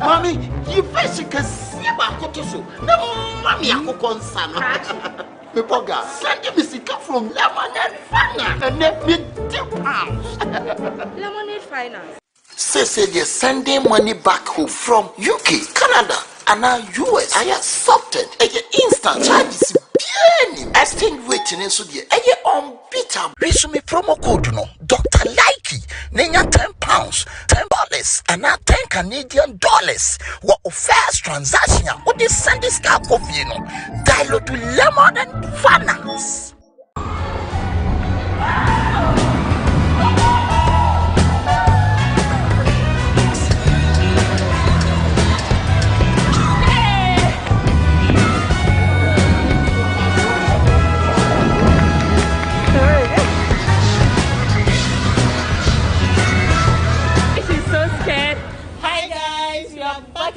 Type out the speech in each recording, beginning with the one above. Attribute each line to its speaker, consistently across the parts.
Speaker 1: Mommy, you basically see about Kotoso. No, Mommy, I could concern. Pepoga, send me sicker from Lemonade Finance and let me £10.
Speaker 2: Lemonade Finance.
Speaker 1: Say they're sending money back home from UK, Canada, and now US. I accepted a instant charges. Exchange waiting in Sudia. Unbeatable. Resume promo code no Dr. Likey. Nenya £10, $10, and now $10 What first transaction? What is send this car coffee? No, dial to Lemon and Finance.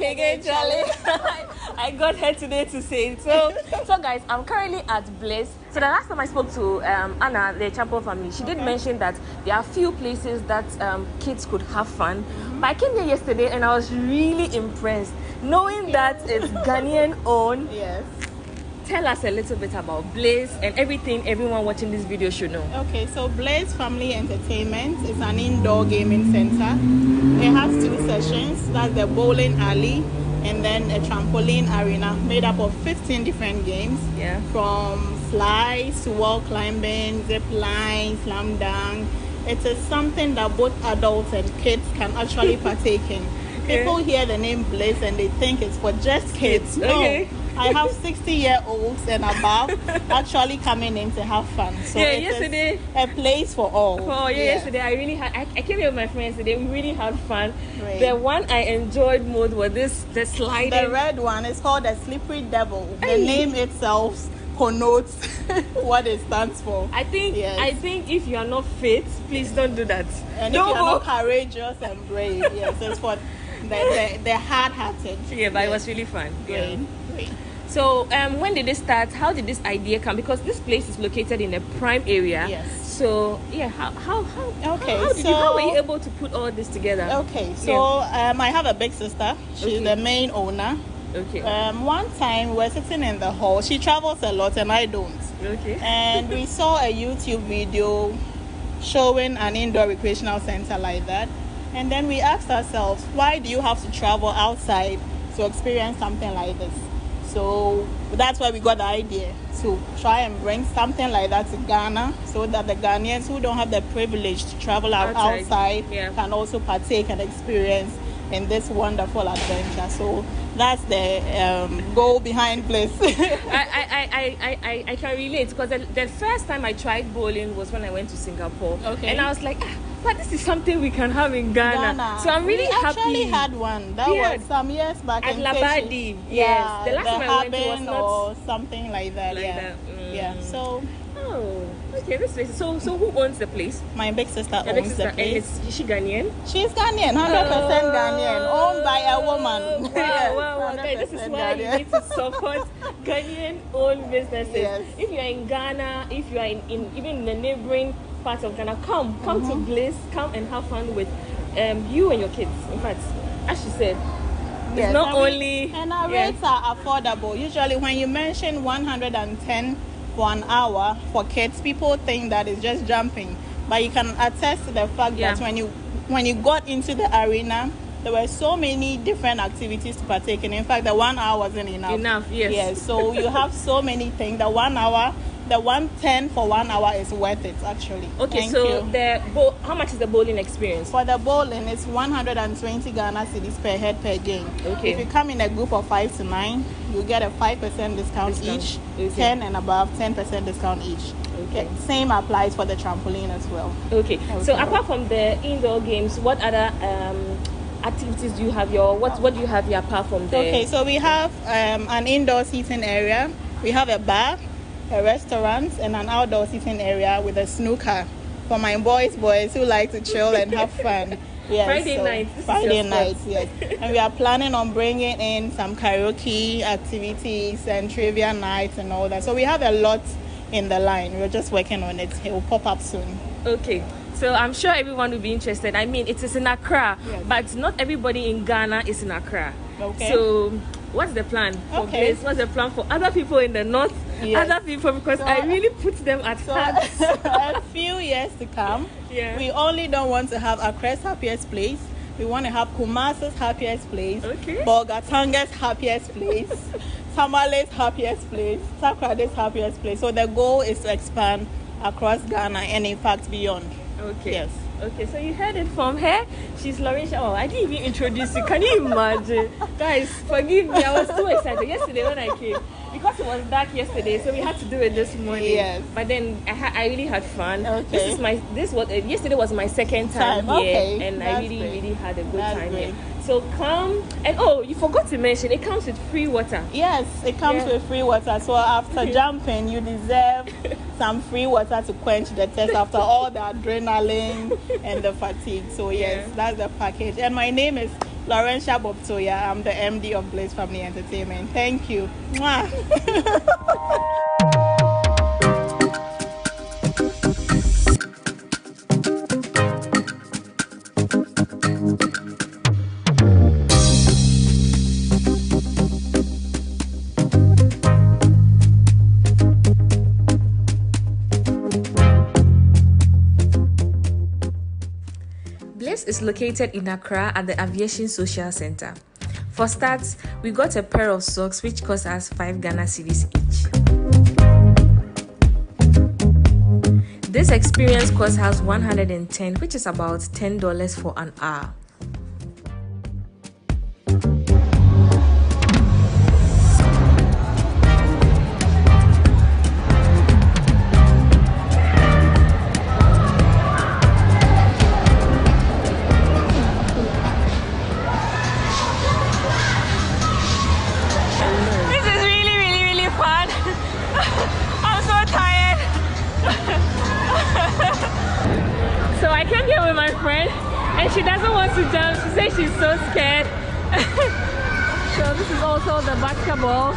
Speaker 2: Again, Charlie. I got her today to say it. So guys, I'm currently at Bliss. So the last time I spoke to Anna, the Champo family, she did mention that there are few places that kids could have fun. But I came here yesterday and I was really impressed, knowing that it's Ghanaian owned.
Speaker 3: Yes.
Speaker 2: Tell us a little bit about Blaze and everything everyone watching this video should know.
Speaker 3: Okay, so Blaze Family Entertainment is an indoor gaming center. It has 2 sessions. That's the bowling alley and then a trampoline arena made up of 15 different games.
Speaker 2: Yeah. From
Speaker 3: slides to wall climbing, zip line, slam dunk. It is something that both adults and kids can actually partake in. People hear the name Blaze and they think it's for just kids. No.
Speaker 2: Okay.
Speaker 3: I have 60-year-olds and above actually coming in to have fun. So
Speaker 2: yesterday
Speaker 3: a place for all.
Speaker 2: Yesterday I came here with my friends today. We really had fun.
Speaker 3: Great.
Speaker 2: The one I enjoyed most was the sliding.
Speaker 3: The red one is called the Slippery Devil. The name itself connotes what it stands for.
Speaker 2: I think if you are not fit, please don't do that.
Speaker 3: And if you are not courageous and brave, yes, it's for the hard-hearted.
Speaker 2: Yeah, but it was really fun.
Speaker 3: Great.
Speaker 2: So when did it start? How did this idea come? Because this place is located in a prime area.
Speaker 3: Yes.
Speaker 2: So yeah, how were you able to put all this together?
Speaker 3: Okay, so I have a big sister. She's the main owner.
Speaker 2: Okay.
Speaker 3: One time we were sitting in the hall. She travels a lot and I don't.
Speaker 2: Okay.
Speaker 3: And we saw a YouTube video showing an indoor recreational center like that. And then we asked ourselves, why do you have to travel outside to experience something like this? So that's why we got the idea to try and bring something like that to Ghana, so that the Ghanaians who don't have the privilege to travel outside can also partake and experience in this wonderful adventure. So that's the goal behind Bliss.
Speaker 2: I can relate, because the first time I tried bowling was when I went to Singapore.
Speaker 3: Okay.
Speaker 2: And I was like, but this is something we can have in Ghana. So I'm really happy.
Speaker 3: We actually had one. That was some years back
Speaker 2: at
Speaker 3: in
Speaker 2: Labadi.
Speaker 3: Yes.
Speaker 2: Yeah, the last time I went it was not
Speaker 3: or something like that. Yeah. So.
Speaker 2: Oh, okay. This place. So who owns the place?
Speaker 3: My big sister owns the place.
Speaker 2: Is she Ghanaian?
Speaker 3: She's Ghanaian, 100% Ghanaian, owned by a woman.
Speaker 2: Wow. Okay, this is why you need to support Ghanaian-owned businesses.
Speaker 3: Yes.
Speaker 2: If you are in Ghana, if you are in even in the neighboring parts of Ghana, come to Bliss, come and have fun with you and your kids. In fact, as she said, it's not only...
Speaker 3: And our rates are affordable. Usually when you mention 110 for an hour for kids, people think that it's just jumping. But you can attest to the fact that when you got into the arena, there were so many different activities to partake in. In fact, the 1 hour wasn't enough.
Speaker 2: Yes.
Speaker 3: So you have so many things. The 1 hour, The 110 for 1 hour is worth it, actually.
Speaker 2: Okay,
Speaker 3: Thank
Speaker 2: so
Speaker 3: you.
Speaker 2: how much is the bowling experience?
Speaker 3: For the bowling, it's 120 Ghana cedis per head per game.
Speaker 2: Okay.
Speaker 3: If you come in a group of 5 to 9, you get a 5% discount each.
Speaker 2: Okay.
Speaker 3: 10 and above, 10% discount each.
Speaker 2: Okay.
Speaker 3: Same applies for the trampoline as well.
Speaker 2: Okay. So apart from the indoor games, what other activities do you have? What do you have here apart from the?
Speaker 3: Okay, so we have an indoor seating area. We have a bar, a restaurant, and an outdoor seating area with a snooker for my boys who like to chill and have fun. Yes,
Speaker 2: Friday nights.
Speaker 3: Friday nights, yes. And we are planning on bringing in some karaoke activities and trivia nights and all that. So we have a lot in the line. We're just working on it. It will pop up soon.
Speaker 2: Okay. So I'm sure everyone will be interested. I mean, it is in Accra,
Speaker 3: yes,
Speaker 2: but not everybody in Ghana is in Accra.
Speaker 3: Okay.
Speaker 2: So what's the plan for this? What's the plan for other people in the north?
Speaker 3: Yes.
Speaker 2: Other people, because I really put them at heart.
Speaker 3: A few years to come, we only don't want to have Accra's happiest place. We want to have Kumasi's happiest place, Bolgatanga's happiest place, Tamale's happiest place, Takrade's happiest place. So the goal is to expand across Ghana and in fact beyond.
Speaker 2: Okay.
Speaker 3: Yes.
Speaker 2: Okay, so you heard it from her. She's Lauren. Oh, I didn't even introduce you. Can you imagine? Guys, forgive me. I was so excited yesterday when I came. Because it was dark yesterday, so we had to do it this morning.
Speaker 3: Yes.
Speaker 2: But then I really had fun.
Speaker 3: Okay.
Speaker 2: Yesterday was my second time here,
Speaker 3: okay,
Speaker 2: and I really had a good time
Speaker 3: great.
Speaker 2: here. So come, and you forgot to mention, it comes with free water.
Speaker 3: Yes, it comes with free water. So after jumping, you deserve some free water to quench the thirst after all the adrenaline and the fatigue. So yes, that's the package. And my name is Laurentia Bobtoya. I'm the MD of Blaze Family Entertainment. Thank you. Mwah.
Speaker 2: Blaze is located in Accra at the Aviation Social Center. For starts, we got a pair of socks which cost us 5 Ghana cedis each. This experience cost us 110, which is about $10 for an hour. So I came here with my friend and she doesn't want to jump. She says she's so scared. So this is also the basketball.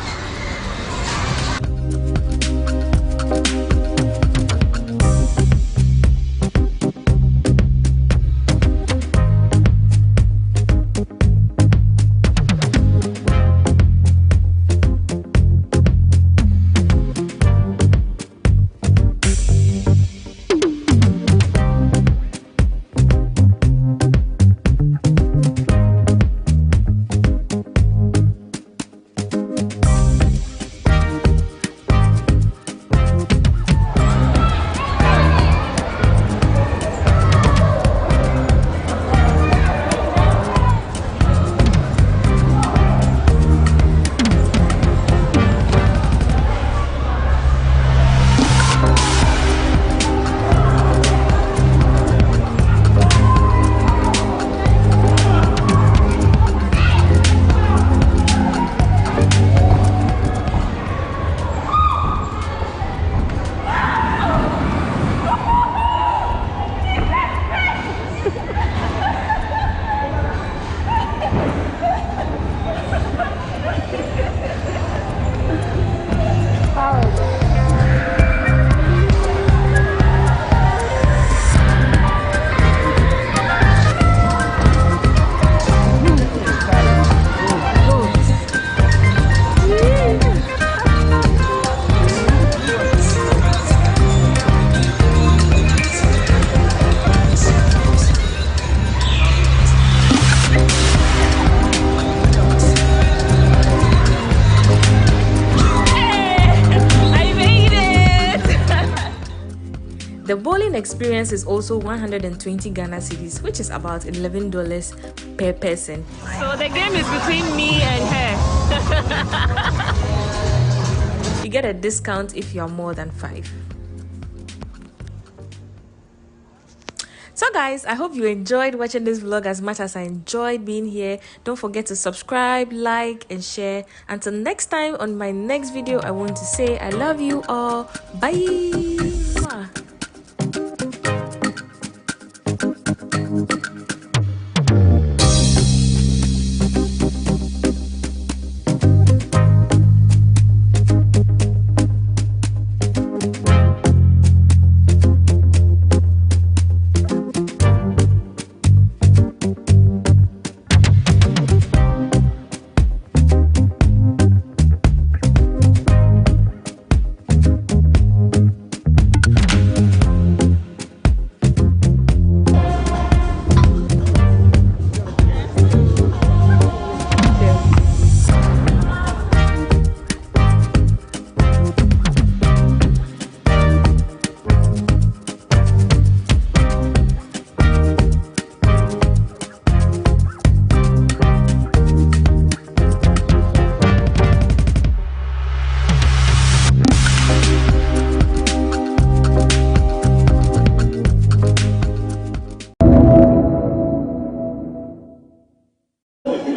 Speaker 2: The bowling experience is also 120 Ghana cedis, which is about $11 per person. So the game is between me and her. You get a discount if you're more than 5. So guys, I hope you enjoyed watching this vlog as much as I enjoyed being here. Don't forget to subscribe, like, and share. Until next time, on my next video, I want to say I love you all. Bye.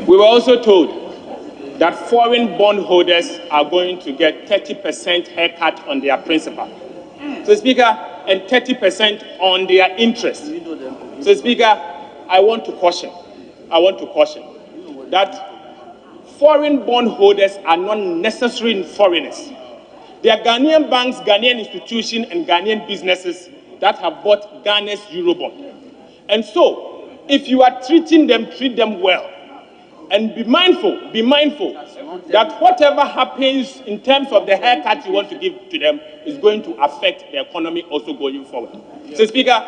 Speaker 4: We were also told that foreign bondholders are going to get 30% haircut on their principal. So, Speaker, and 30% on their interest. So, Speaker, I want to caution that foreign bondholders are not necessarily foreigners. They are Ghanaian banks, Ghanaian institutions, and Ghanaian businesses that have bought Ghana's Eurobond. And so, if you are treating them, treat them well. And be mindful that whatever happens in terms of the haircut you want to give to them is going to affect the economy also going forward. So, Speaker,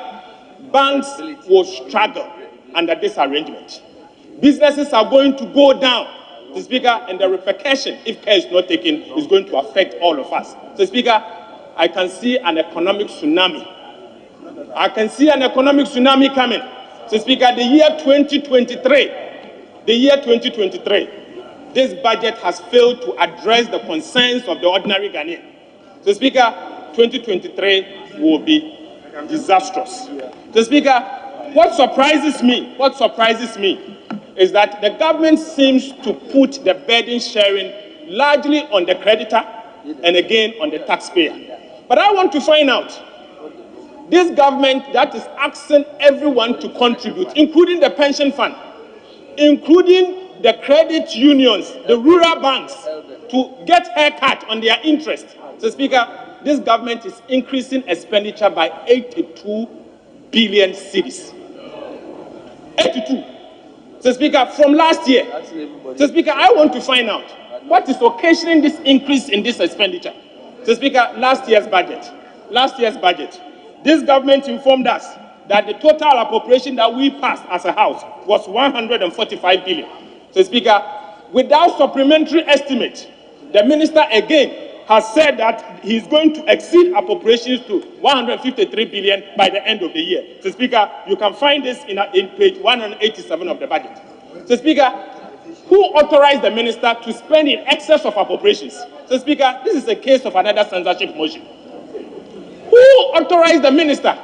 Speaker 4: banks will struggle under this arrangement. Businesses are going to go down, so, Speaker, and the repercussion, if care is not taken, is going to affect all of us. So, Speaker, I can see an economic tsunami. Coming. So, Speaker, the year 2023, this budget has failed to address the concerns of the ordinary Ghanaian. So, Speaker, 2023 will be disastrous. So, Speaker, what surprises me is that the government seems to put the burden sharing largely on the creditor and again on the taxpayer. But I want to find out, this government that is asking everyone to contribute, including the pension fund, including the credit unions, the rural banks, to get haircut on their interest. So, Speaker, this government is increasing expenditure by 82 billion cedis. 82. So, Speaker, from last year. So, Speaker, I want to find out what is occasioning this increase in this expenditure. So, Speaker, last year's budget, this government informed us that the total appropriation that we passed as a house was 145 billion. So, Speaker, without supplementary estimate, the minister again has said that he's going to exceed appropriations to 153 billion by the end of the year. So, Speaker, you can find this in page 187 of the budget. So, Speaker, who authorized the minister to spend in excess of appropriations? So, Speaker, this is a case of another censorship motion. Who authorized the minister?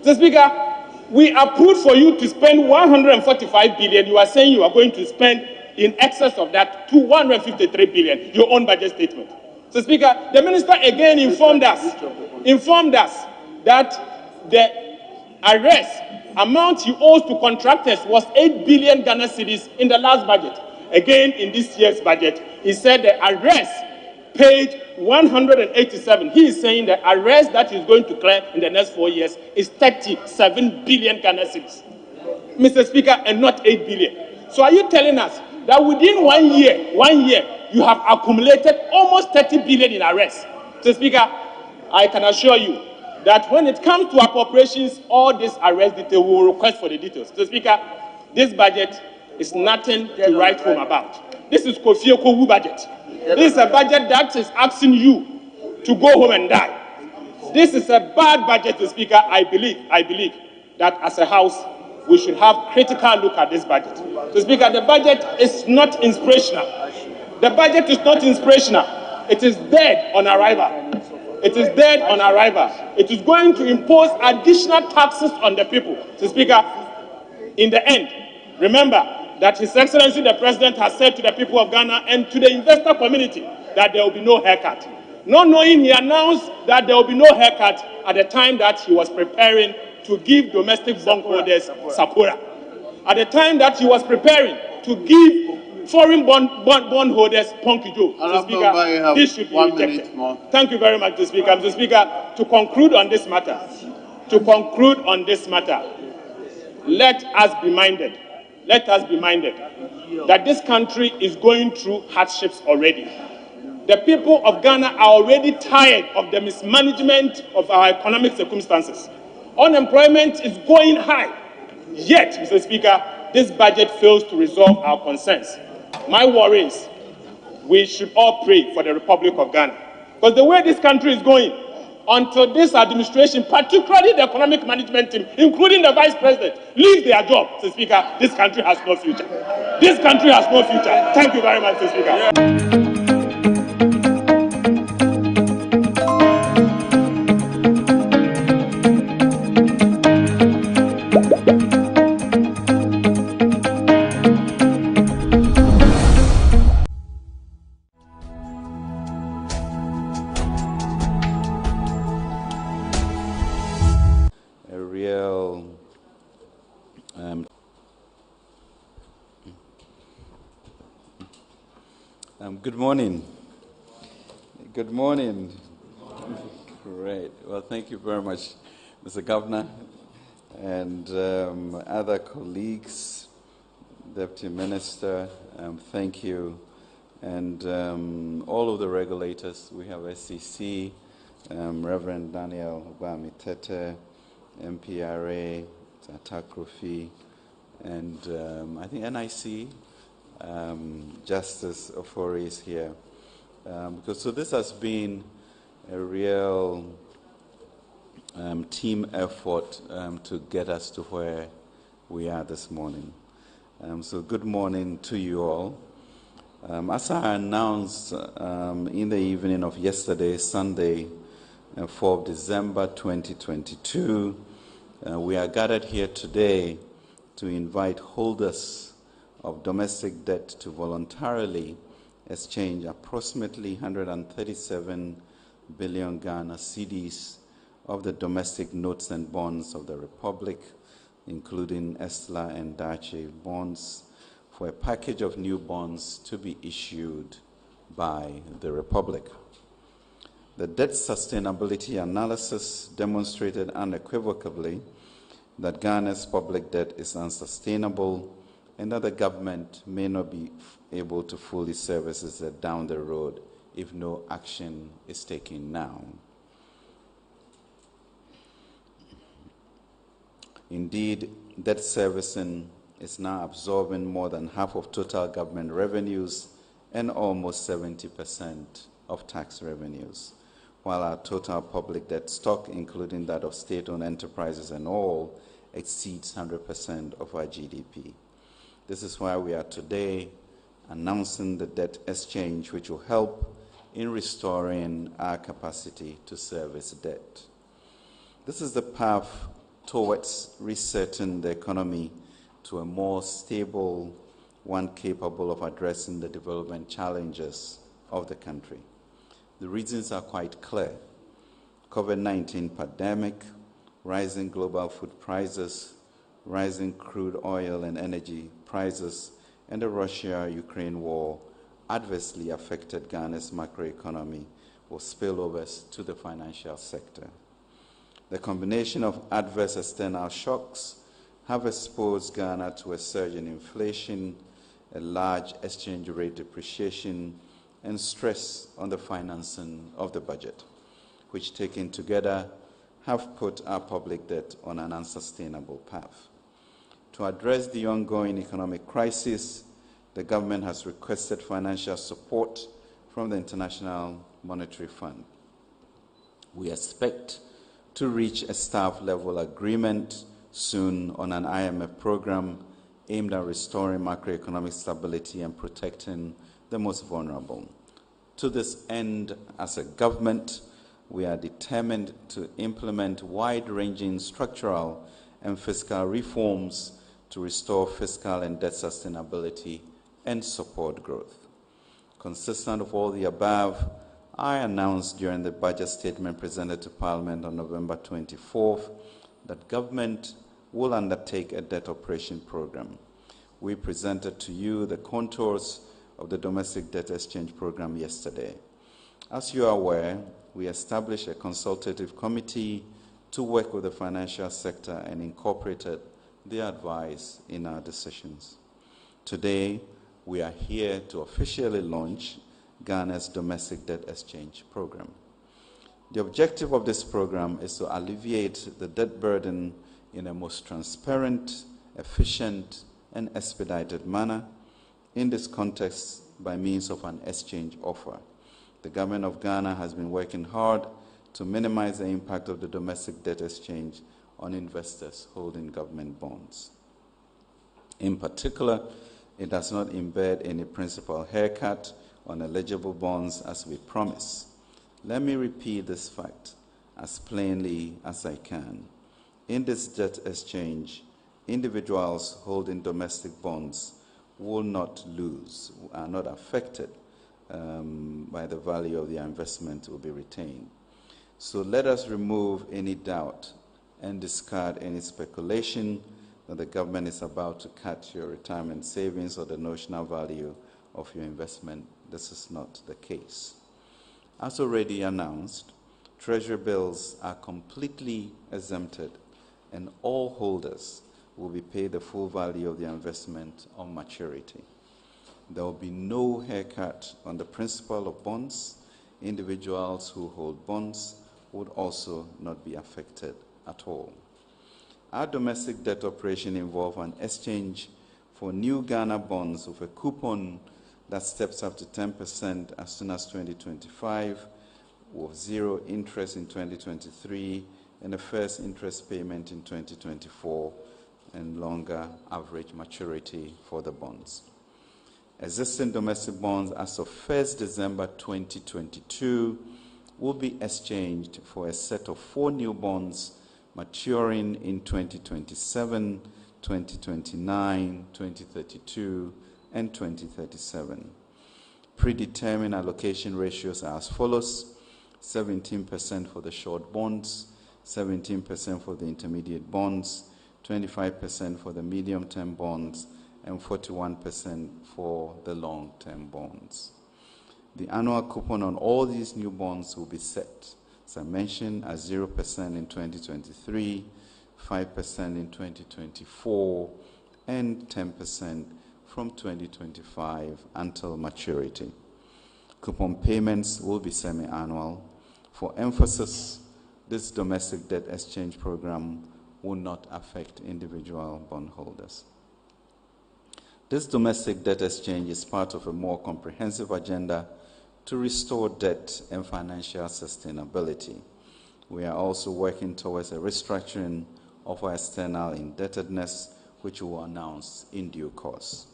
Speaker 4: So, Speaker, we approved for you to spend 145 billion. You are saying you are going to spend in excess of that to 153 billion, your own budget statement. So, Speaker, the minister again informed us that the arrears amount he owes to contractors was 8 billion Ghana cedis in the last budget. Again, in this year's budget, he said the arrears, page 187, he is saying the arrears that he's going to clear in the next 4 years is 37 billion Ghana cedis, Mr. Speaker, and not 8 billion. So are you telling us that within 1 year, you have accumulated almost 30 billion in arrests? So, Speaker, I can assure you that when it comes to appropriations, all these arrest details, we will request for the details. So, Speaker, this budget is nothing to write home about. This is Kofi Okowu budget. This is a budget that is asking you to go home and die. This is a bad budget, Mr. Speaker. I believe that as a House, we should have critical look at this budget. Mr. Speaker, the budget is not inspirational. The budget is not inspirational. It is dead on arrival. It is dead on arrival. It is going to impose additional taxes on the people. Mr. Speaker, in the end, remember that His Excellency the President has said to the people of Ghana and to the investor community that there will be no haircut. Not knowing, he announced that there will be no haircut at the time that he was preparing to give domestic bondholders Sapora. At the time that he was preparing to give foreign bondholders Ponkijo. Mr. Speaker, this should be rejected. Thank you very much, Mr. Speaker. Mr. Speaker, to conclude on this matter, let us be minded that this country is going through hardships already. The people of Ghana are already tired of the mismanagement of our economic circumstances. Unemployment is going high. Yet, Mr. Speaker, this budget fails to resolve our concerns. My worry is we should all pray for the Republic of Ghana. Because the way this country is going, until this administration, particularly the economic management team, including the Vice President, leave their job, Mr. Speaker, this country has no future. This country has no future. Thank you very much, Mr. Speaker.
Speaker 5: Good morning. Good morning. Great. Well, thank you very much, Mr. Governor, and other colleagues, Deputy Minister. Thank you, and all of the regulators. We have SCC, Reverend Daniel Obami Tete, MPRA, Tatakrofi, and I think NIC. Justice Ofori is here. So this has been a real team effort to get us to where we are this morning. So good morning to you all. As I announced in the evening of yesterday, Sunday, 4th December 2022, we are gathered here today to invite holders of domestic debt to voluntarily exchange approximately 137 billion Ghana cedis of the domestic notes and bonds of the Republic, including Estla and Dache bonds, for a package of new bonds to be issued by the Republic. The debt sustainability analysis demonstrated unequivocally that Ghana's public debt is unsustainable and that the government may not be able to fully service its debt down the road if no action is taken now. Indeed, debt servicing is now absorbing more than half of total government revenues and almost 70% of tax revenues, while our total public debt stock, including that of state-owned enterprises and all, exceeds 100% of our GDP. This is why we are today announcing the debt exchange, which will help in restoring our capacity to service debt. This is the path towards resetting the economy to a more stable one capable of addressing the development challenges of the country. The reasons are quite clear. COVID-19 pandemic, rising global food prices, rising crude oil and energy prices, and the Russia-Ukraine war adversely affected Ghana's macroeconomy with spillovers to the financial sector. The combination of adverse external shocks have exposed Ghana to a surge in inflation, a large exchange rate depreciation, and stress on the financing of the budget, which taken together have put our public debt on an unsustainable path. To address the ongoing economic crisis, the government has requested financial support from the International Monetary Fund. We expect to reach a staff-level agreement soon on an IMF program aimed at restoring macroeconomic stability and protecting the most vulnerable. To this end, as a government, we are determined to implement wide-ranging structural and fiscal reforms to restore fiscal and debt sustainability and support growth. Consistent with all the above, I announced during the budget statement presented to Parliament on November 24th that government will undertake a debt operation program. We presented to you the contours of the domestic debt exchange program yesterday. As you are aware, we established a consultative committee to work with the financial sector and incorporated their advice in our decisions. Today, we are here to officially launch Ghana's domestic debt exchange program. The objective of this program is to alleviate the debt burden in a most transparent, efficient, and expedited manner. In this context, by means of an exchange offer. The government of Ghana has been working hard to minimize the impact of the domestic debt exchange on investors holding government bonds. In particular, it does not embed any principal haircut on eligible bonds as we promise. Let me repeat this fact as plainly as I can. In this debt exchange, individuals holding domestic bonds will not lose, are not affected by the value of their investment will be retained. So let us remove any doubt and discard any speculation that the government is about to cut your retirement savings or the notional value of your investment. This is not the case. As already announced, Treasury bills are completely exempted and all holders will be paid the full value of their investment on maturity. There will be no haircut on the principal of bonds. Individuals who hold bonds would also not be affected at all. Our domestic debt operation involves an exchange for new Ghana bonds with a coupon that steps up to 10% as soon as 2025, with zero interest in 2023, and the first interest payment in 2024, and longer average maturity for the bonds. Existing domestic bonds as of 1st December 2022 will be exchanged for a set of 4 new bonds maturing in 2027, 2029, 2032, and 2037. Predetermined allocation ratios are as follows: 17% for the short bonds, 17% for the intermediate bonds, 25% for the medium-term bonds, and 41% for the long-term bonds. The annual coupon on all these new bonds will be set, as I mentioned, at 0% in 2023, 5% in 2024, and 10% from 2025 until maturity. Coupon payments will be semi-annual. For emphasis, this domestic debt exchange program will not affect individual bondholders. This domestic debt exchange is part of a more comprehensive agenda to restore debt and financial sustainability. We are also working towards a restructuring of our external indebtedness, which we will announce in due course.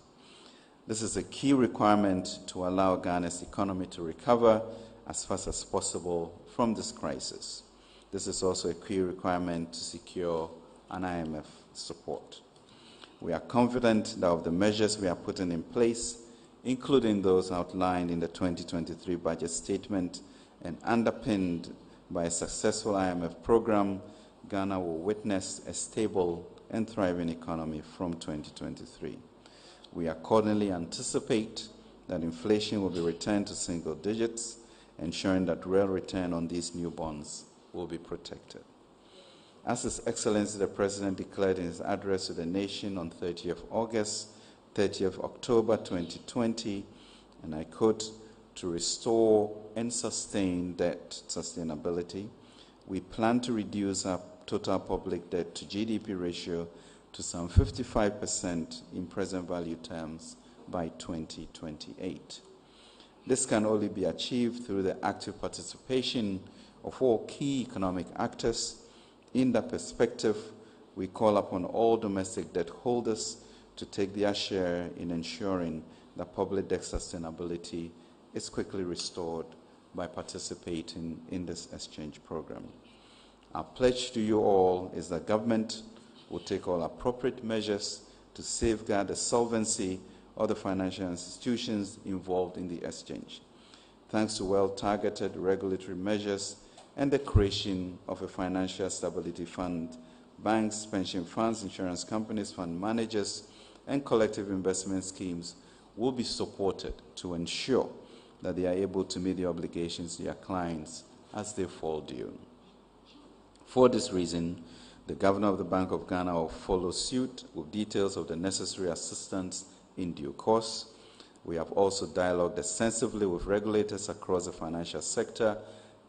Speaker 5: This is a key requirement to allow Ghana's economy to recover as fast as possible from this crisis. This is also a key requirement to secure an IMF support. We are confident that of the measures we are putting in place, including those outlined in the 2023 budget statement and underpinned by a successful IMF program, Ghana will witness a stable and thriving economy from 2023. We accordingly anticipate that inflation will be returned to single digits, ensuring that real return on these new bonds will be protected. As His Excellency the President declared in his address to the nation on 30th October 2020, and I quote, "To restore and sustain debt sustainability, we plan to reduce our total public debt to GDP ratio to some 55% in present value terms by 2028. This can only be achieved through the active participation of all key economic actors. In that perspective, we call upon all domestic debt holders to take their share in ensuring that public debt sustainability is quickly restored by participating in this exchange program. Our pledge to you all is that government will take all appropriate measures to safeguard the solvency of the financial institutions involved in the exchange. Thanks to well-targeted regulatory measures and the creation of a financial stability fund, banks, pension funds, insurance companies, fund managers, and collective investment schemes will be supported to ensure that they are able to meet the obligations to their clients as they fall due. For this reason, the Governor of the Bank of Ghana will follow suit with details of the necessary assistance in due course. We have also dialogued extensively with regulators across the financial sector,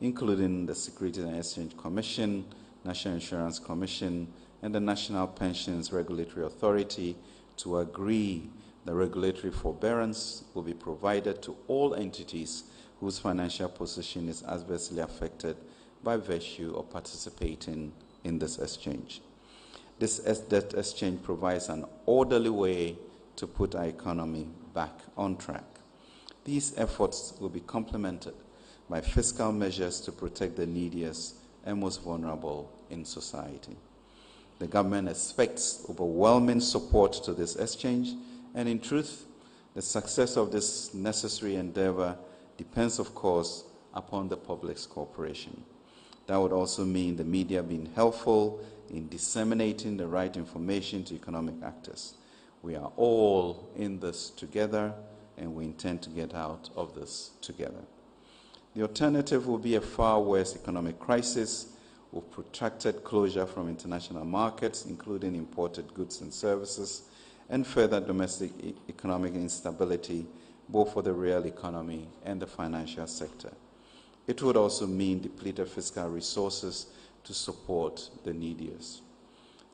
Speaker 5: including the Securities and Exchange Commission, National Insurance Commission, and the National Pensions Regulatory Authority, to agree that regulatory forbearance will be provided to all entities whose financial position is adversely affected by virtue of participating in this exchange. This debt exchange provides an orderly way to put our economy back on track. These efforts will be complemented by fiscal measures to protect the neediest and most vulnerable in society. The government expects overwhelming support to this exchange, and in truth, the success of this necessary endeavor depends, of course, upon the public's cooperation. That would also mean the media being helpful in disseminating the right information to economic actors. We are all in this together, and we intend to get out of this together. The alternative will be a far worse economic crisis with protracted closure from international markets, including imported goods and services, and further domestic economic instability, both for the real economy and the financial sector. It would also mean depleted fiscal resources to support the neediest.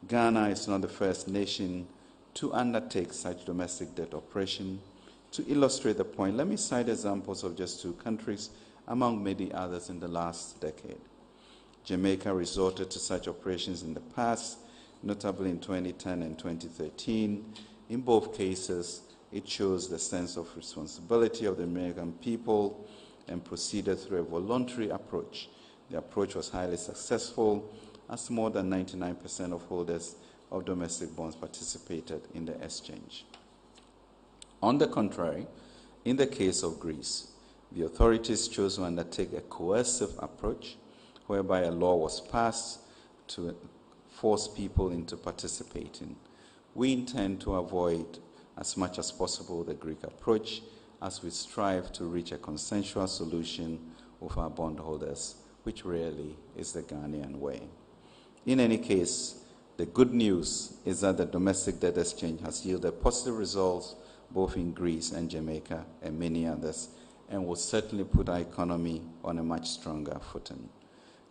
Speaker 5: Ghana is not the first nation to undertake such domestic debt operation. To illustrate the point, let me cite examples of just two countries among many others in the last decade. Jamaica resorted to such operations in the past, notably in 2010 and 2013. In both cases, it shows the sense of responsibility of the American people and proceeded through a voluntary approach. The approach was highly successful, as more than 99% of holders of domestic bonds participated in the exchange. On the contrary, in the case of Greece, the authorities chose to undertake a coercive approach, whereby a law was passed to force people into participating. We intend to avoid as much as possible the Greek approach as we strive to reach a consensual solution with our bondholders, which really is the Ghanaian way. In any case, the good news is that the domestic debt exchange has yielded positive results both in Greece and Jamaica and many others, and will certainly put our economy on a much stronger footing.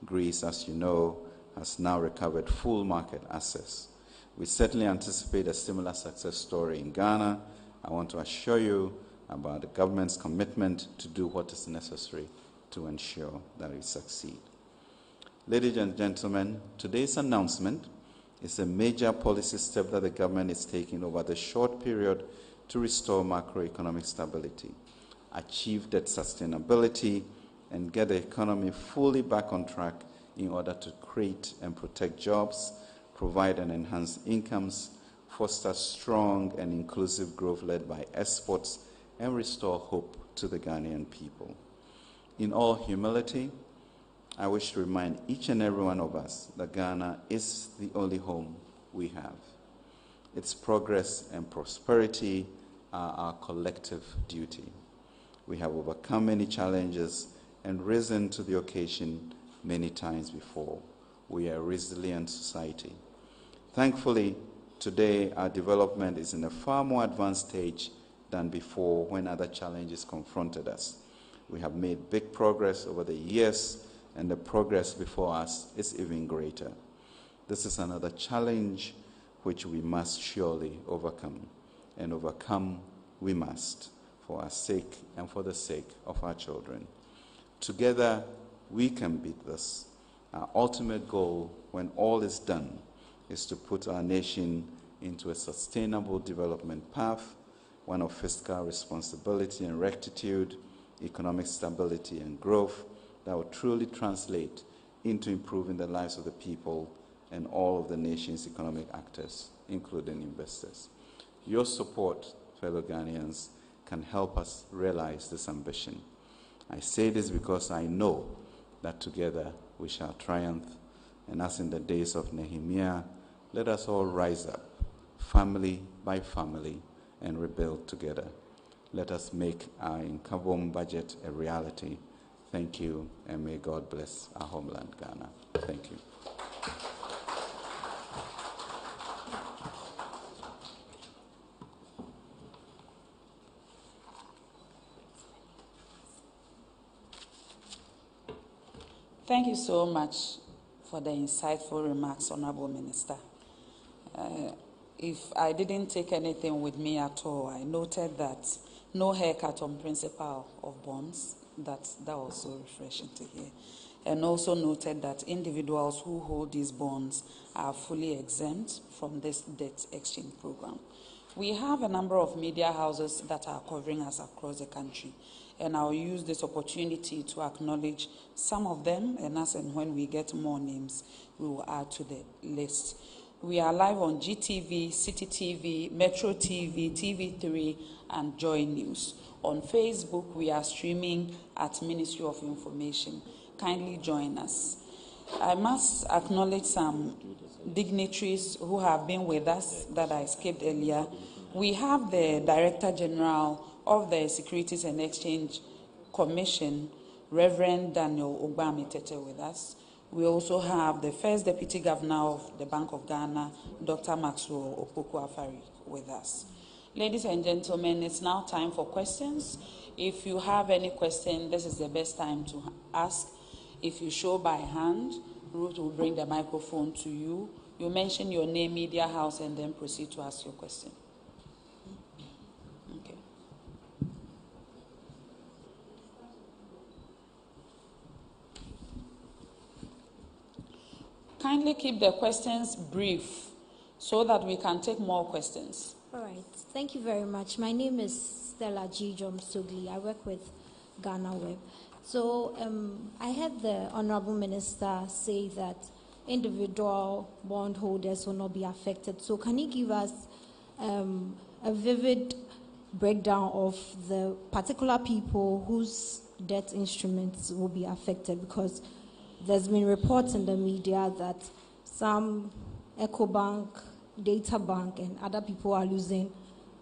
Speaker 5: Greece, as you know, has now recovered full market access. We certainly anticipate a similar success story in Ghana. I want to assure you about the government's commitment to do what is necessary to ensure that we succeed. Ladies and gentlemen, today's announcement is a major policy step that the government is taking over the short period to restore macroeconomic stability, achieve debt sustainability, and get the economy fully back on track in order to create and protect jobs, provide and enhance incomes, foster strong and inclusive growth led by exports, and restore hope to the Ghanaian people. In all humility, I wish to remind each and every one of us that Ghana is the only home we have. Its progress and prosperity are our collective duty. We have overcome many challenges and risen to the occasion many times before. We are a resilient society. Thankfully, today our development is in a far more advanced stage than before when other challenges confronted us. We have made big progress over the years, and the progress before us is even greater. This is another challenge which we must surely overcome, and overcome we must, for our sake and for the sake of our children. Together, we can beat this. Our ultimate goal, when all is done, is to put our nation into a sustainable development path, one of fiscal responsibility and rectitude, economic stability and growth that will truly translate into improving the lives of the people and all of the nation's economic actors, including investors. Your support, fellow Ghanaians, can help us realize this ambition. I say this because I know that together we shall triumph, and as in the days of Nehemiah, let us all rise up, family by family, and rebuild together. Let us make our income budget a reality. Thank you, and may God bless our homeland, Ghana. Thank you.
Speaker 6: Thank you so much for the insightful remarks, Honorable Minister. If I didn't take anything with me at all, I noted that no haircut on principal of bonds. That was so refreshing to hear. And also noted that individuals who hold these bonds are fully exempt from this debt exchange program. We have a number of media houses that are covering us across the country, and I'll use this opportunity to acknowledge some of them, and as and when we get more names, we will add to the list. We are live on GTV, City TV, Metro TV, TV3, and Joy News. On Facebook, we are streaming at Ministry of Information. Kindly join us. I must acknowledge some dignitaries who have been with us that I skipped earlier. We have the Director General of the Securities and Exchange Commission, Reverend Daniel Ogbamitete, with us. We also have the First Deputy Governor of the Bank of Ghana, Dr. Maxwell Opoku-Afari, with us. Ladies and gentlemen, it's now time for questions. If you have any question, this is the best time to ask. If you show by hand, Ruth will bring the microphone to you. You mention your name, media house, and then proceed to ask your question. Okay. Kindly keep the questions brief so that we can take more questions.
Speaker 7: All right. Thank you very much. My name is Stella G. Jom-Sugli. I work with GhanaWeb. So I heard the Honorable Minister say that individual bondholders will not be affected. So can you give us a vivid breakdown of the particular people whose debt instruments will be affected? Because there's been reports in the media that some EcoBank, DataBank, and other people are losing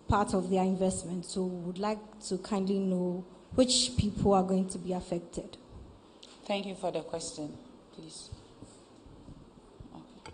Speaker 7: part of their investment. So we would like to kindly know which people are going to be affected.
Speaker 6: Thank you for the question, please. Okay.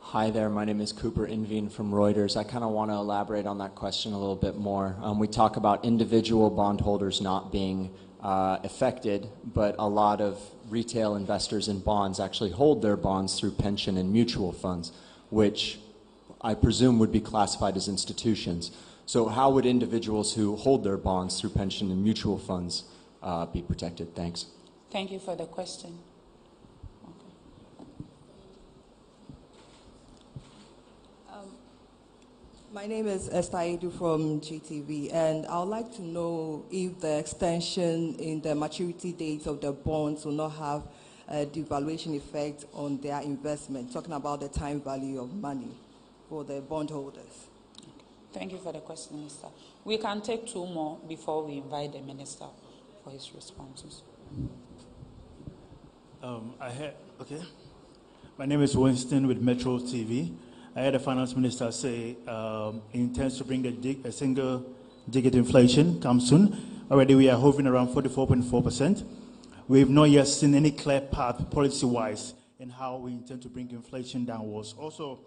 Speaker 8: Hi there, my name is Cooper Inveen from Reuters. I kind of want to elaborate on that question a little bit more. We talk about individual bondholders not being affected, but a lot of retail investors in bonds actually hold their bonds through pension and mutual funds, which I presume would be classified as institutions. So how would individuals who hold their bonds through pension and mutual funds be protected? Thanks.
Speaker 6: Thank you for the question.
Speaker 9: My name is Esther Edu from GTV, and I would like to know if the extension in the maturity dates of the bonds will not have a devaluation effect on their investment, talking about the time value of money for the bondholders.
Speaker 6: Thank you for the question, Minister. We can take two more before we invite the Minister for his responses.
Speaker 10: Okay. My name is Winston with Metro TV. I heard the Finance Minister say he intends to bring a single-digit inflation come soon. Already we are hovering around 44.4%. We have not yet seen any clear path policy-wise in how we intend to bring inflation downwards. Also,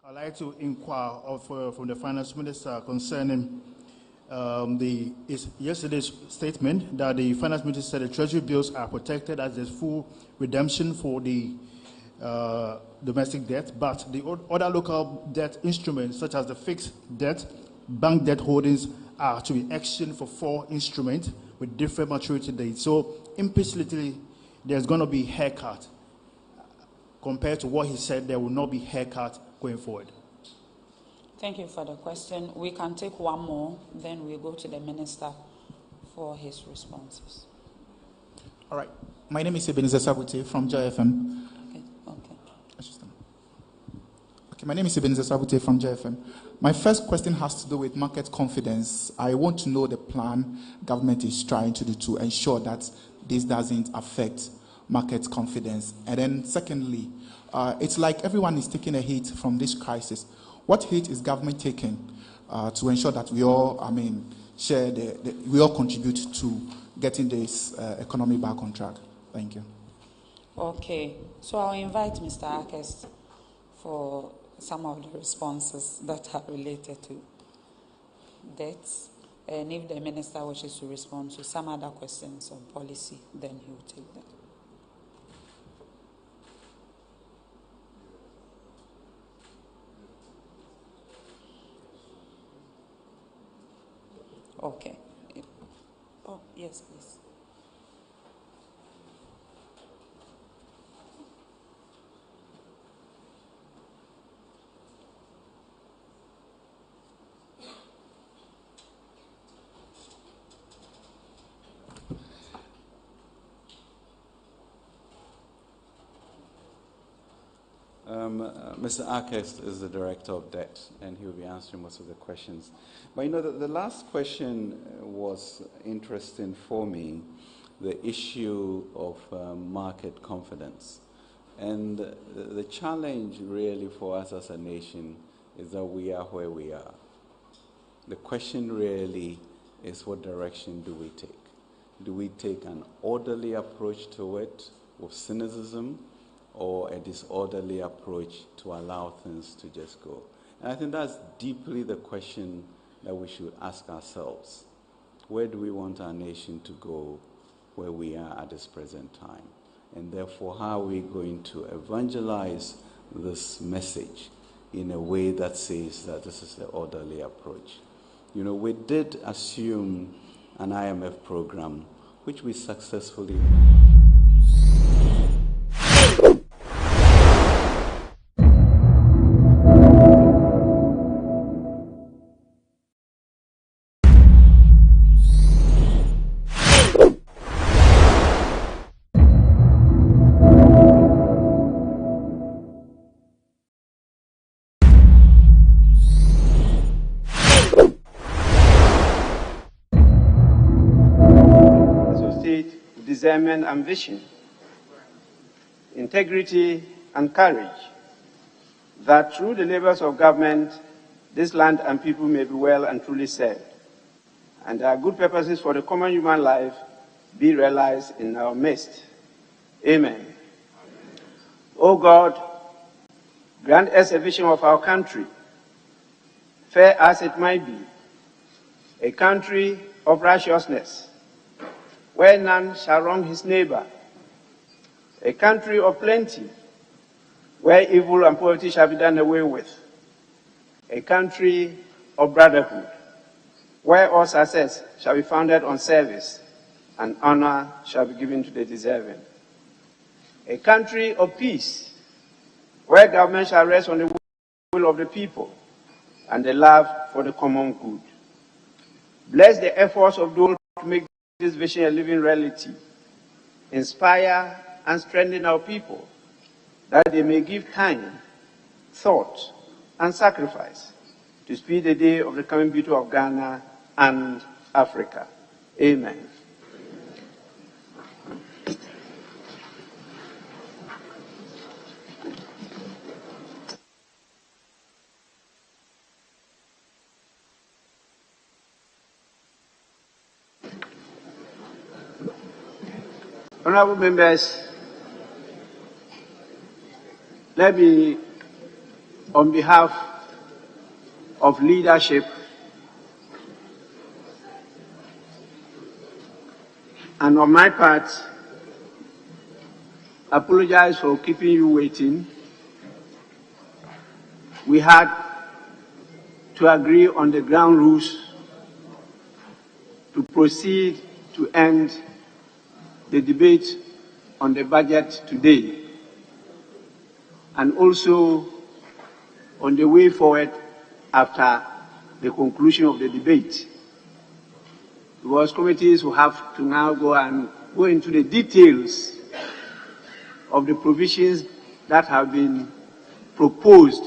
Speaker 10: I'd like to inquire from the Finance Minister concerning yesterday's statement that the Finance Minister said the Treasury bills are protected as there's full redemption for the domestic debt, but the other local debt instruments, such as the fixed debt, bank debt holdings, are to be exchanged for 4 instruments with different maturity dates. So implicitly, there's going to be haircut. Compared to what he said, there will not be haircut going forward.
Speaker 6: Thank you for the question. We can take one more, then we'll go to the minister for his responses.
Speaker 11: All right. My name is Ebenezer Sabute from JFM. Okay, my name is Ebenezer Sabute from JFM. My first question has to do with market confidence. I want to know the plan government is trying to do to ensure that this doesn't affect market confidence. And then secondly, it's like everyone is taking a hit from this crisis. What hit is government taking to ensure that we all, share we all contribute to getting this economy back on track? Thank you.
Speaker 6: Okay, so I'll invite Mr. Akes for some of the responses that are related to debts. And if the minister wishes to respond to some other questions on policy, then he will take them. Okay. Oh, yes, please.
Speaker 5: Mr. Akes is the Director of Debt, and he will be answering most of the questions. But the last question was interesting for me, the issue of market confidence. And the challenge really for us as a nation is that we are where we are. The question really is, what direction do we take? Do we take an orderly approach to it with cynicism, or a disorderly approach to allow things to just go? And I think that's deeply the question that we should ask ourselves. Where do we want our nation to go where we are at this present time? And therefore, how are we going to evangelize this message in a way that says that this is the orderly approach? We did assume an IMF program, which we successfully
Speaker 12: discernment and vision, integrity and courage, that through the labors of government, this land and people may be well and truly served, and our good purposes for the common human life be realized in our midst. Amen. O God, grant us a vision of our country, fair as it might be, a country of righteousness, where none shall wrong his neighbor, a country of plenty, where evil and poverty shall be done away with, a country of brotherhood, where all success shall be founded on service and honor shall be given to the deserving, a country of peace, where government shall rest on the will of the people and the love for the common good. Bless the efforts of those to make this vision a living reality. Inspire and strengthen our people, that they may give time, thought, and sacrifice to speed the day of the coming beauty of Ghana and Africa. Amen. Honorable members, let me, on behalf of leadership and on my part, apologize for keeping you waiting. We had to agree on the ground rules proceed to end the debate on the budget today, and also on the way forward after the conclusion of the debate. Because committees will have to now go into the details of the provisions that have been proposed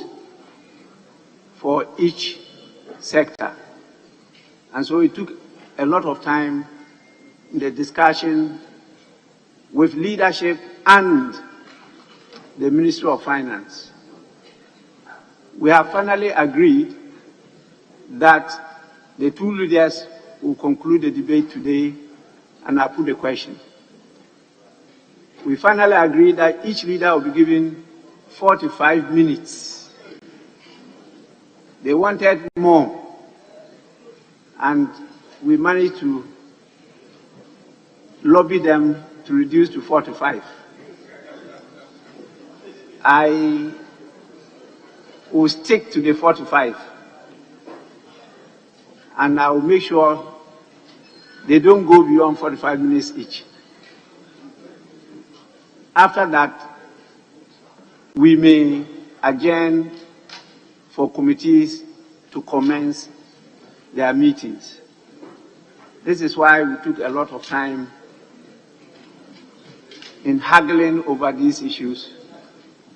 Speaker 12: for each sector. And so it took a lot of time in the discussion with leadership and the Ministry of Finance. We have finally agreed that the two leaders will conclude the debate today, and I put the question. We finally agreed that each leader will be given 45 minutes. They wanted more, and we managed to lobby them to reduce to 45. I will stick to the 45, and I will make sure they don't go beyond 45 minutes each. After that, we may adjourn for committees to commence their meetings. This is why we took a lot of time in haggling over these issues,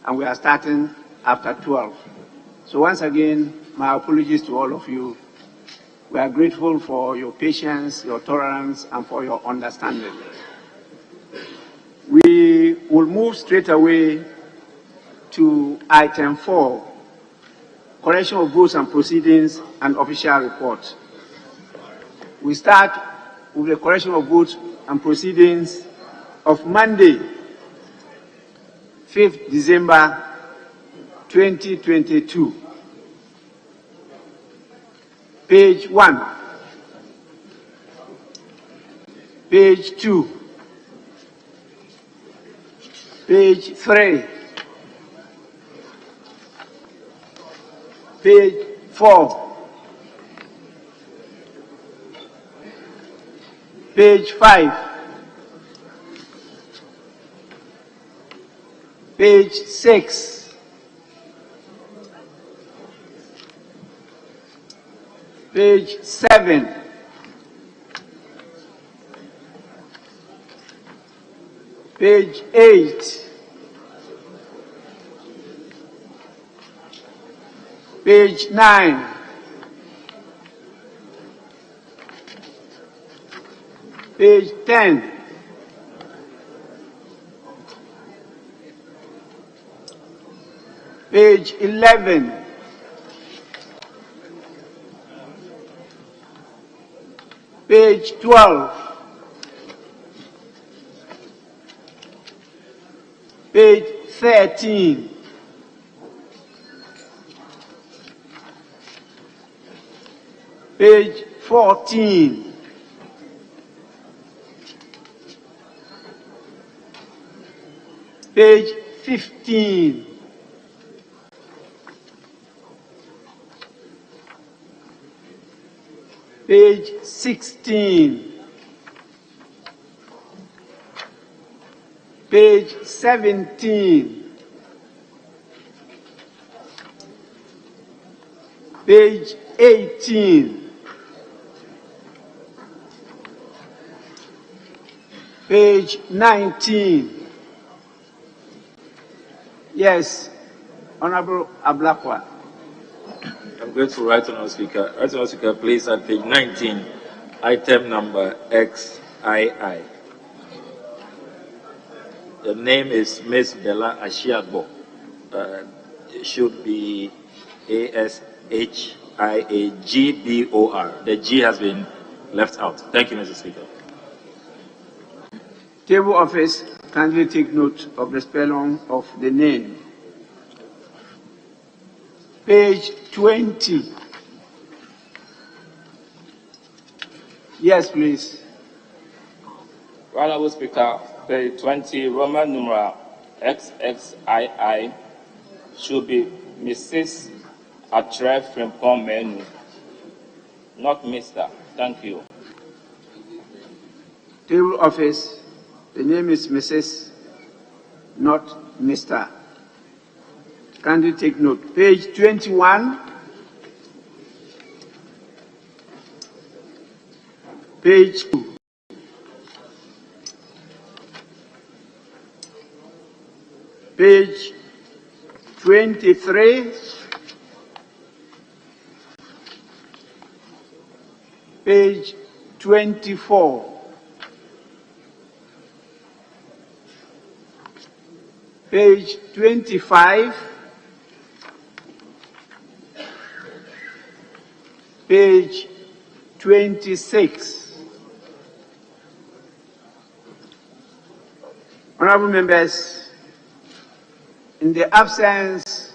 Speaker 12: and we are starting after 12. So once again, my apologies to all of you. We are grateful for your patience, your tolerance, and for your understanding. We will move straight away to item 4, correction of votes and proceedings and official report. We start with the correction of votes and proceedings of Monday, 5th December 2022. Page 1, page 2, page 3, page 4, page 5, page 6, page 7, page 8, page 9, page 10, page 11, page 12, page 13, page 14, page 15, page 16, page 17, page 18, page 19. Yes, Honorable Ablakwa.
Speaker 13: I'm going to write on speaker. Right on speaker, please, at page 19, item number XII. The name is Miss Bella Ashiagbo. It should be ASHIAGBOR. The G has been left out. Thank you, Mr. Speaker.
Speaker 12: Table office, kindly take note of the spelling of the name. Page 20. Yes, please.
Speaker 14: Honorable Speaker, page 20, Roman numeral XXII should be Mrs. Atre Frimpong Menu, not Mr. Thank you.
Speaker 12: Table office, the name is Mrs., not Mr. Kindly take note. Page 21. Page 2. Page 23. Page 24. Page 25. Page 26. Honorable members, in the absence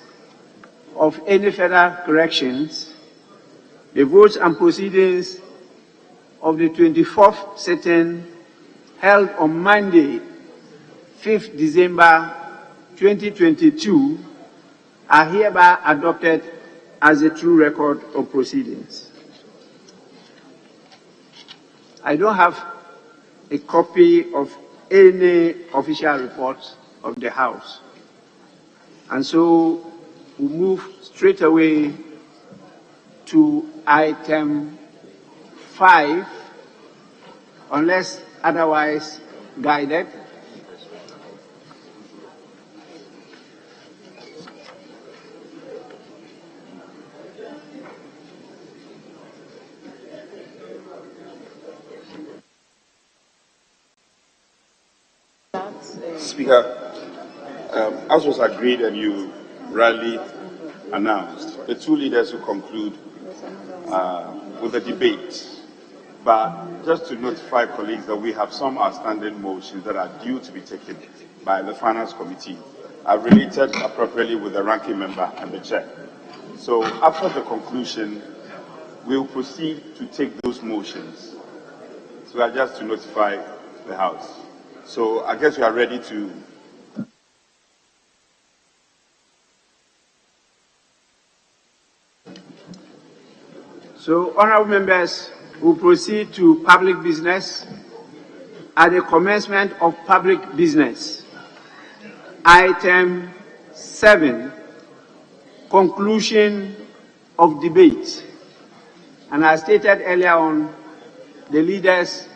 Speaker 12: of any further corrections, the votes and proceedings of the 24th sitting held on Monday, 5th December 2022 are hereby adopted as a true record of proceedings. I don't have a copy of any official reports of the House, and so we move straight away to item 5, unless otherwise guided.
Speaker 15: Speaker, as was agreed and you rightly announced, the two leaders will conclude with the debate. But just to notify colleagues that we have some outstanding motions that are due to be taken by the Finance Committee, are related appropriately with the ranking member and the chair. So after the conclusion, we'll proceed to take those motions. So I just to notify the House. So I guess we are ready to.
Speaker 12: So, honorable members, we proceed to public business. At the commencement of public business, item 7, conclusion of debate. And as stated earlier on, the leaders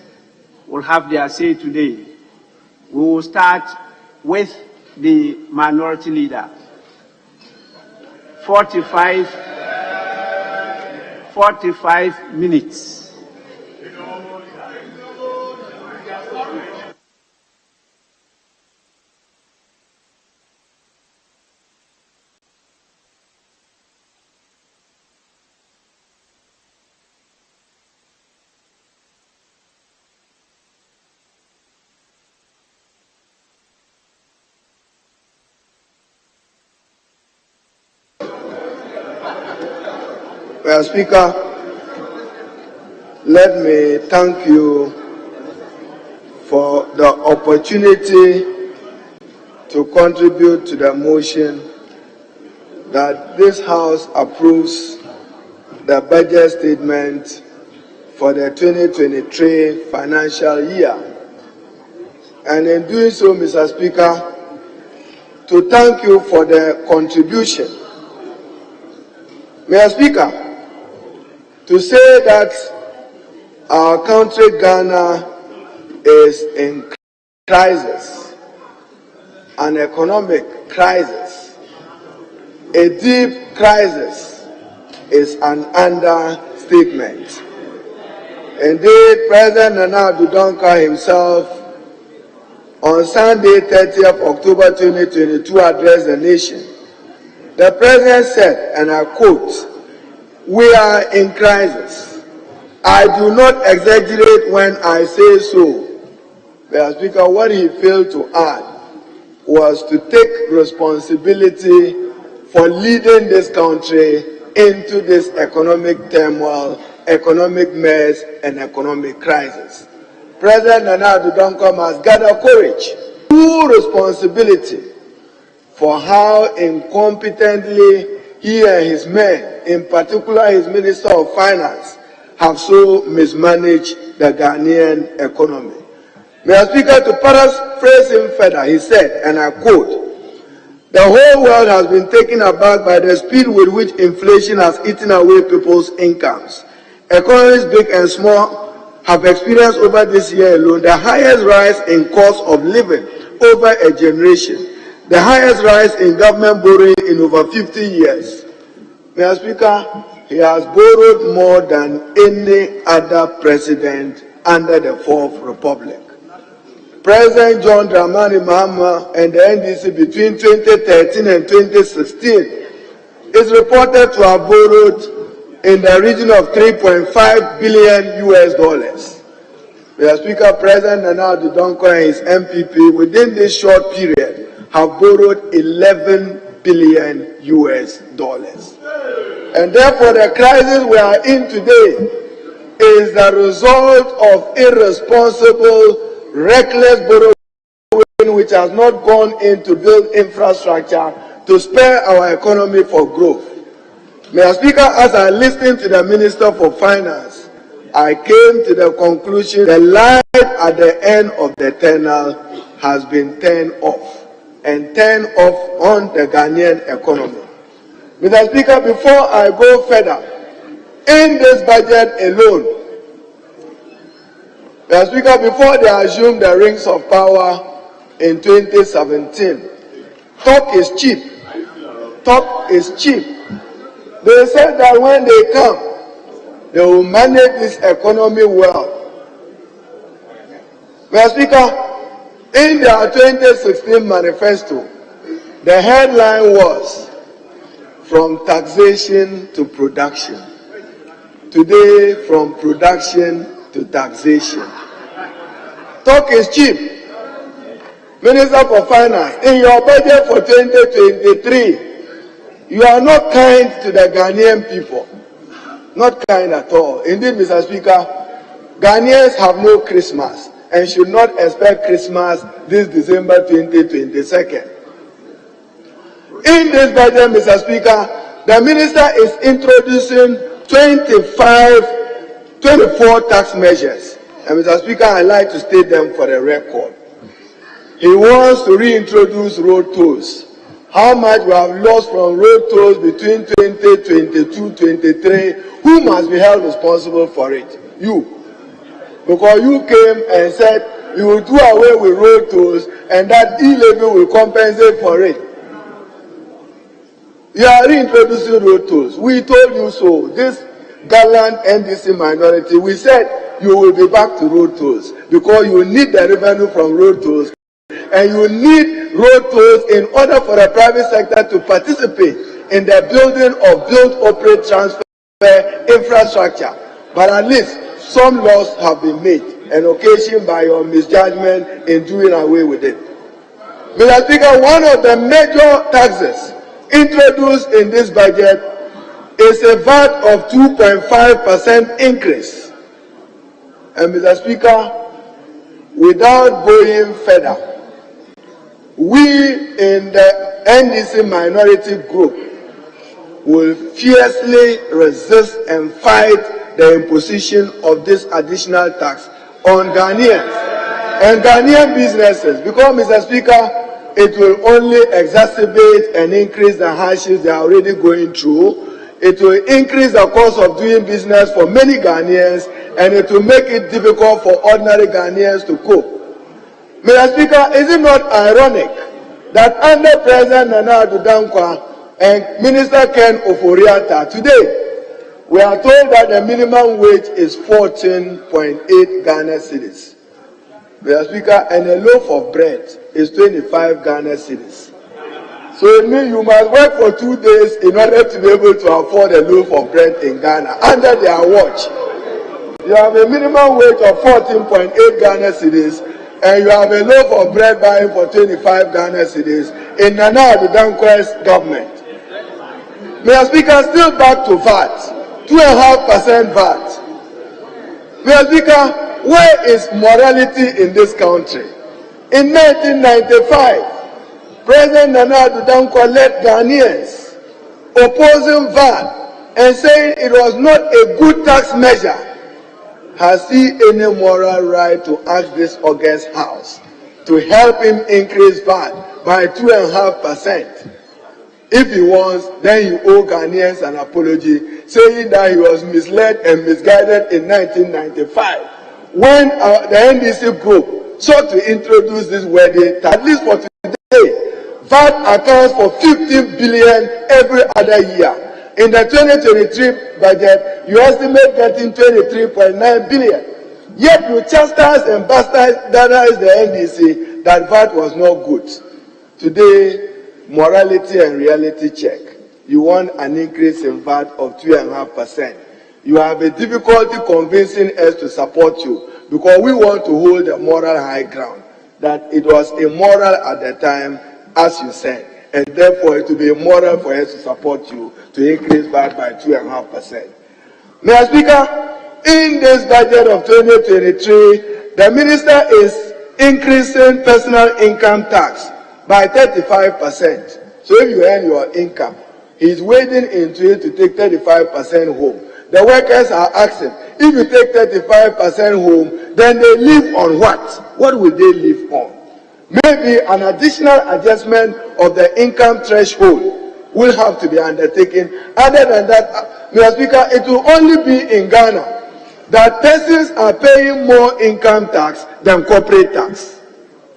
Speaker 12: will have their say today. We will start with the minority leader. 45 minutes.
Speaker 16: Well, Speaker, let me thank you for the opportunity to contribute to the motion that this House approves the budget statement for the 2023 financial year. And in doing so, Mr. Speaker, to thank you for the contribution. Mr. Speaker, to say that our country, Ghana, is in crisis, an economic crisis, a deep crisis, is an understatement. Indeed, President Nana Addo Dankwa himself, on Sunday, 30th October 2022, addressed the nation. The President said, and I quote, "We are in crisis. I do not exaggerate when I say so." Mr. Speaker, what he failed to add was to take responsibility for leading this country into this economic turmoil, economic mess, and economic crisis. President Nana Addo Dankwa must gather courage, full responsibility for how incompetently he and his men, in particular his Minister of Finance, have so mismanaged the Ghanaian economy. Mr. Speaker, to paraphrase him further, he said, and I quote, "The whole world has been taken aback by the speed with which inflation has eaten away people's incomes. Economies big and small have experienced over this year alone the highest rise in cost of living over a generation, the highest rise in government borrowing in over 50 years. Mr. Speaker, he has borrowed more than any other president under the Fourth Republic. President John Dramani Mahama and the NDC between 2013 and 2016 is reported to have borrowed in the region of $3.5 billion US. Mr. Speaker, President Nana Addo Dankwa and his MPP within this short period have borrowed $11 billion US. And therefore the crisis we are in today is the result of irresponsible, reckless borrowing which has not gone in to build infrastructure to spur our economy for growth. Mr. Speaker, as I listened to the Minister for Finance, I came to the conclusion the light at the end of the tunnel has been turned off, and turned off on the Ghanaian economy. Mr. Speaker, before I go further, in this budget alone, Mr. Speaker, before they assumed the reins of power in 2017, talk is cheap. Talk is cheap. They said that when they come, they will manage this economy well. Mr. Speaker, in their 2016 manifesto, the headline was "From taxation to production." Today, from production to taxation. Talk is cheap. Minister for Finance, in your budget for 2023, you are not kind to the Ghanaian people. Not kind at all. Indeed, Mr. Speaker, Ghanaians have no Christmas and should not expect Christmas this December 2022. In this budget, Mr. Speaker, the minister is introducing 24 tax measures. And Mr. Speaker, I'd like to state them for the record. He wants to reintroduce road tolls. How much we have lost from road tolls between 2022-23, who must be held responsible for it? You. Because you came and said you will do away with road tolls and that e-levy will compensate for it. You are reintroducing road tolls. We told you so. This gallant NDC minority, we said you will be back to road tolls because you need the revenue from road tolls and you need road tolls in order for the private sector to participate in the building of build, operate, transfer infrastructure. But at least some laws have been made and occasioned by your misjudgment in doing away with it. Mr. Speaker, one of the major taxes introduced in this budget is a VAT of 2.5% increase. And Mr. Speaker, without going further, we in the NDC minority group will fiercely resist and fight the imposition of this additional tax on Ghanaians and Ghanaian businesses because, Mr. Speaker, it will only exacerbate and increase the hardships they are already going through. It will increase the cost of doing business for many Ghanaians and it will make it difficult for ordinary Ghanaians to cope. Mr. Speaker, is it not ironic that under President Nana Addo Dankwa and Minister Ken Oforiatta today, we are told that the minimum wage is 14.8 Ghana cedis. Mr. Speaker, and a loaf of bread is 25 Ghana cedis. So it means you must work for 2 days in order to be able to afford a loaf of bread in Ghana under their watch. You have a minimum wage of 14.8 Ghana cedis and you have a loaf of bread buying for 25 Ghana cedis in Nana Addo Dankwa's government. Mr. Speaker, still back to VAT, 2.5% VAT. Mr. Speaker, where is morality in this country? In 1995, President Nana Addo Dankwa led Ghanaians opposing VAT and saying it was not a good tax measure. has he any moral right to ask this august House to help him increase VAT by 2.5%? If he wants, then he owe Ghanaians an apology, saying that he was misled and misguided in 1995 when the NDC group sought to introduce this wedding. At least for today, VAT accounts for 15 billion every other year. In the 2023 budget, you estimate getting 23.9 billion. Yet you chastise and bastardize the NDC that VAT was not good. Today, morality and reality check. You want an increase in VAT of 2.5%. You have a difficulty convincing us to support you because we want to hold the moral high ground that it was immoral at the time, as you said, and therefore it will be immoral for us to support you to increase VAT by 2.5%. Mr. Speaker, in this budget of 2023, the minister is increasing personal income tax by 35%. So if you earn your income, he's wading into it to take 35% home. The workers are asking, if you take 35% home, then they live on what? What will they live on? Maybe an additional adjustment of the income threshold will have to be undertaken. Other than that, Mr. Speaker, it will only be in Ghana that persons are paying more income tax than corporate tax.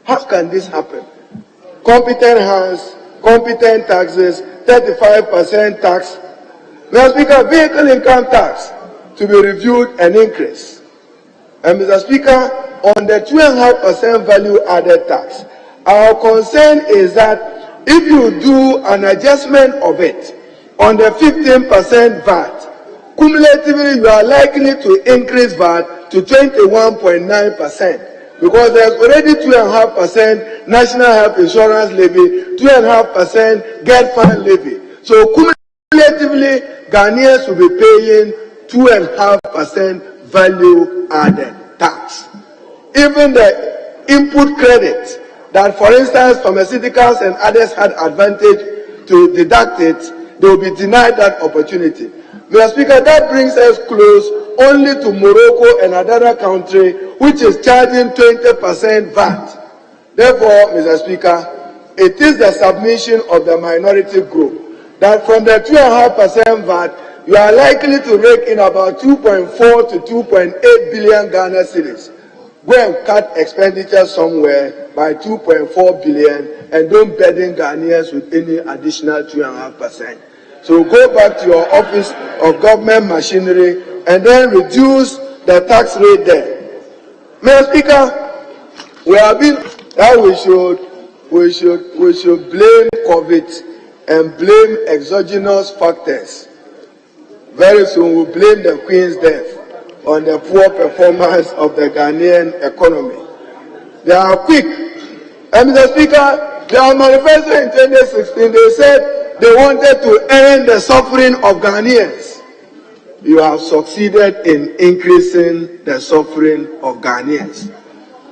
Speaker 16: How can this happen? Competent hands, competent taxes, 35% tax. Mr. Speaker, vehicle income tax to be reviewed and increased. And Mr. Speaker, on the 2.5% value added tax, our concern is that if you do an adjustment of it on the 15% VAT, cumulatively you are likely to increase VAT to 21.9%. Because there's already 2.5% national health insurance levy, 2.5% GET fund levy. So cumulatively, Ghanaians will be paying 2.5% value added tax. Even the input credit that, for instance, pharmaceuticals and others had advantage to deduct it, they will be denied that opportunity. Mr. Speaker, that brings us close only to Morocco and another country which is charging 20% VAT. Therefore, Mr. Speaker, it is the submission of the minority group that from the 2.5% VAT, you are likely to rake in about 2.4 to 2.8 billion Ghana cedis. Go and cut expenditure somewhere by 2.4 billion and don't burden Ghanaians with any additional 2.5%. So go back to your office of government machinery and then reduce the tax rate there. Mr. Speaker, we have been that we should blame COVID and blame exogenous factors. Very soon we'll blame the Queen's death on the poor performance of the Ghanaian economy. They are quick. And Mr. Speaker, their manifesto in 2016, they said they wanted to end the suffering of Ghanaians. You have succeeded in increasing the suffering of Ghanaians.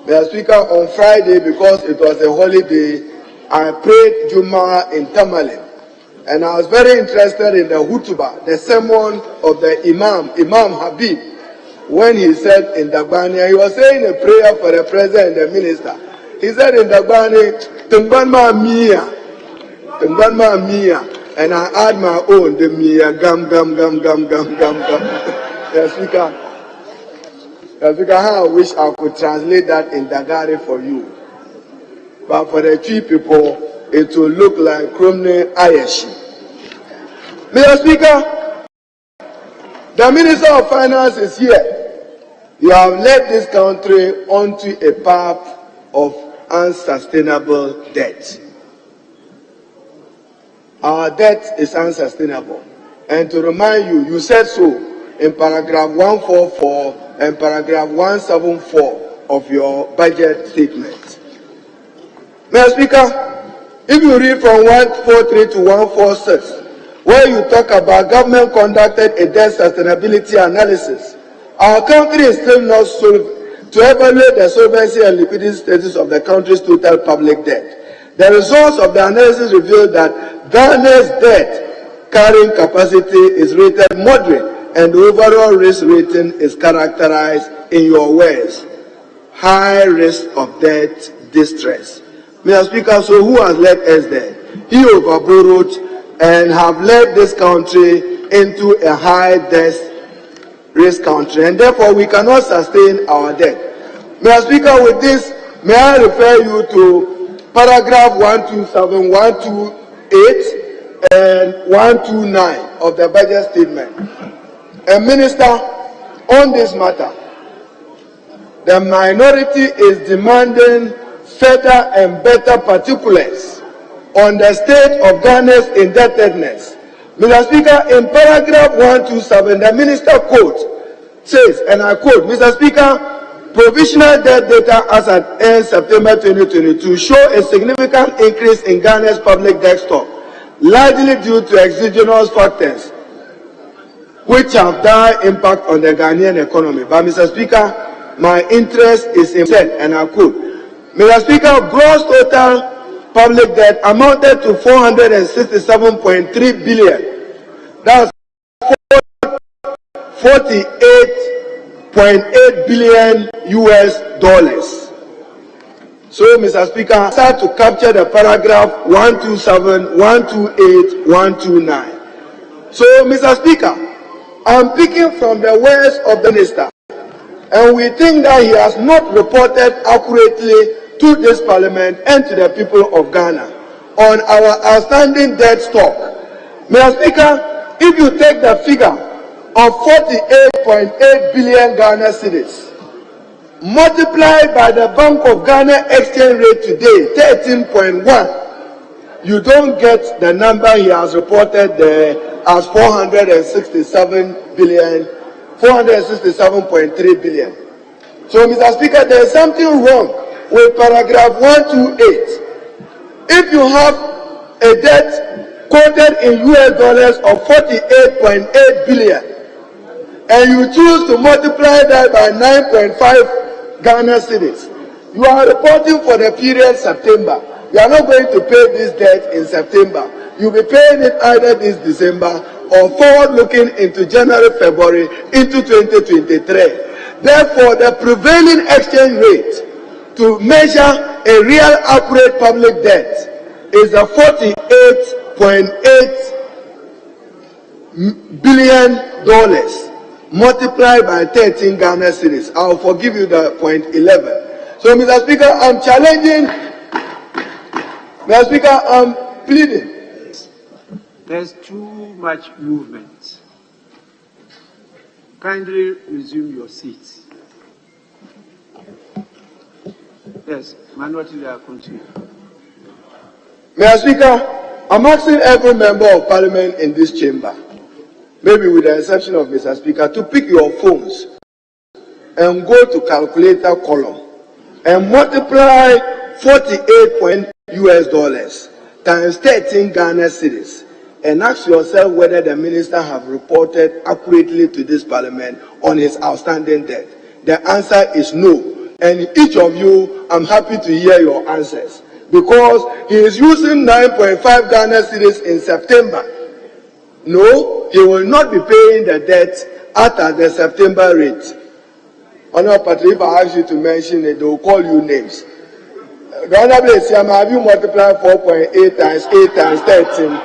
Speaker 16: Mr. Speaker, on Friday, because it was a holiday, I prayed Juma in Tamale. And I was very interested in the Hutuba, the sermon of the Imam Habib, when he said in Dagbani, he was saying a prayer for the president and the minister. He said in Dagbani, Tumbanma Mia, Tumbanma Mia, and I add my own, the Mia, gum, gum, gum, gum, gum, gum, gum. The Speaker, how I wish I could translate that in Dagari for you. But for the cheap people, it will look like Kromne Ayeshi. Mr. Speaker, the Minister of Finance is here. You have led this country onto a path of unsustainable debt. Our debt is unsustainable. And to remind you, you said so in paragraph 144 and paragraph 174 of your budget statement. Mr. Speaker, if you read from 143 to 146, where you talk about government conducted a debt sustainability analysis, our country is still not solved to evaluate the solvency and liquidity status of the country's total public debt. The results of the analysis revealed that Ghana's debt carrying capacity is rated moderate and the overall risk rating is characterized in your words, high risk of debt distress. Mr. Speaker, so who has led us there? He overborrowed and have led this country into a high debt risk country, and therefore we cannot sustain our debt. Mr. Speaker, with this, may I refer you to paragraph 127, 128, and 129 of the budget statement. And Minister, on this matter, the minority is demanding further and better particulars on the state of Ghana's indebtedness. Mr. Speaker, in paragraph 127, the Minister quote says, and I quote, Mr. Speaker, provisional debt data as at end September 2022 show a significant increase in Ghana's public debt stock, largely due to exogenous factors which have direct impact on the Ghanaian economy. But Mr. Speaker, my interest is in said, and I quote, Mr. Speaker, gross total public debt amounted to 467.3 billion. That's 48.8 billion US dollars. So, Mr. Speaker, I start to capture the paragraph 127, 128, 129. So, Mr. Speaker, I'm picking from the words of the minister, and we think that he has not reported accurately to this parliament and to the people of Ghana on our outstanding debt stock. Mr. Speaker, if you take the figure of 48.8 billion Ghana cedis, multiplied by the Bank of Ghana exchange rate today, 13.1, you don't get the number he has reported there as 467 billion, 467.3 billion. So, Mr. Speaker, there is something wrong with paragraph 128. If you have a debt quoted in US dollars of 48.8 billion, and you choose to multiply that by 9.5 Ghana cedis, you are reporting for the period September. You are not going to pay this debt in September. You'll be paying it either this December or forward-looking into January, February, into 2023. Therefore, the prevailing exchange rate to measure a real accurate public debt is a $48.8 billion multiplied by 13 Ghana cedis. I'll forgive you the point 11. So, Mr. Speaker, I'm challenging. Mr. Speaker, I'm pleading.
Speaker 12: There's too much movement. Kindly resume your seats. Yes, Minority Leader, continue.
Speaker 16: Mr. Speaker, I'm asking every member of parliament in this chamber, maybe with the exception of Mr. Speaker, to pick your phones and go to calculator column and multiply 48 US dollars times 13 Ghana cedis and ask yourself whether the minister have reported accurately to this parliament on his outstanding debt. The answer is no. And each of you, I'm happy to hear your answers, because he is using 9.5 Ghana cedis in September. No, he will not be paying the debt at the September rate. Honorable Patrick, if I ask you to mention it, they will call you names. The Honorable Esiama, have you multiplied 4.8 times 8 times 13?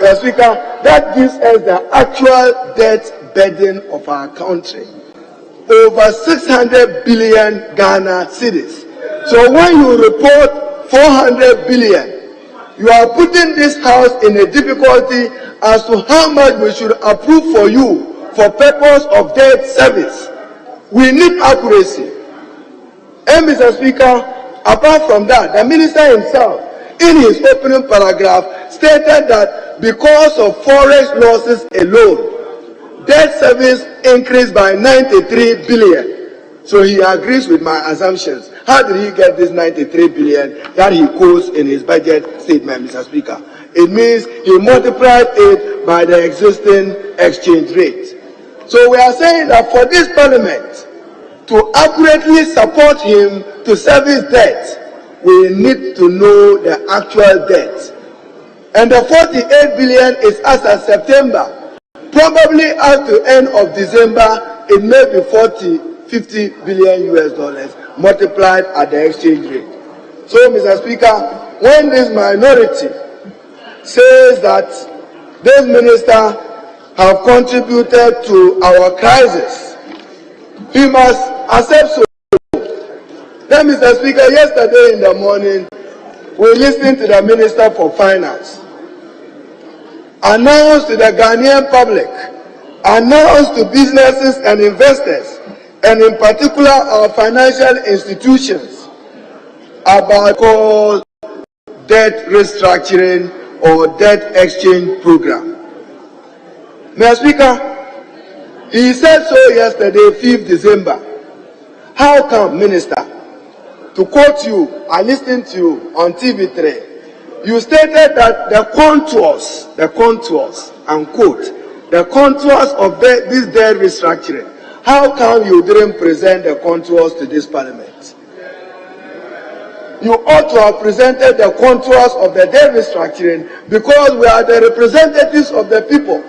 Speaker 16: Mr. Speaker, that gives us the actual debt burden of our country. Over 600 billion Ghana cedis. So when you report 400 billion, you are putting this house in a difficulty as to how much we should approve for you for purpose of debt service. We need accuracy. And Mr. Speaker, apart from that, the minister himself, in his opening paragraph, stated that because of forex losses alone, debt service increased by 93 billion. So he agrees with my assumptions. How did he get this 93 billion that he quotes in his budget statement, Mr. Speaker? It means he multiplied it by the existing exchange rate. So we are saying that for this parliament to accurately support him to service debt, we need to know the actual debt. And the 48 billion is as of September. Probably at the end of December, it may be 50 50 billion US dollars multiplied at the exchange rate. So, Mr. Speaker, when this minority says that this minister have contributed to our crisis, he must accept so. Then, Mr. Speaker, yesterday in the morning, we listened to the Minister for Finance announce to the Ghanaian public, announce to businesses and investors, and in particular our financial institutions, about called debt restructuring or debt exchange program. Mr. Speaker, he said so yesterday, 5th December. How come, Minister, to quote you, I listened to you on TV3, you stated that the contours, unquote, the contours of this debt restructuring, how come you didn't present the contours to this parliament? You ought to have presented the contours of the debt restructuring because we are the representatives of the people.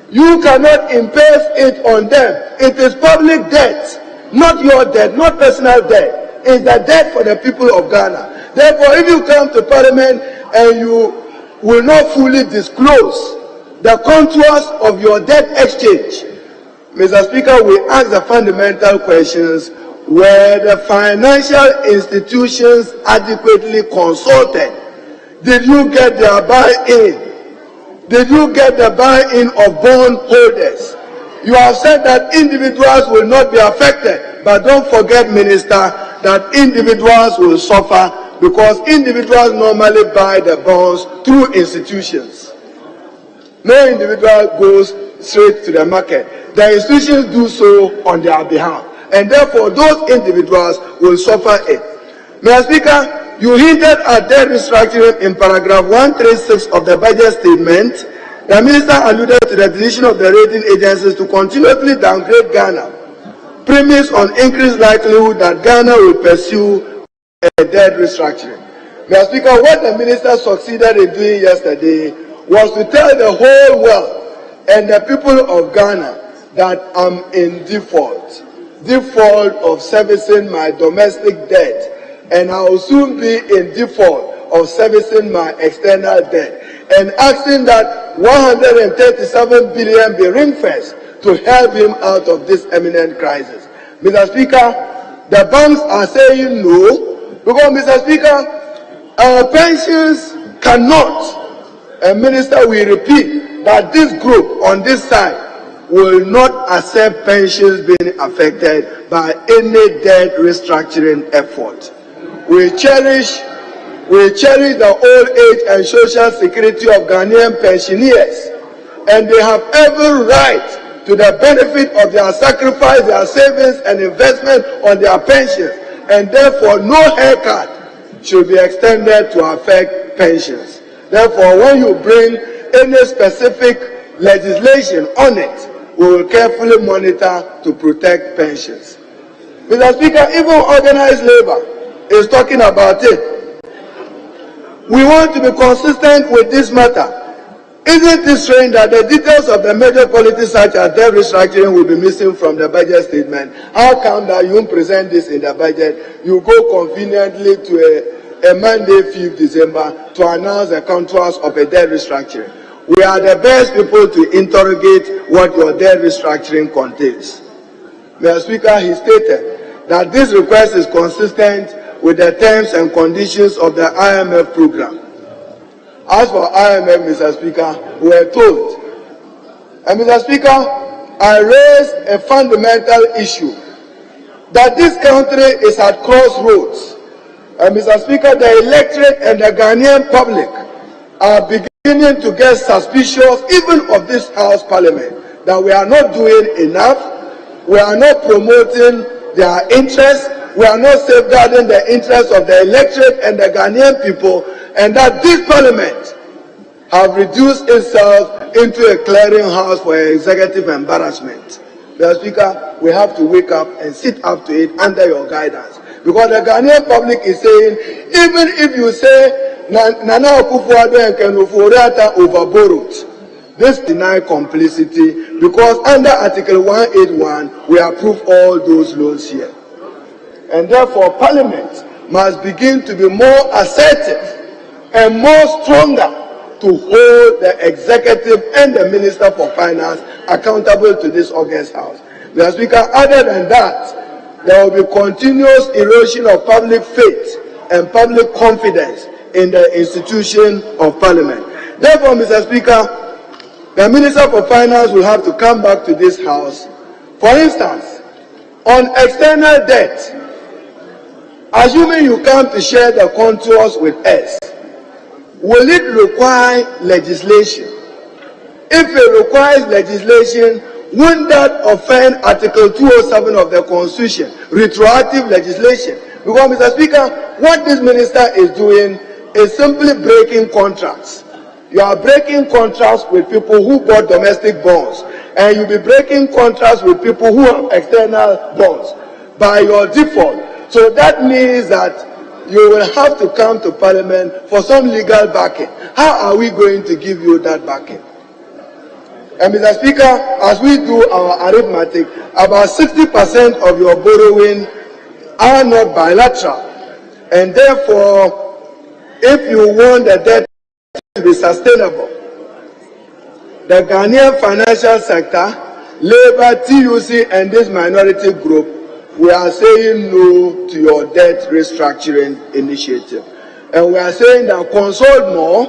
Speaker 16: You cannot impose it on them. It is public debt, not your debt, not personal debt. It's the debt for the people of Ghana. Therefore, if you come to parliament and you will not fully disclose the contours of your debt exchange, Mr. Speaker, we ask the fundamental questions: were the financial institutions adequately consulted? Did you get their buy-in? Did you get the buy-in of bond holders? You have said that individuals will not be affected, but don't forget, Minister, that individuals will suffer because individuals normally buy the bonds through institutions. No individual goes straight to the market. The institutions do so on their behalf, and therefore those individuals will suffer it. Mr. Speaker, you hinted at debt restructuring in paragraph 136 of the budget statement. The minister alluded to the decision of the rating agencies to continuously downgrade Ghana, premise on increased likelihood that Ghana will pursue a debt restructuring. Mr. Speaker, what the minister succeeded in doing yesterday was to tell the whole world and the people of Ghana that I'm in default of servicing my domestic debt, and I will soon be in default of servicing my external debt, and asking that 137 billion be ring-fenced to help him out of this imminent crisis. Mr. Speaker, the banks are saying no, because, Mr. Speaker, our pensions cannot, and Minister, we repeat that this group on this side will not accept pensions being affected by any debt restructuring effort. We cherish the old age and social security of Ghanaian pensioners, and they have every right to the benefit of their sacrifice, their savings and investment on their pensions, and therefore no haircut should be extended to affect pensions. Therefore, when you bring any specific legislation on it, we will carefully monitor to protect pensions. Mr. Speaker, even organized labor is talking about it. We want to be consistent with this matter. Isn't it strange that the details of the major policies such as debt restructuring will be missing from the budget statement? How come that you won't present this in the budget? You go conveniently to a Monday, 5th December, to announce the contours of a debt restructuring. We are the best people to interrogate what your debt restructuring contains. Mr. Speaker, he stated that this request is consistent with the terms and conditions of the IMF program. As for IMF, Mr. Speaker, we were told, and Mr. Speaker, I raised a fundamental issue that this country is at crossroads. And Mr. Speaker, the electorate and the Ghanaian public are beginning to get suspicious even of this House Parliament, that we are not doing enough, we are not promoting their interests, we are not safeguarding the interests of the electorate and the Ghanaian people, and that this Parliament have reduced itself into a clearinghouse for executive embarrassment. Mr. Speaker, we have to wake up and sit up to it under your guidance. Because the Ghanaian public is saying, even if you say Nana Akufo-Addo and Ken Ofori-Atta overborrowed, This deny complicity because under Article 181, we approve all those loans here. And therefore, Parliament must begin to be more assertive and more stronger to hold the executive and the Minister for Finance accountable to this August House. Mr. Speaker, other than that, there will be continuous erosion of public faith and public confidence in the institution of Parliament. Therefore, Mr. Speaker, the Minister for Finance will have to come back to this House. For instance, on external debt, assuming you come to share the contours with us, will it require legislation? If it requires legislation, wouldn't that offend Article 207 of the Constitution, retroactive legislation? Because, Mr. Speaker, what this minister is doing is simply breaking contracts. You are breaking contracts with people who bought domestic bonds, and you'll be breaking contracts with people who have external bonds by your default. So that means that you will have to come to Parliament for some legal backing. How are we going to give you that backing? And Mr. Speaker, as we do our arithmetic, about 60% of your borrowing are not bilateral. And therefore, if you want the debt to be sustainable, the Ghanaian financial sector, Labour, TUC, and this minority group, we are saying no to your debt restructuring initiative. And we are saying that consult more,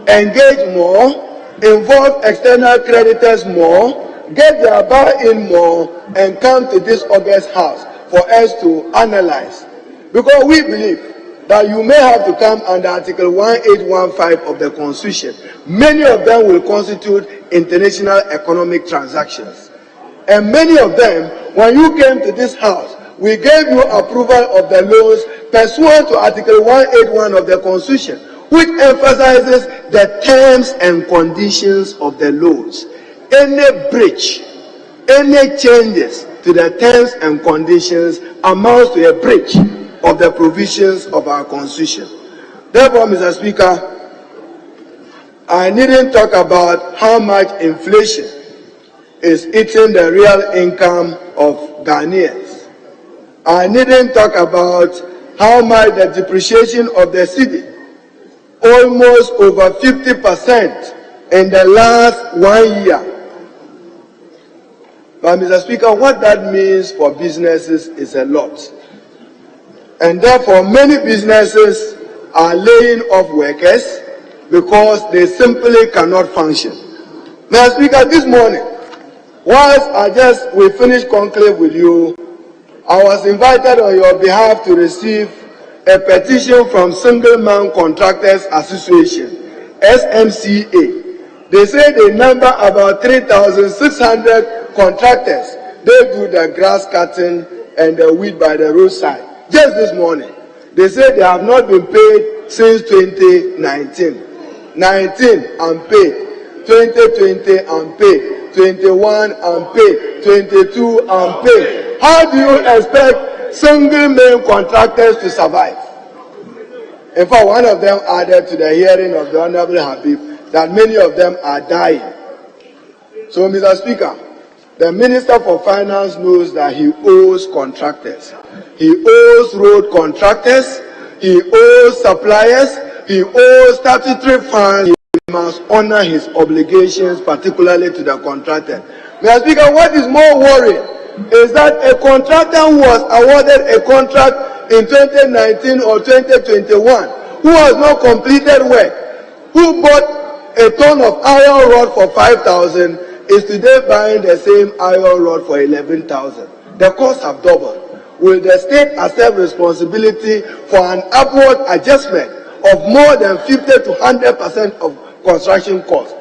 Speaker 16: engage more, involve external creditors more, get their buy-in more, and come to this August House for us to analyze. Because we believe that you may have to come under Article 1815 of the Constitution. Many of them will constitute international economic transactions. And many of them, when you came to this House, we gave you approval of the loans pursuant to Article 181 of the Constitution, which emphasizes the terms and conditions of the loans. Any breach, any changes to the terms and conditions amounts to a breach of the provisions of our Constitution. Therefore, Mr. Speaker, I needn't talk about how much inflation is eating the real income of Ghanaians. I needn't talk about how much the depreciation of the cedi, almost over 50% in the last 1 year. But Mr. Speaker, what that means for businesses is a lot. And therefore, many businesses are laying off workers because they simply cannot function. Mr. Speaker, this morning, whilst we finished conclave with you, I was invited on your behalf to receive a petition from Single Man Contractors Association, SMCA. They say they number about 3,600 contractors. They do the grass cutting and the weed by the roadside. Just this morning, they say they have not been paid since 2019. 19 unpaid, 2020 unpaid, 21 unpaid, 22 unpaid. How do you expect single main contractors to survive? In fact, one of them added to the hearing of the Honorable Habib that many of them are dying. So, Mr. Speaker, the Minister for Finance knows that he owes contractors. He owes road contractors. He owes suppliers. He owes statutory funds. He must honor his obligations, particularly to the contractor. Mr. Speaker, what is more worrying is that a contractor who was awarded a contract in 2019 or 2021, who has not completed work, who bought a ton of iron rod for 5,000, is today buying the same iron rod for 11,000. The costs have doubled. Will the state accept responsibility for an upward adjustment of more than 50 to 100% of construction costs?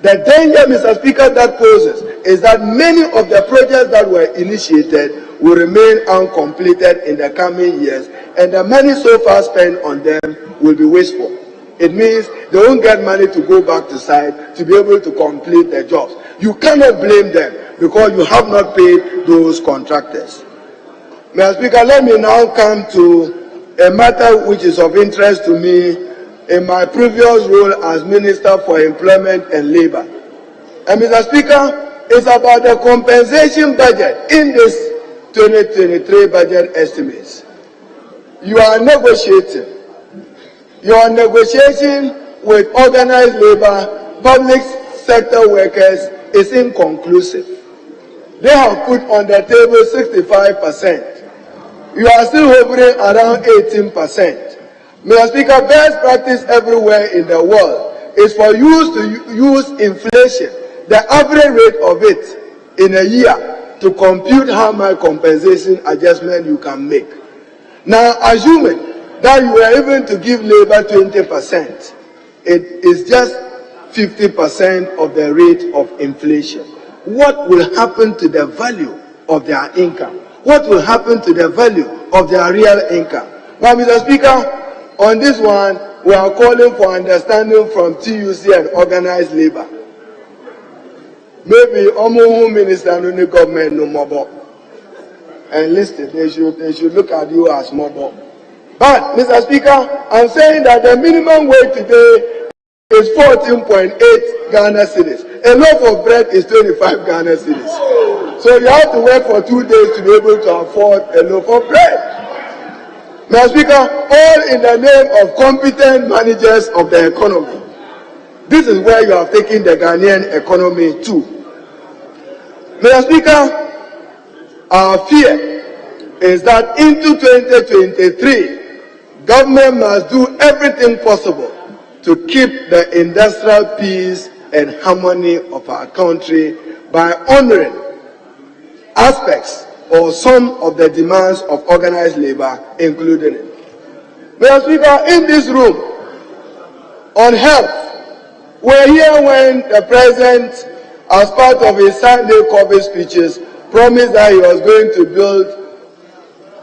Speaker 16: The danger, Mr. Speaker, that poses is that many of the projects that were initiated will remain uncompleted in the coming years, and the money so far spent on them will be wasteful. It means they won't get money to go back to site to be able to complete their jobs. You cannot blame them because you have not paid those contractors. Mr. Speaker, let me now come to a matter which is of interest to me in my previous role as Minister for Employment and Labour. And Mr. Speaker, it's about the compensation budget in this 2023 budget estimates. You are negotiating. Your negotiation with organized labor, public sector workers is inconclusive. They have put on the table 65%. You are still hovering around 18%. Mr. Speaker, best practice everywhere in the world is for you to use inflation, the average rate of it in a year, to compute how much compensation adjustment you can make. Now, assuming that you are able to give labor 20%, it is just 50% of the rate of inflation. What will happen to the value of their income? What will happen to the value of their real income? Now, Mr. Speaker, on this one, we are calling for understanding from TUC and organized labor. Maybe Omo Minister and the government no more. And listen, they should look at you as mobile. But, Mr. Speaker, I'm saying that the minimum wage today is 14.8 Ghana cedis. A loaf of bread is 25 Ghana cedis. So you have to work for 2 days to be able to afford a loaf of bread. Mr. Speaker, all in the name of competent managers of the economy. This is where you have taken the Ghanaian economy to. Mr. Speaker, our fear is that into 2023, government must do everything possible to keep the industrial peace and harmony of our country by honoring aspects or some of the demands of organized labor, including it. Mr. Speaker, in this room, on health, we're here when the President, as part of his Sunday COVID speeches, promised that he was going to build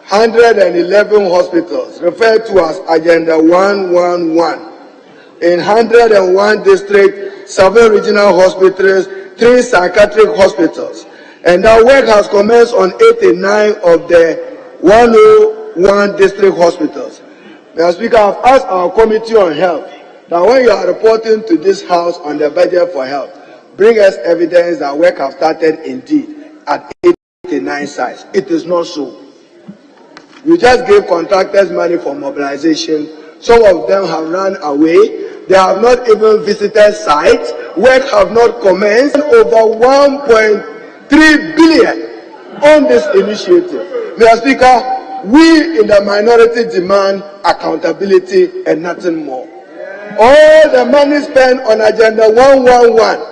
Speaker 16: 111 hospitals, referred to as Agenda 111, in 101 districts, 7 regional hospitals, 3 psychiatric hospitals. And that work has commenced on 89 of the 101 district hospitals. Mr. Speaker, I've asked our Committee on Health that when you are reporting to this House on the budget for health, bring us evidence that work has started indeed at 89 sites. It is not so. You just gave contractors money for mobilization. Some of them have run away. They have not even visited sites. Work have not commenced. Over 1.3 billion on this initiative. Mr. Speaker, we in the minority demand accountability and nothing more. All the money spent on Agenda 111,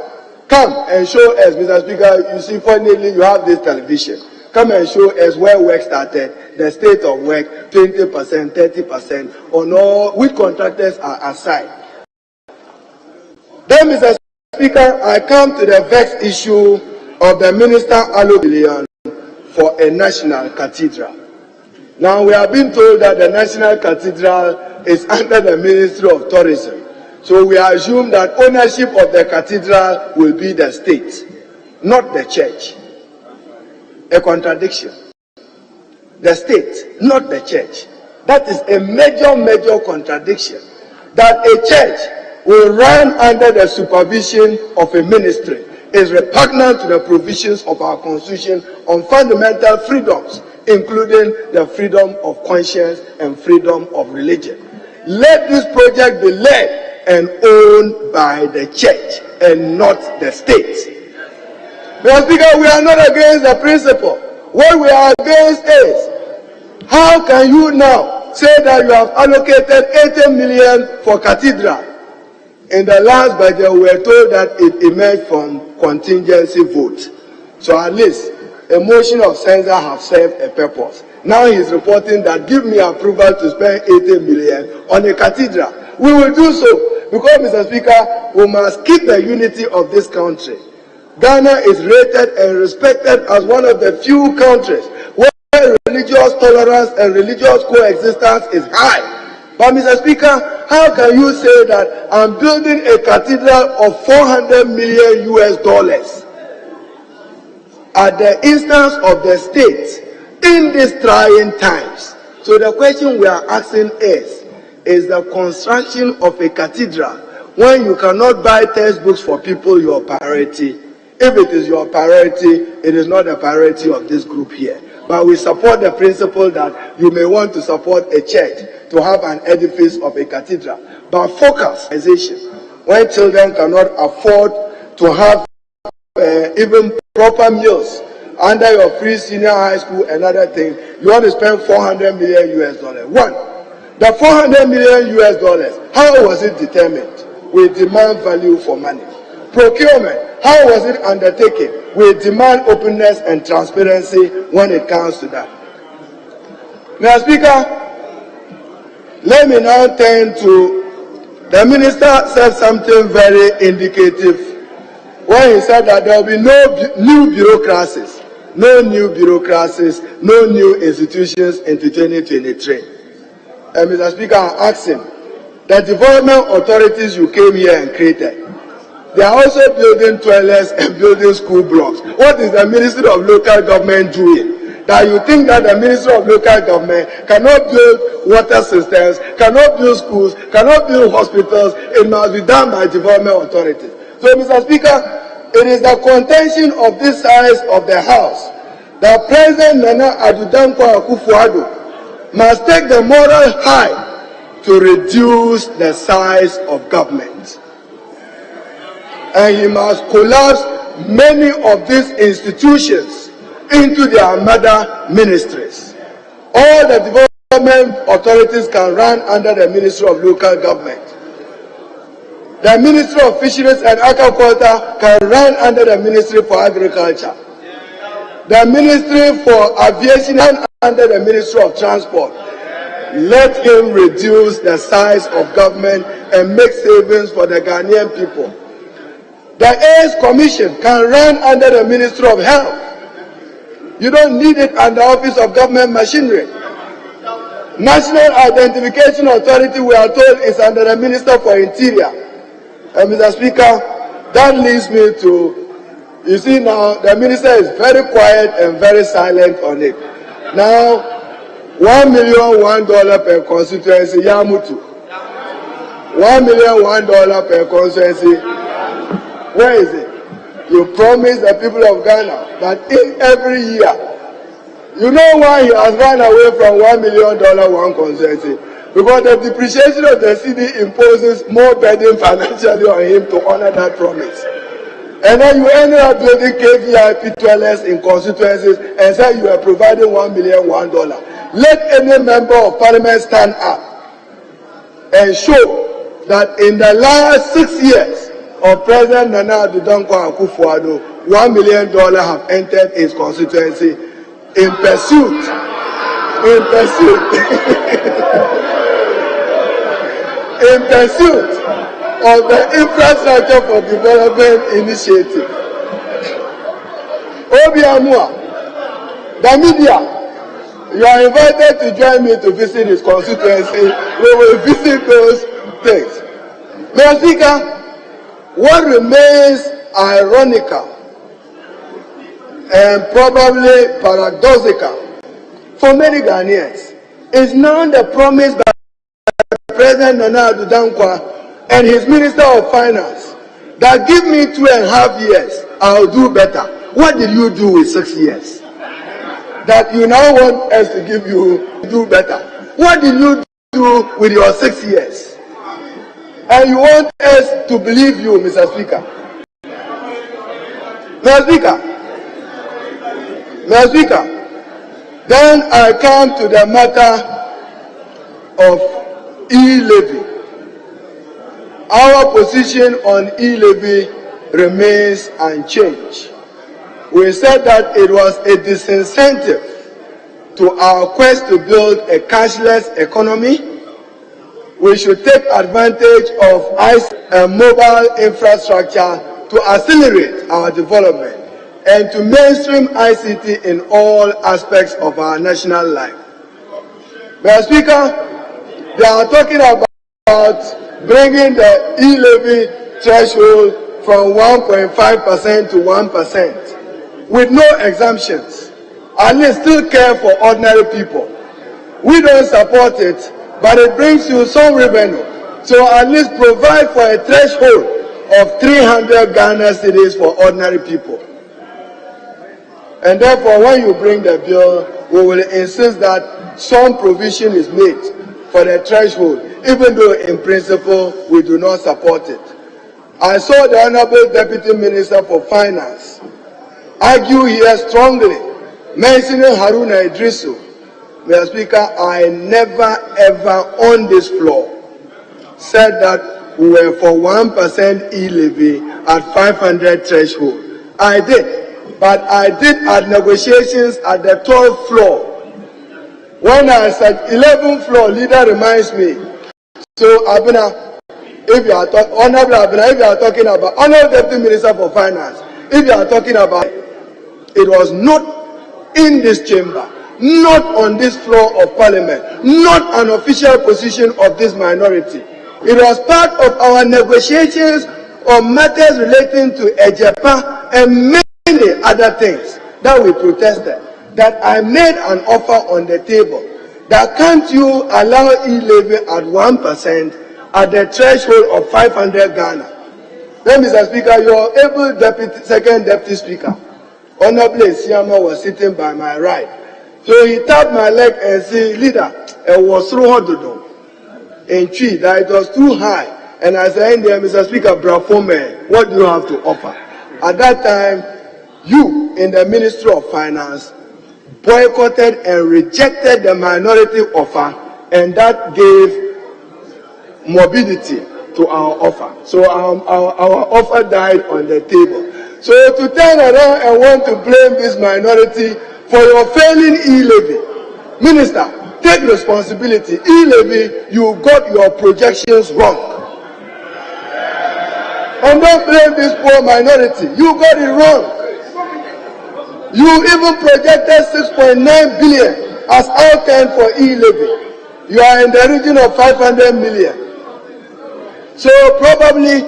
Speaker 16: come and show us, Mr. Speaker. You see, finally, you have this television. Come and show us where work started, the state of work, 20%, 30%, on all, which contractors are aside. Then, Mr. Speaker, I come to the vexed issue of the Minister allocation for a national cathedral. Now, we have been told that the national cathedral is under the Ministry of Tourism. So we assume that ownership of the cathedral will be the state, not the church. A contradiction. The state, not the church. That is a major contradiction. That a church will run under the supervision of a ministry is repugnant to the provisions of our Constitution on fundamental freedoms, including the freedom of conscience and freedom of religion. Let this project be led and owned by the church and not the state. Mr. Speaker, we are not against the principle. What we are against is, how can you now say that you have allocated 80 million for cathedral? In the last budget, we were told that it emerged from contingency vote. So at least a motion of censure have served a purpose. Now he is reporting that give me approval to spend 80 million on a cathedral. We will do so because, Mr. Speaker, we must keep the unity of this country. Ghana is rated and respected as one of the few countries where religious tolerance and religious coexistence is high. But, Mr. Speaker, how can you say that I'm building a cathedral of $400 million at the instance of the state in these trying times? So the question we are asking is the construction of a cathedral when you cannot buy textbooks for people your priority. If it is your priority, it is not the priority of this group here. But we support the principle that you may want to support a church to have an edifice of a cathedral. But focus, when children cannot afford to have even proper meals under your free senior high school and other things, you want to spend $400 million US. One, the $400 million US, how was it determined? We demand value for money. Procurement, how was it undertaken? We demand openness and transparency when it comes to that. Mr. Speaker, let me now turn to the minister said something very indicative when he said that there will be no new bureaucracies, no new institutions into 2023. And Mr. Speaker, I ask him, the development authorities you came here and created, they are also building toilets and building school blocks. What is the Ministry of Local Government doing? That you think that the Ministry of Local Government cannot build water systems, cannot build schools, cannot build hospitals, it must be done by development authorities. So, Mr. Speaker, it is the contention of this size of the House that President Nana Addo Dankwa Akufo-Addo must take the moral high to reduce the size of government. And he must collapse many of these institutions into their mother ministries. All the development authorities can run under the Ministry of Local Government. The Ministry of Fisheries and Aquaculture can run under the Ministry for Agriculture. The Ministry for Aviation and under the Ministry of Transport. Let him reduce the size of government and make savings for the Ghanaian people. The AIDS Commission can run under the Ministry of Health. You don't need it under Office of Government Machinery. National Identification Authority, we are told, is under the Minister for Interior. And Mr. Speaker, that leads me to, you see now, the Minister is very quiet and very silent on it. Now, $1 million per constituency, Yamutu. $1 million per constituency. Where is it? You promised the people of Ghana that in every year, you know why he has run away from $1 million one constituency? Because the depreciation of the cedi imposes more burden financially on him to honor that promise. And then you ended up building KVIP toilets in constituencies and said you are providing $1 million. Let any member of parliament stand up and show that in the last 6 years of President Nana Addo Dankwa Akufo-Addo, $1 million have entered his constituency in pursuit of the Infrastructure for Development Initiative. Obiamua, the media, you are invited to join me to visit his constituency. We will visit those things. Mr. Speaker, what remains ironical and probably paradoxical for many Ghanaians is now the promise by President Nana Addo Dankwa and his Minister of Finance that give me 2.5 years, I'll do better. What did you do with 6 years? That you now want us to give you do better. What did you do with your 6 years? And you want us to believe you, Mr. Speaker. Mr. Speaker, then I come to the matter of e-levy. Our position on e-levy remains unchanged. We said that it was a disincentive to our quest to build a cashless economy. We should take advantage of ICT and mobile infrastructure to accelerate our development and to mainstream ICT in all aspects of our national life. Mr. Speaker, they are talking about bringing the e-levy threshold from 1.5% to 1% with no exemptions, and they still care for ordinary people. We don't support it, but it brings you some revenue. So at least provide for a threshold of 300 Ghana cedis for ordinary people. And therefore, when you bring the bill, we will insist that some provision is made for the threshold, even though in principle we do not support it. I saw the Honorable Deputy Minister for Finance argue here strongly, mentioning Haruna Idrisu. Mr. Speaker, I never ever on this floor said that we were for 1% e-levy at 500 threshold. I did, but I did at negotiations at the 12th floor. When I said 11th floor, leader reminds me. So Abina, if you are talking, Honorable Abina, if you are talking about Honorable Deputy Minister for Finance, if you are talking about it was not in this chamber, not on this floor of Parliament, not an official position of this minority. It was part of our negotiations on matters relating to Ejepa and many other things that we protested, that I made an offer on the table that can't you allow e-levy at 1% at the threshold of 500 Ghana. Then, Mr. Speaker, your able deputy, second deputy speaker, Honorable Siyama, was sitting by my right. So he tapped my leg and said, leader, it was through Hododo. In tree that it was too high, and I said, Mr. Speaker, bravo man, what do you have to offer? At that time, you in the Ministry of Finance boycotted and rejected the minority offer, and that gave mobility to our offer. So our offer died on the table. So to turn around and want to blame this minority for your failing e-levy, Minister, take responsibility. E-levy, you got your projections wrong. And don't blame this poor minority. You got it wrong. You even projected 6.9 billion as outcome for e-levy. You are in the region of 500 million. So probably,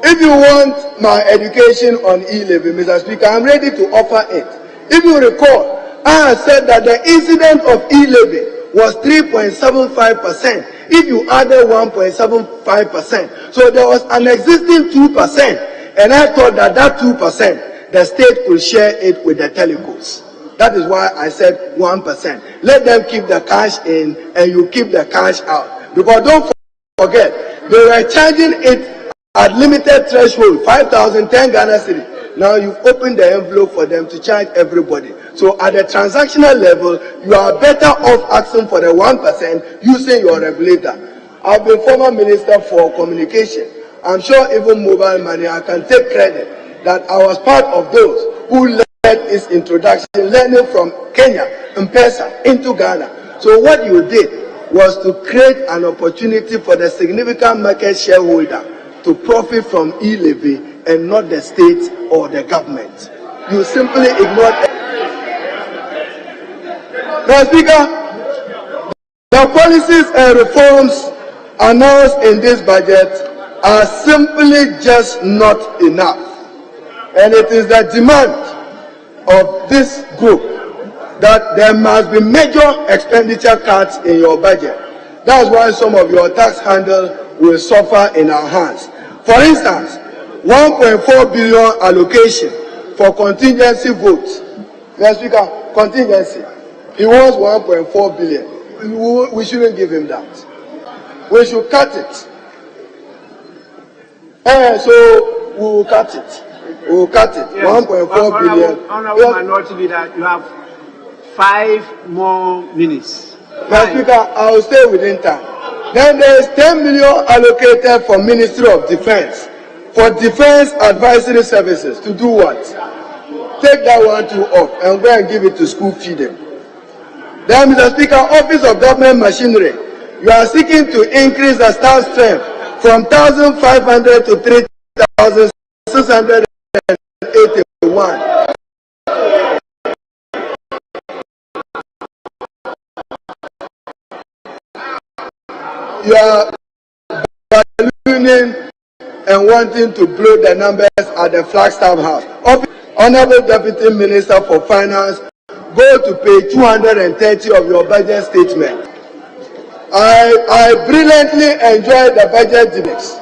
Speaker 16: if you want my education on e-levy, Mr. Speaker, I'm ready to offer it. If you recall, I said that the incidence of e-levy was 3.75% if you added 1.75%. So there was an existing 2%, and I thought that that 2%, the state could share it with the telecoms. That is why I said 1%. Let them keep the cash in and you keep the cash out. Because don't forget, they were charging it at limited threshold, 5,010 Ghana cedis. Now you've opened the envelope for them to charge everybody. So at the transactional level, you are better off asking for the 1% using your regulator. I've been former minister for communication. I'm sure even mobile money, I can take credit that I was part of those who led its introduction, learning from Kenya, M-Pesa, into Ghana. So what you did was to create an opportunity for the significant market shareholder to profit from e-levy and not the state or the government. You simply ignored it. Mr. Speaker, the policies and reforms announced in this budget are simply just not enough. And it is the demand of this group that there must be major expenditure cuts in your budget. That's why some of your tax handle will suffer in our hands. For instance, 1.4 billion allocation for contingency votes. Mr. Speaker, contingency. He wants 1.4 billion. We shouldn't give him that. We should cut it. And so we will cut it. We will cut it. Yes. 1.4 billion.
Speaker 12: Honorable Minority Leader, you have 5 more minutes.
Speaker 16: Mr. Speaker, I will stay within time. Then there is 10 million allocated for Ministry of Defense, for Defense Advisory Services. To do what? Take that one too off and go and give it to school feeding. Then, Mr. Speaker, Office of Government Machinery, you are seeking to increase the staff strength from 1,500 to 3,681. You are ballooning and wanting to blow the numbers at the Flagstaff House. Honorable Deputy Minister for Finance, go to page 230 of your budget statement. I brilliantly enjoyed the budget debates.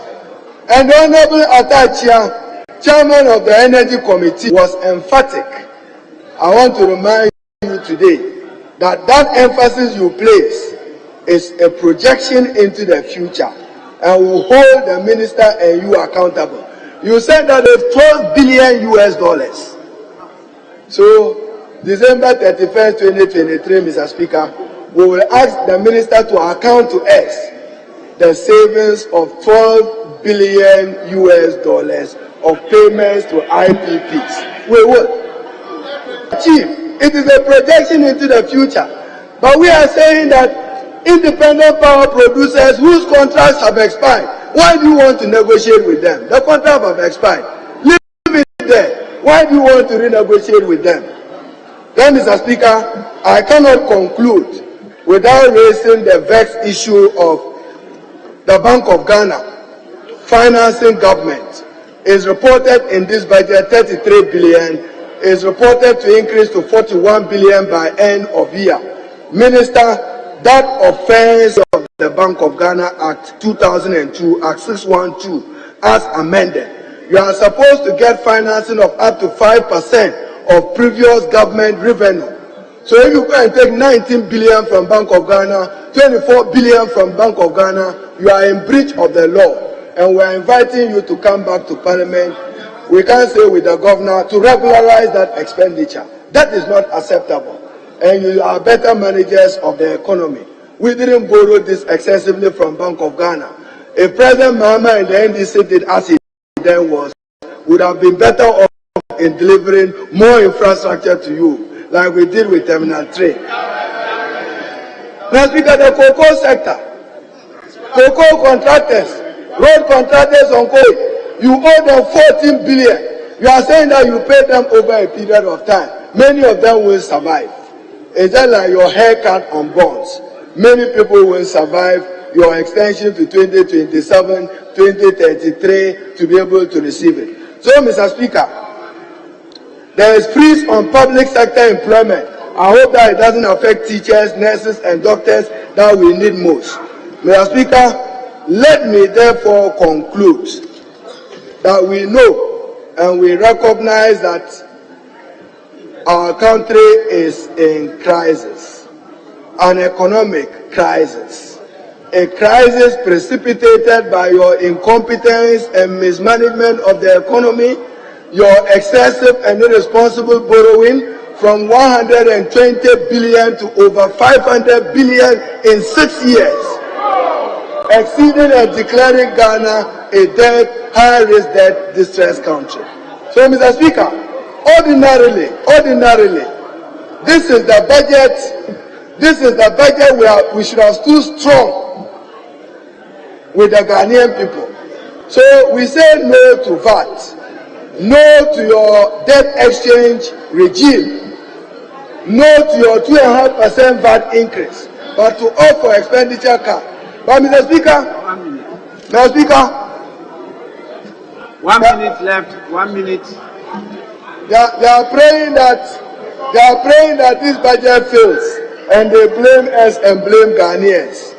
Speaker 16: And the Honorable Atachia, Chairman of the Energy Committee, was emphatic. I want to remind you today that that emphasis you place is a projection into the future and will hold the minister and you accountable. You said that it's 12 billion US dollars. So, December 31st, 2023, Mr. Speaker, we will ask the minister to account to us the savings of 12 billion US dollars of payments to IPPs. We will achieve. It is a projection into the future. But we are saying that independent power producers whose contracts have expired, why do you want to negotiate with them? The contract have expired. Leave it there. Why do you want to renegotiate with them? Then, Mr. Speaker, I cannot conclude without raising the vexed issue of the Bank of Ghana financing government. Is reported in this budget 33 billion, is reported to increase to 41 billion by end of year. Minister, that offense of the Bank of Ghana Act 2002, Act 612, as amended, you are supposed to get financing of up to 5% of previous government revenue. So if you go and take 19 billion from Bank of Ghana, 24 billion from Bank of Ghana, you are in breach of the law. And we are inviting you to come back to Parliament. We can say with the governor to regularize that expenditure. That is not acceptable. And you are better managers of the economy. We didn't borrow this excessively from Bank of Ghana. If President Mahama and the NDC did as he then was, would have been better off in delivering more infrastructure to you, like we did with Terminal 3. Now, Speaker, the cocoa sector, cocoa contractors, road contractors on coal, you owe them 14 billion. You are saying that you pay them over a period of time. Many of them will survive. It's just like your haircut on bonds. Many people will survive your extension to 2027, 2033 to be able to receive it. So, Mr. Speaker, there is freeze on public sector employment. I hope that it doesn't affect teachers, nurses, and doctors that we need most. Mr. Speaker, let me therefore conclude that we know and we recognize that our country is in crisis, an economic crisis, a crisis precipitated by your incompetence and mismanagement of the economy, your excessive and irresponsible borrowing from 120 billion to over 500 billion in 6 years, exceeding and declaring Ghana a debt, high-risk debt distressed country. So, Mr. Speaker, ordinarily, this is the budget where we should have stood strong with the Ghanaian people. So we say no to VAT, no to your debt exchange regime, no to your 2.5% VAT increase, but to opt for expenditure cap. But Mr. Speaker,
Speaker 12: 1 minute left. 1 minute.
Speaker 16: They are praying that this budget fails, and they blame us and blame Ghanaians.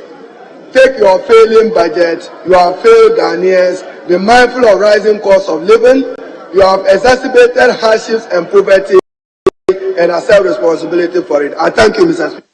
Speaker 16: Take your failing budget. You have failed Ghanaians. Be mindful of rising costs of living. You have exacerbated hardships and poverty, and accept responsibility for it. I thank you, Mr. Speaker.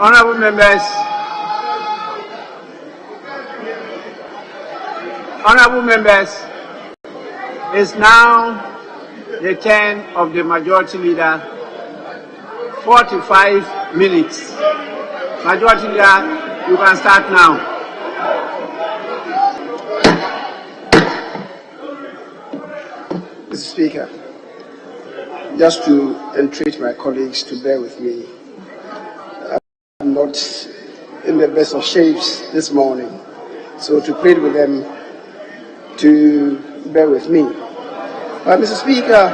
Speaker 12: Honorable members, it's now the turn of the majority leader. 45 minutes. Majority leader, you can start now.
Speaker 17: Mr. Speaker, just to entreat my colleagues to bear with me, I'm not in the best of shapes this morning, so to plead with them to bear with me. Mr. Speaker,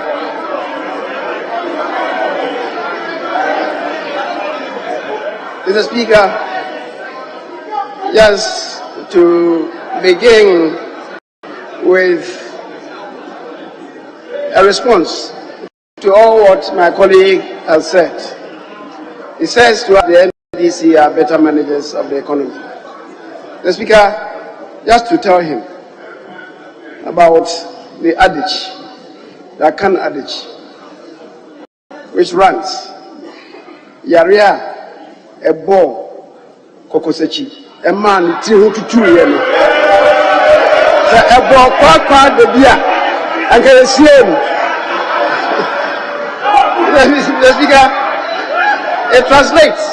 Speaker 17: just to begin with a response to all what my colleague has said. He says to us, the NDC are better managers of the economy. The Speaker, just to tell him about the adage, the Akan adage, which runs, Yaria, a ball, Kokosechi, a man, Tihutu, a ball, Kwakwa, the beer, and get a slave. The Speaker, it translates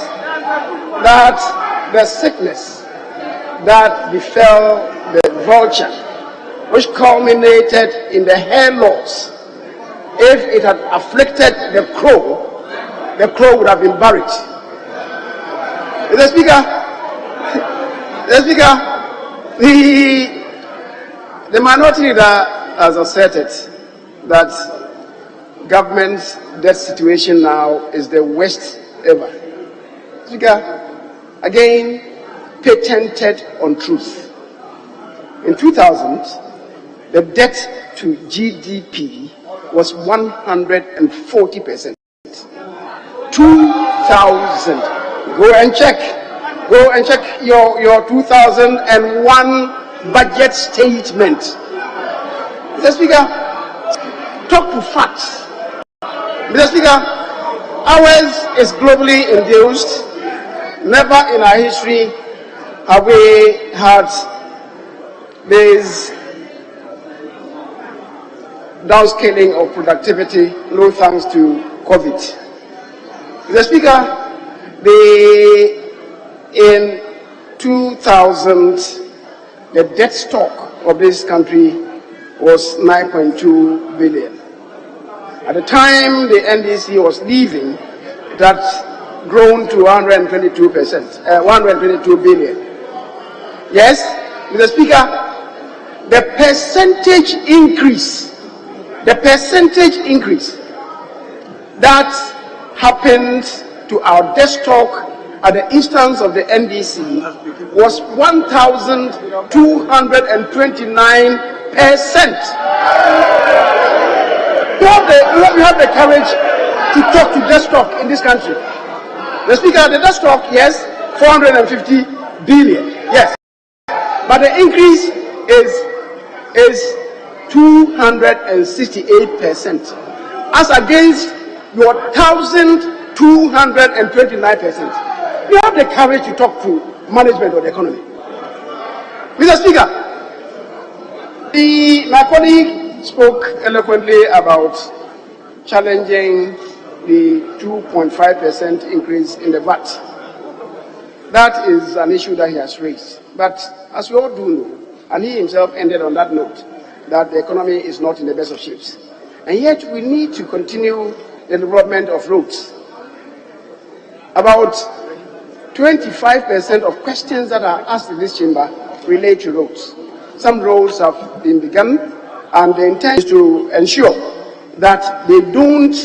Speaker 17: that the sickness that befell the vulture, which culminated in the hair loss, if it had afflicted the crow would have been buried. The Speaker, the minority leader has asserted that government's debt situation now is the worst ever. Speaker, again, patented untruth. In 2000, the debt to GDP was 140%. 2000. Go and check your 2001 budget statement. Mr. Speaker, talk to facts. Mr. Speaker, ours is globally induced. Never in our history have we had this downscaling of productivity, no thanks to COVID. Mr. Speaker, in 2000, the debt stock of this country was 9.2 billion. At the time the NDC was leaving, it had grown to 122 billion. Yes, Mr. Speaker, the percentage increase that happened to our debt stock at the instance of the NDC was 1,229%. We have the courage to talk to debt stock in this country. The Speaker, the debt stock, yes, 450 billion, yes, but the increase is 268%, as against your 1,229%. You have the courage to talk to management of the economy. Mr. Speaker, my colleague spoke eloquently about challenging the 2.5% increase in the VAT. That is an issue that he has raised. But as we all do know, and he himself ended on that note, that the economy is not in the best of shapes. And yet we need to continue the development of roads. About 25% of questions that are asked in this chamber relate to roads. Some roads have been begun, and the intent is to ensure that they don't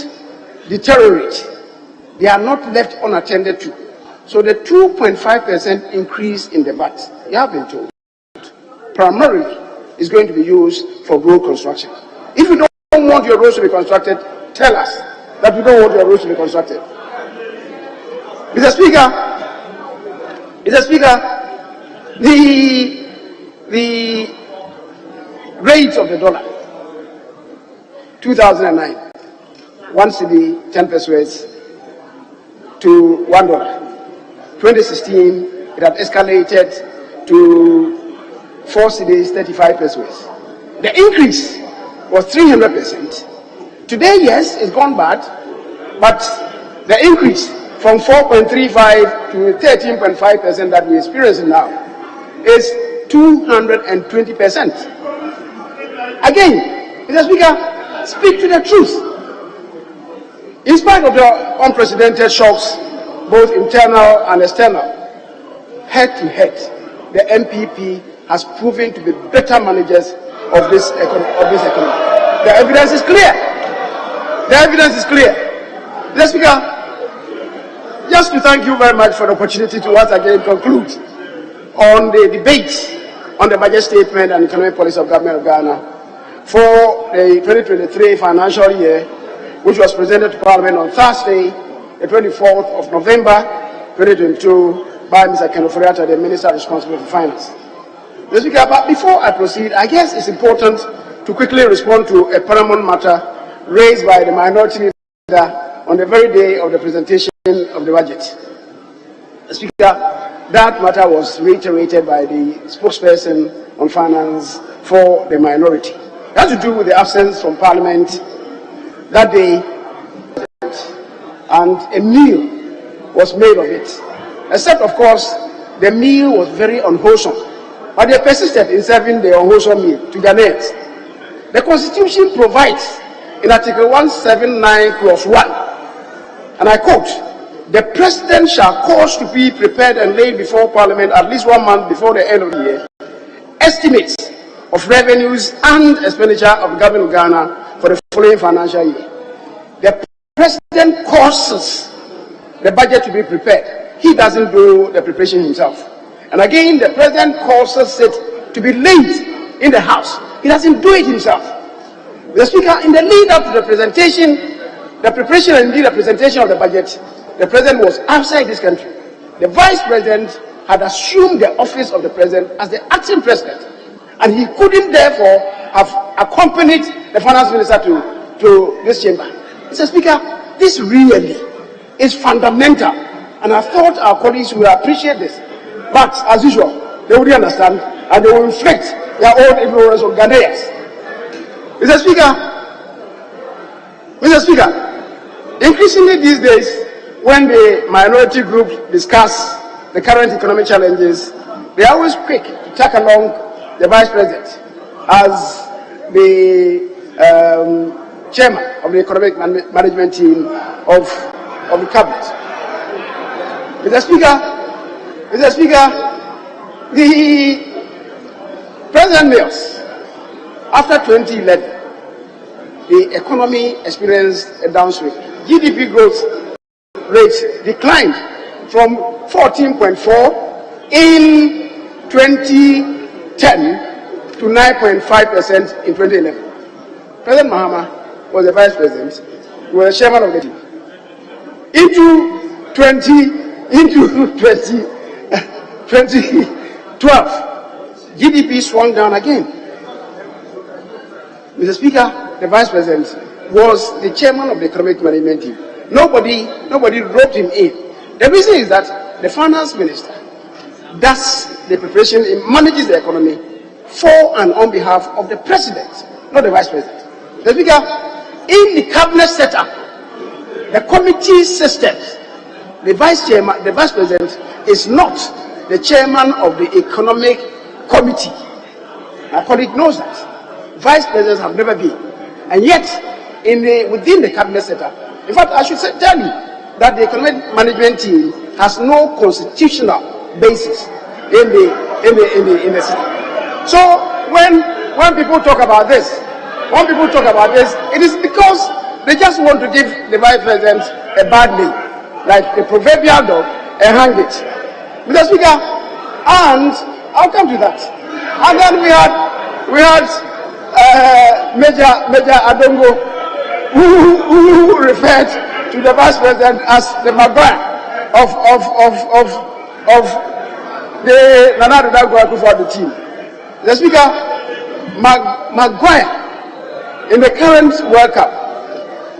Speaker 17: deteriorate. They are not left unattended to. So the 2.5% increase in the VAT, you have been told, primarily is going to be used for road construction. If you don't want your roads to be constructed, tell us that you don't want your roads to be constructed. Mr. Speaker, the rate of the dollar, 2009, 1 cedi, 10 pesos, to $1. 2016, it had escalated to 4 cedis, 35 pesos. The increase was 300%. Today, yes, it's gone bad, but the increase from 4.35 to 13.5% that we're experiencing now is 220%. Again, Mr. Speaker, speak to the truth. In spite of the unprecedented shocks, both internal and external, head to head, the MPP has proven to be better managers of this economy. The evidence is clear. The evidence is clear. Mr. Speaker, just to thank you very much for the opportunity to once again conclude on the debate on the budget statement and economic policy of Government of Ghana for the 2023 financial year, which was presented to Parliament on Thursday, the 24th of November, 2022, by Mr. Ken Ofori-Atta, the Minister responsible for Finance. Mr. Speaker, but before I proceed, I guess it's important to quickly respond to a paramount matter raised by the minority leader on the very day of the presentation of the budget. Mr. Speaker, that matter was reiterated by the spokesperson on finance for the minority. It has to do with the absence from Parliament that day, and a meal was made of it. Except, of course, the meal was very unwholesome. But they persisted in serving the unwholesome meal to Ghanaians. The Constitution provides in Article 179, Clause 1, and I quote, "The President shall cause to be prepared and laid before Parliament at least 1 month before the end of the year estimates of revenues and expenditure of the Government of Ghana for the following financial year." The President causes the budget to be prepared. He doesn't do the preparation himself. And again, the President causes it to be laid in the House. He doesn't do it himself. The Speaker, in the lead up to the presentation, the preparation and indeed the presentation of the budget, the President was outside this country. The Vice President had assumed the office of the President as the acting President, and he couldn't therefore have accompanied the Finance Minister to this chamber. Mr. Speaker, this really is fundamental, and I thought our colleagues would appreciate this. But as usual, they wouldn't understand, and they will inflict their own influence on Ghanaians. Mr. Speaker, increasingly these days, when the minority group discuss the current economic challenges, they are always quick to tag along the Vice President as the chairman of the economic management team of the cabinet. Mr. Speaker, the President Mills, after 2011, the economy experienced a downswing. GDP growth rate declined from 14.4 in 2010 to 9.5% in 2011. President Mahama was the Vice President, he was the chairman of the team. Into 2012, GDP swung down again. Mr. Speaker, the Vice President was the chairman of the economic management team. Nobody roped him in. The reason is that the Finance Minister does the preparation, manages the economy for and on behalf of the President, not the Vice President. Mr. Speaker, in the cabinet setup, the committee systems, the Vice President is not the chairman of the economic committee. My colleague knows that. Vice Presidents have never been. And yet, within the cabinet setup, in fact, I should tell you that the economic management team has no constitutional basis in the system. So when people talk about this, it is because they just want to give the Vice President a bad name, like the proverbial dog, and hang it. Mr. Speaker, and I'll come to that. And then we had Major Adongo, who referred to the Vice President as the Maguire of the Nana Addo for the team. The Speaker, Maguire, in the current World Cup,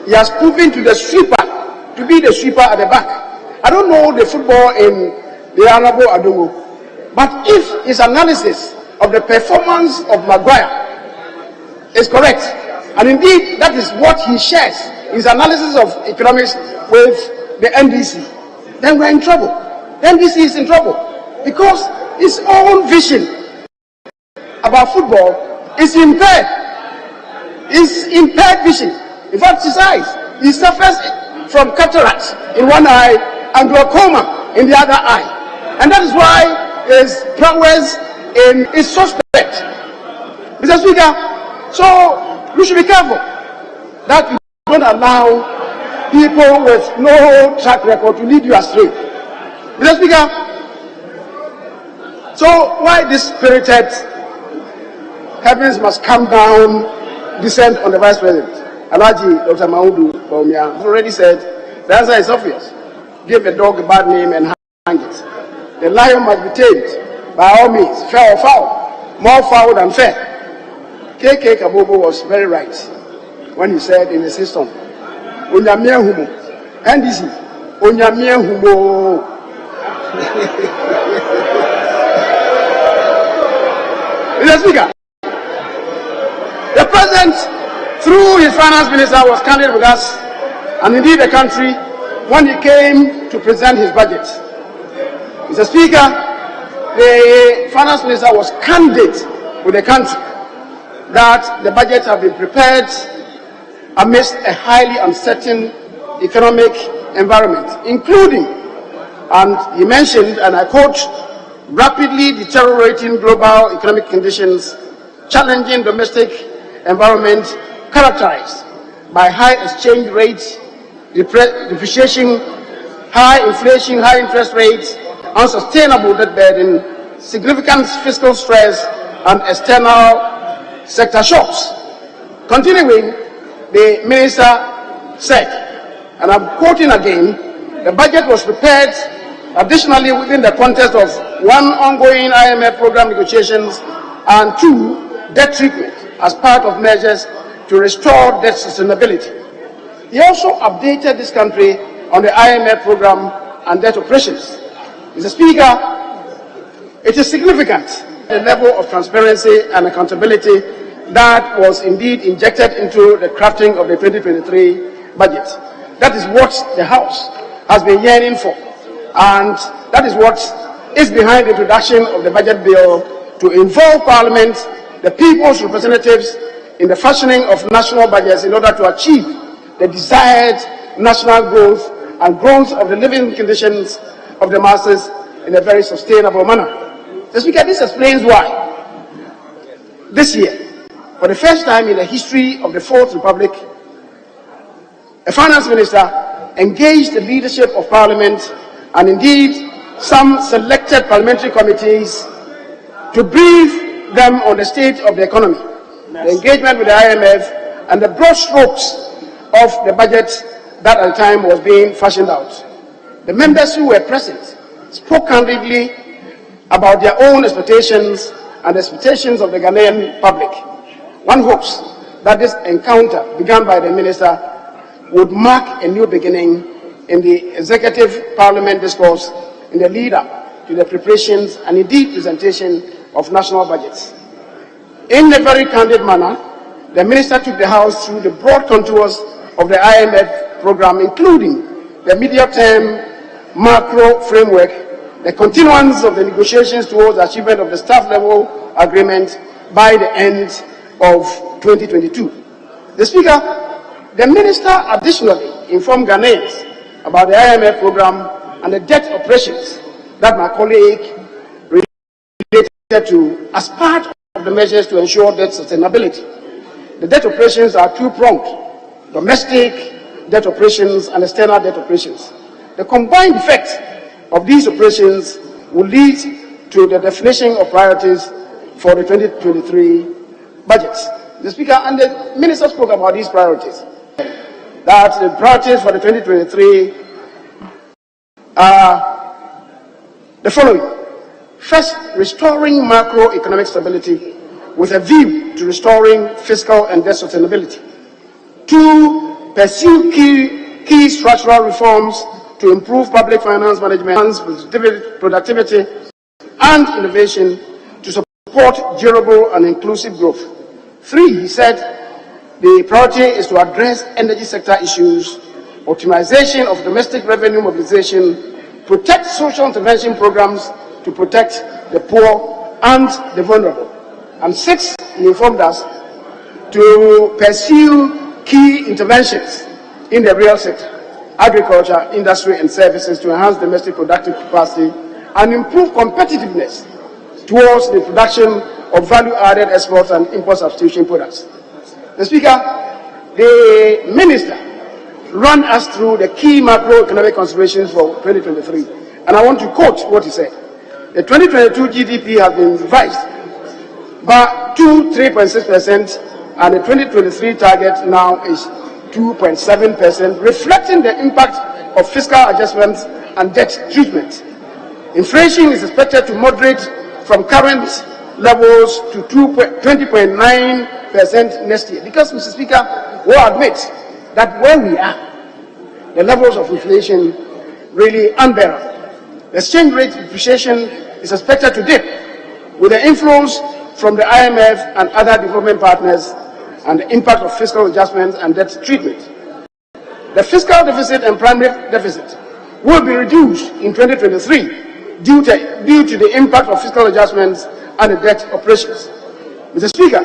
Speaker 17: he has proven to be the sweeper at the back. I don't know the football in the Honorable Adungo, but if his analysis of the performance of Maguire is correct, and indeed that is what he shares, his analysis of economics with the NDC, then we're in trouble. The NDC is in trouble because his own vision about football is impaired. His impaired vision. In fact, his eyes, he suffers from cataracts in one eye and glaucoma in the other eye. And that is why his prowess is suspect. Mr. Speaker, so we should be careful that we don't allow people with no track record to lead you astray. Mr. Speaker, so why this spirited heavens must come down, descend on the Vice President? Alaji Dr. Mahmoud Bawumia has already said the answer is obvious. Give a dog a bad name and hang it. The lion must be tamed by all means, fair or foul, more foul than fair. KK Kabobo was very right when he said in the system, Onyamia Humo, NDC, Onyamia Humo. Mr. Speaker, the President, through his finance minister, was candid with us, and indeed the country, when he came to present his budget. Mr. Speaker, the finance minister was candid with the country that the budget had been prepared amidst a highly uncertain economic environment, including, and he mentioned, and I quote, rapidly deteriorating global economic conditions, challenging domestic environment characterized by high exchange rates, depreciation, high inflation, high interest rates, unsustainable debt burden, significant fiscal stress, and external sector shocks. Continuing, the minister said, and I'm quoting again, the budget was prepared additionally within the context of 1, ongoing IMF program negotiations, and 2, debt treatment as part of measures to restore debt sustainability. He also updated this country on the IMF program and debt operations. Mr. Speaker, it is significant the level of transparency and accountability that was indeed injected into the crafting of the 2023 budget. That is what the House has been yearning for, and that is what is behind the introduction of the budget bill to involve Parliament, the people's representatives, in the fashioning of national budgets in order to achieve the desired national growth and growth of the living conditions of the masses in a very sustainable manner. Mr. Speaker, this explains why this year, for the first time in the history of the Fourth Republic, a finance minister engaged the leadership of Parliament and indeed some selected parliamentary committees to brief them on the state of the economy, the engagement with the IMF, and the broad strokes of the budget that at the time was being fashioned out. The members who were present spoke candidly about their own expectations and the expectations of the Ghanaian public. One hopes that this encounter begun by the minister would mark a new beginning in the executive parliament discourse in the lead-up to the preparations and indeed presentation of national budgets. In a very candid manner, the minister took the House through the broad contours of the IMF program, including the medium-term macro framework, the continuance of the negotiations towards the achievement of the staff-level agreement by the end of 2022. The Speaker, the minister additionally informed Ghanaians about the IMF program and the debt operations that my colleague related to as part of the measures to ensure debt sustainability. The debt operations are two-pronged: domestic debt operations and external debt operations. The combined effect of these operations will lead to the definition of priorities for the 2023 budget. The Speaker and the Minister spoke about these priorities. That the priorities for the 2023 are the following. First, restoring macroeconomic stability with a view to restoring fiscal and debt sustainability. 2, pursue key structural reforms to to improve public finance management, productivity, and innovation to support durable and inclusive growth. 3, he said, the priority is to address energy sector issues, optimization of domestic revenue mobilization, protect social intervention programs to protect the poor and the vulnerable. And 6, he informed us to pursue key interventions in the real sector, agriculture, industry, and services to enhance domestic productive capacity and improve competitiveness towards the production of value-added exports and import substitution products. The Speaker, the Minister ran us through the key macroeconomic considerations for 2023, and I want to quote what he said. The 2022 GDP has been revised by 3.6%, and the 2023 target now is 2.7%, reflecting the impact of fiscal adjustments and debt treatment. Inflation is expected to moderate from current levels to 20.9% next year. Because, Mr. Speaker, we'll admit that where we are, the levels of inflation really unbearable. The exchange rate depreciation is expected to dip with the inflows from the IMF and other development partners and the impact of fiscal adjustments and debt treatment. The fiscal deficit and primary deficit will be reduced in 2023 due to the impact of fiscal adjustments and the debt operations. Mr. Speaker,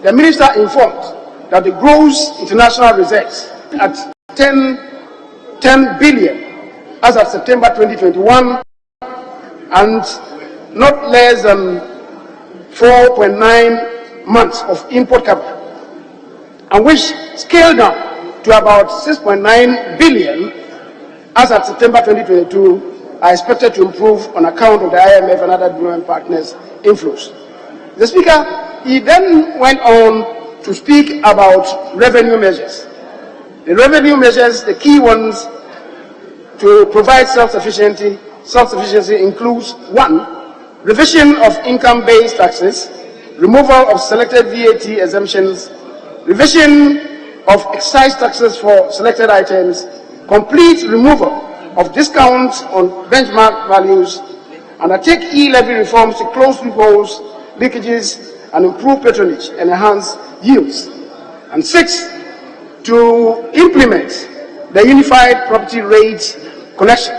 Speaker 17: the Minister informed that the gross international reserves at 10 billion as of September 2021 and not less than 4.9 months of import cover, and which scaled down to about 6.9 billion as of September 2022, are expected to improve on account of the IMF and other development partners' inflows. The Speaker, he then went on to speak about revenue measures. The revenue measures, the key ones to provide self-sufficiency includes 1, revision of income-based taxes, removal of selected VAT exemptions, revision of excise taxes for selected items, complete removal of discounts on benchmark values, undertake e-levy reforms to close loopholes, leakages, and improve patronage and enhance yields. And 6, to implement the unified property rate collection,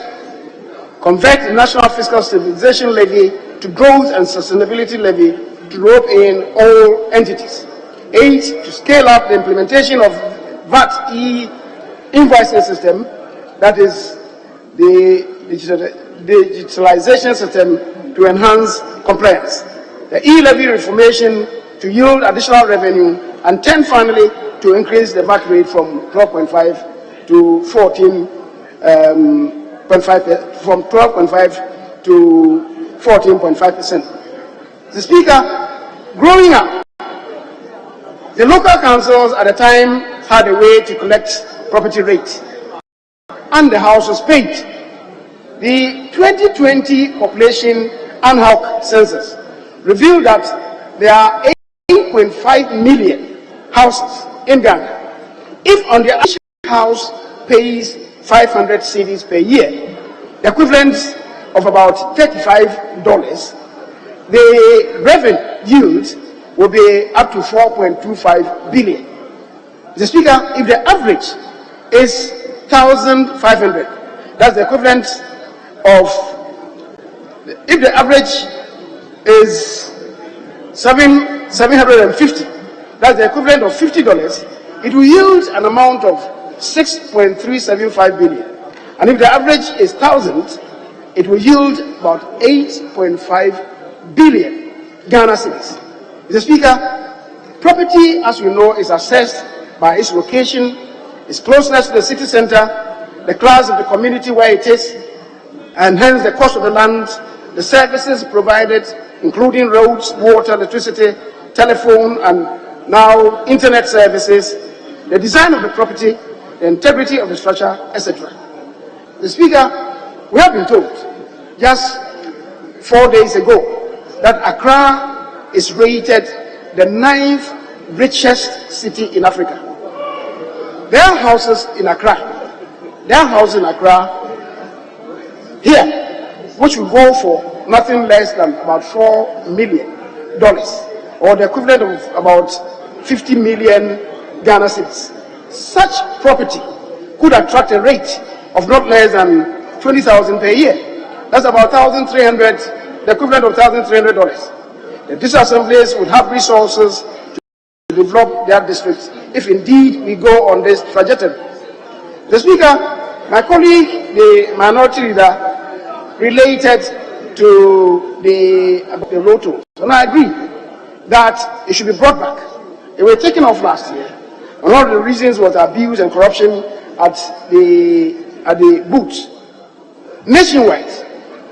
Speaker 17: convert the National Fiscal Stabilization Levy to Growth and Sustainability Levy to rope in all entities. 8, to scale up the implementation of VAT e-invoicing system, that is the digitalization system to enhance compliance. The e-levy reformation to yield additional revenue, and 10, finally, to increase the VAT rate from 12.5 to 14.5, from 12.5 to 14.5%. The Speaker, growing up, the local councils at the time had a way to collect property rates, and the House was paid. The 2020 population ANHOC census revealed that there are 8.5 million houses in Ghana. If on the average house pays 500 cedis per year, the equivalent of about $35, the revenue yield will be up to 4.25 billion. Mr. Speaker, if the average is 1,500, that's the equivalent of, if the average is 750, that's the equivalent of $50, it will yield an amount of 6.375 billion. And if the average is 1,000, it will yield about 8.5 billion Ghana cedis. Mr. Speaker, property, as we know, is assessed by its location, its closeness to the city center, the class of the community where it is, and hence the cost of the land, the services provided, including roads, water, electricity, telephone, and now internet services, the design of the property, the integrity of the structure, etc. The Speaker, we have been told just 4 days ago that Accra is rated the 9th richest city in Africa. Their houses in Accra here, which will go for nothing less than about $4 million, or the equivalent of about 50 million Ghana cedis. Such property could attract a rate of not less than 20,000 per year. That's about 1,300, the equivalent of $1,300. The district assemblies would have resources to develop their districts if indeed we go on this trajectory. The Speaker, my colleague, the minority leader, related to the road tolls, and I agree that it should be brought back. It was taken off last year. And one of the reasons was abuse and corruption at the booths. Nationwide,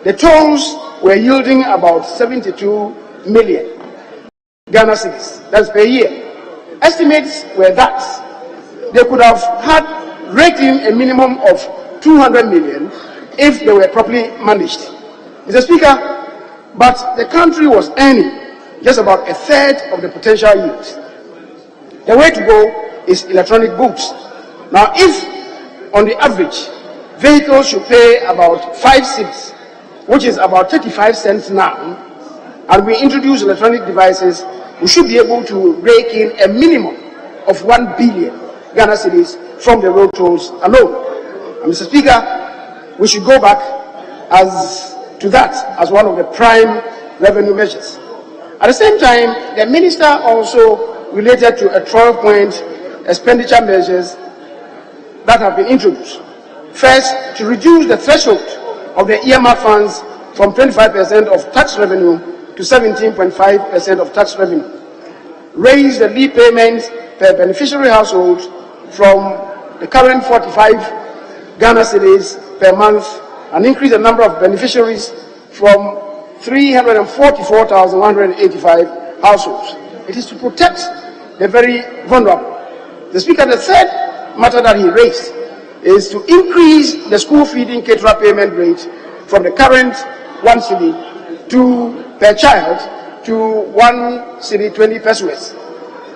Speaker 17: the tolls were yielding about 72 million Ghana cedis. That's per year. Estimates were that they could have had raked in a minimum of 200 million if they were properly managed. Mr. Speaker, but the country was earning just about a third of the potential yield. The way to go is electronic booths. Now, if on the average, vehicles should pay about 5 cedis, which is about 35 cents now, and we introduce electronic devices, we should be able to rake in a minimum of 1 billion Ghana cedis from the road tolls alone. And Mr. Speaker, we should go back to that as one of the prime revenue measures. At the same time, the minister also related to a 12-point expenditure measures that have been introduced. First, to reduce the threshold of the earmark funds from 25% of tax revenue to 17.5% of tax revenue. Raise the leave payments per beneficiary household from the current 45 Ghana cedis per month and increase the number of beneficiaries from 344,185 households. It is to protect the very vulnerable. The Speaker, the third matter that he raised is to increase the school feeding caterer payment rate from the current 1 cedi per child to 1 cedi 20 pesos.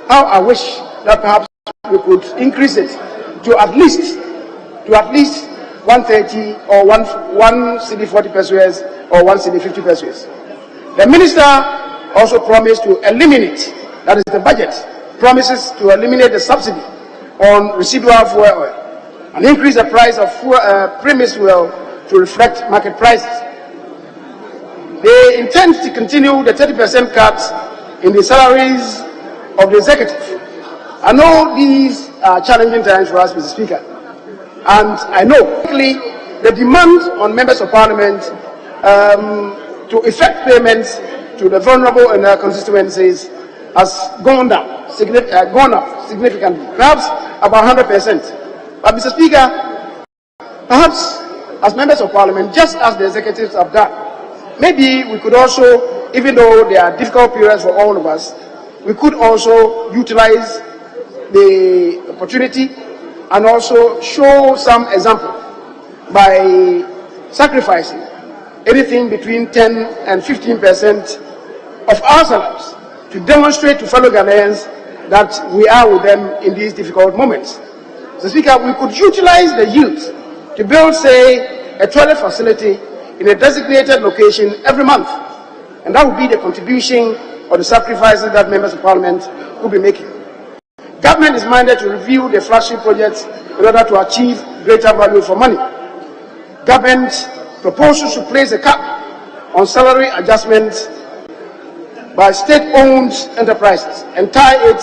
Speaker 17: How I wish that perhaps we could increase it to at least 130 or 1 cedi 40 pesos or 1 cedi 50 pesos. The minister also promised to eliminate, that is the budget, promises to eliminate the subsidy on residual fuel oil and increase the price of premise fuel to reflect market prices. They intend to continue the 30% cut in the salaries of the executive. I know these are challenging times for us, Mr. Speaker, and I know the demand on members of parliament to effect payments to the vulnerable in their constituencies has gone up significantly, perhaps about 100%. But Mr. Speaker, perhaps as members of parliament, just as the executives have done, maybe we could also, even though there are difficult periods for all of us, we could also utilize the opportunity and also show some example by sacrificing anything between 10 and 15% of our salaries to demonstrate to fellow Ghanaians that we are with them in these difficult moments. Mr. Speaker, we could utilize the youth to build, say, a toilet facility in a designated location every month. And that would be the contribution or the sacrifices that members of parliament will be making. Government is minded to review the flagship projects in order to achieve greater value for money. Government proposes to place a cap on salary adjustments by state-owned enterprises and tie it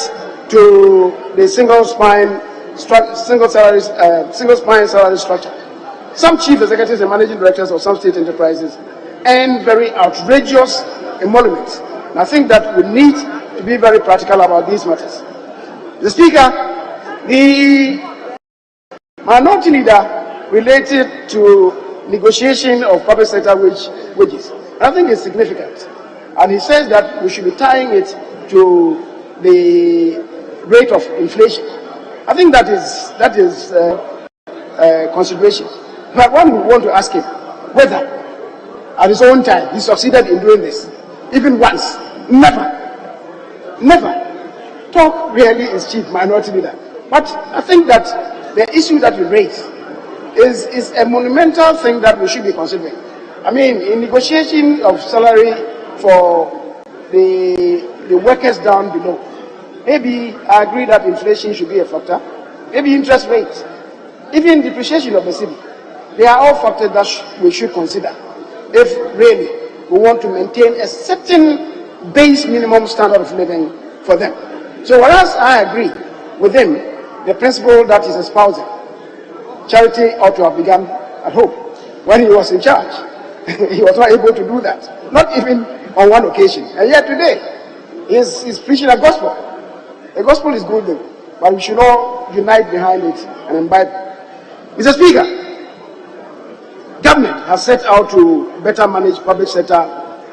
Speaker 17: to the single spine salary structure. Some chief executives and managing directors of some state enterprises earn very outrageous emoluments. And I think that we need to be very practical about these matters. The Speaker, the minority leader related to negotiation of public sector wages, I think it's significant. And he says that we should be tying it to the rate of inflation. I think that is consideration. But one would want to ask him whether, at his own time, he succeeded in doing this, even once. Never. Talk really is cheap, minority leader. But I think that the issue that we raise is a monumental thing that we should be considering. I mean, in negotiation of salary for the workers down below, maybe I agree that inflation should be a factor, maybe interest rates, even depreciation of the city. They are all factors that we should consider if really we want to maintain a certain base minimum standard of living for them. So whereas I agree with him, the principle that he's espousing, charity ought to have begun at home. When he was in charge, he was not able to do that, not even on one occasion. And yet today, he's preaching a gospel. The gospel is good though, but we should all unite behind it and imbibe. Mr. Speaker, government has set out to better manage public sector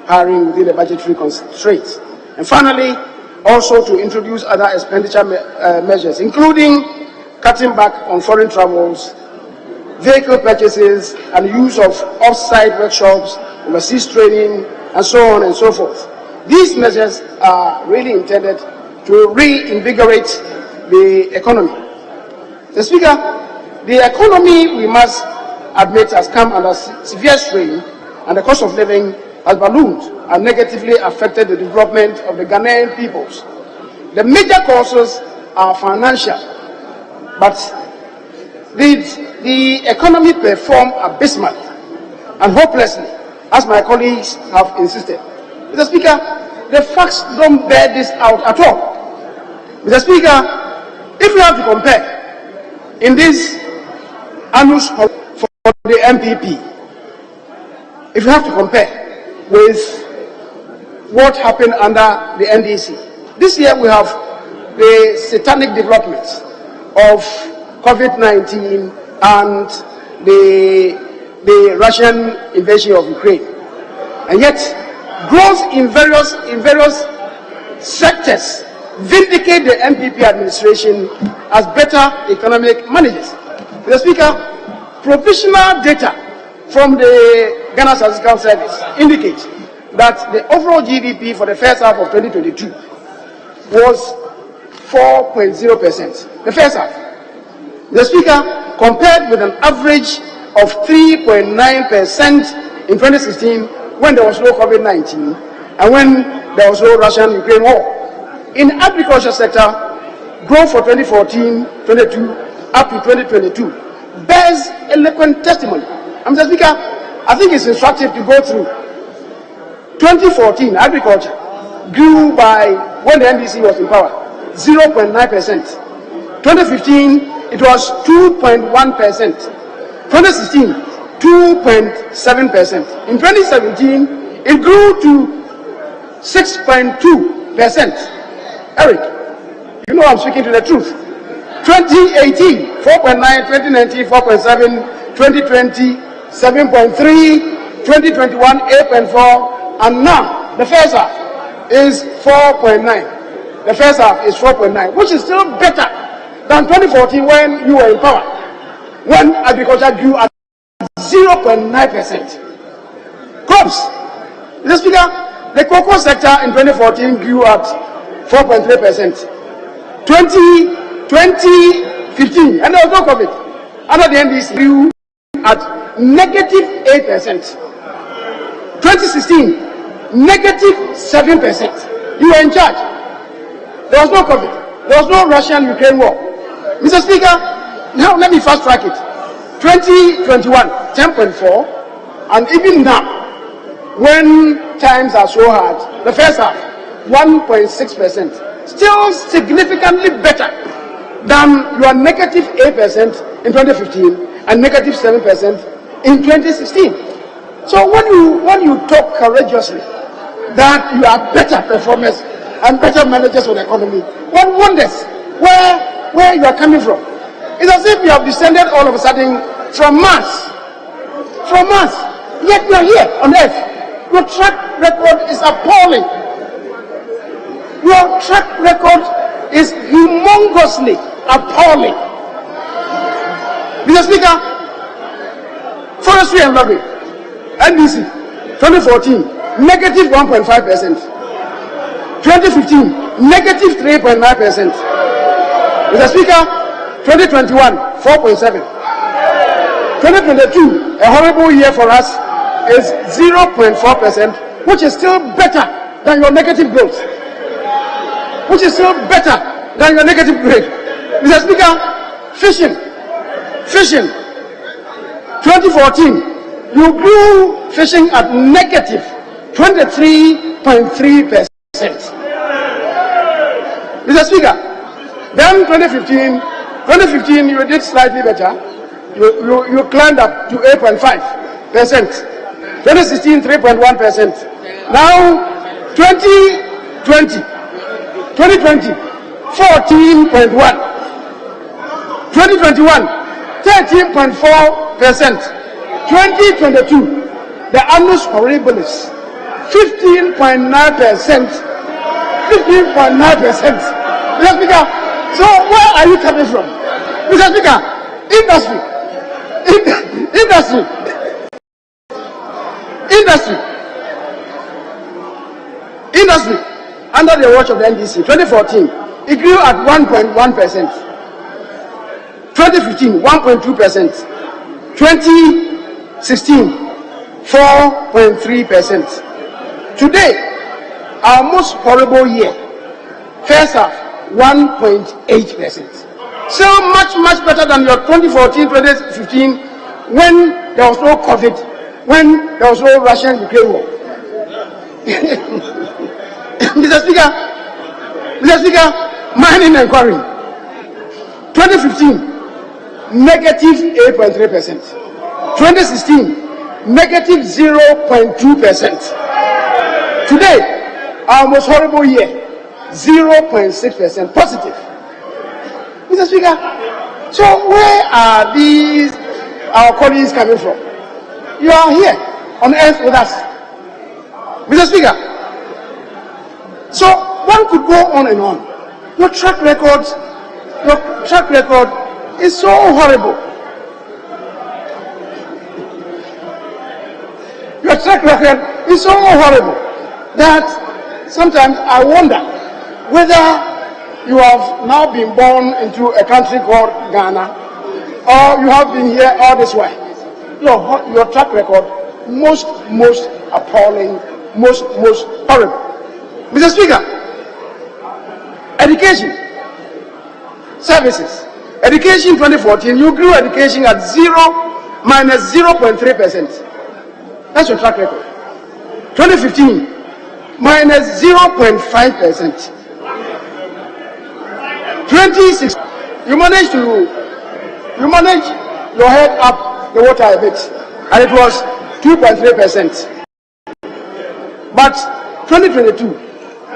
Speaker 17: hiring within the budgetary constraints. And finally, also to introduce other expenditure measures, including cutting back on foreign travels, vehicle purchases, and use of off-site workshops, overseas training, and so on and so forth. These measures are really intended to reinvigorate the economy. Mr. Speaker, the economy, we must admit, has come under severe strain, and the cost of living has ballooned and negatively affected the development of the Ghanaian peoples. The major causes are financial, but the economy performed abysmally and hopelessly, as my colleagues have insisted. Mr. Speaker, the facts don't bear this out at all. Mr. Speaker, if we have to compare in this annus for the MPP, if you have to compare with what happened under the NDC, this year we have the satanic developments of COVID-19 and the Russian invasion of Ukraine, and yet growth in various sectors vindicate the MPP administration as better economic managers. Mr. Speaker, provisional data from the Ghana Statistical Service indicates that the overall GDP for the first half of 2022 was 4.0%. The first half. The Speaker, compared with an average of 3.9% in 2016 when there was no COVID-19 and when there was no Russian-Ukraine war. In the agriculture sector, growth for 2014-22 up to 2022 bears eloquent testimony. Mr. Speaker, I think it's instructive to go through. 2014, agriculture grew by, when the NDC was in power, 0.9%. 2015, it was 2.1%. 2016, 2.7%. In 2017, it grew to 6.2%. Eric, you know I'm speaking to the truth. 2018, 4.9, 2019, 4.7, 2020, 7.3, 2021, 8.4, and now the first half is 4.9. The first half is 4.9, which is still better than 2014 when you were in power, when agriculture grew at 0.9%. Crops. Mr. Speaker, the cocoa sector in 2014 grew at 4.3%. 2015, and there was no COVID, under the NDC grew at -8%. 2016, -7%. You were in charge. There was no COVID. There was no Russian-Ukraine war. Mr. Speaker, now let me fast track it. 2021, 10.4, and even now, when times are so hard, the first half, 1.6%. Still significantly better than your -8% in 2015 and -7% in 2016. So when you talk courageously that you are better performers and better managers of the economy, one wonders where you are coming from. It's as if you have descended all of a sudden from Mars. From Mars. Yet you are here on Earth. Your track record is appalling. Your track record is humongously appalling. Mr. Speaker, forestry and logging, NDC, 2014, -1.5%. 2015, -3.9%. Mr. Speaker, 2021, 4.7. 2022, a horrible year for us, is 0.4%, which is still better than your negative growth. Which is still better than your negative grade. Mr. Speaker, fishing. 2014, you grew fishing at negative 23.3%. Mr. Speaker, then 2015 you did slightly better. You climbed up to 8.5%. 2016, 3.1%. Now, 2020, 14.1. 2021, 13.4%. 2022, the annus horribilis, 15.9%. 15.9%. Mr. Speaker, so where are you coming from? Mr. Speaker, industry. Under the watch of the NDC, 2014, it grew at 1.1%. 2015, 1.2%. 2016, 4.3%. Today, our most horrible year, first half, 1.8%. Still much better than your 2014, 2015, when there was no COVID, when there was no Russian-Ukraine war. Mr. Speaker, mining and quarrying. 2015, negative 8.3%. 2016, negative 0.2%. Today, our most horrible year, 0.6% positive. Mr. Speaker, so where are these our colleagues coming from? You are here on earth with us. Mr. Speaker, so one could go on and on. Your track record is so horrible. Your track record is so horrible that sometimes I wonder whether you have now been born into a country called Ghana, or you have been here all this while. Your track record, most appalling, most horrible. Mr. Speaker, education, services. Education 2014, you grew education at minus 0.3%. That's your track record. 2015, minus 0.5%. 26, you managed your head up the water a bit, and it was 2.3%. But 2022,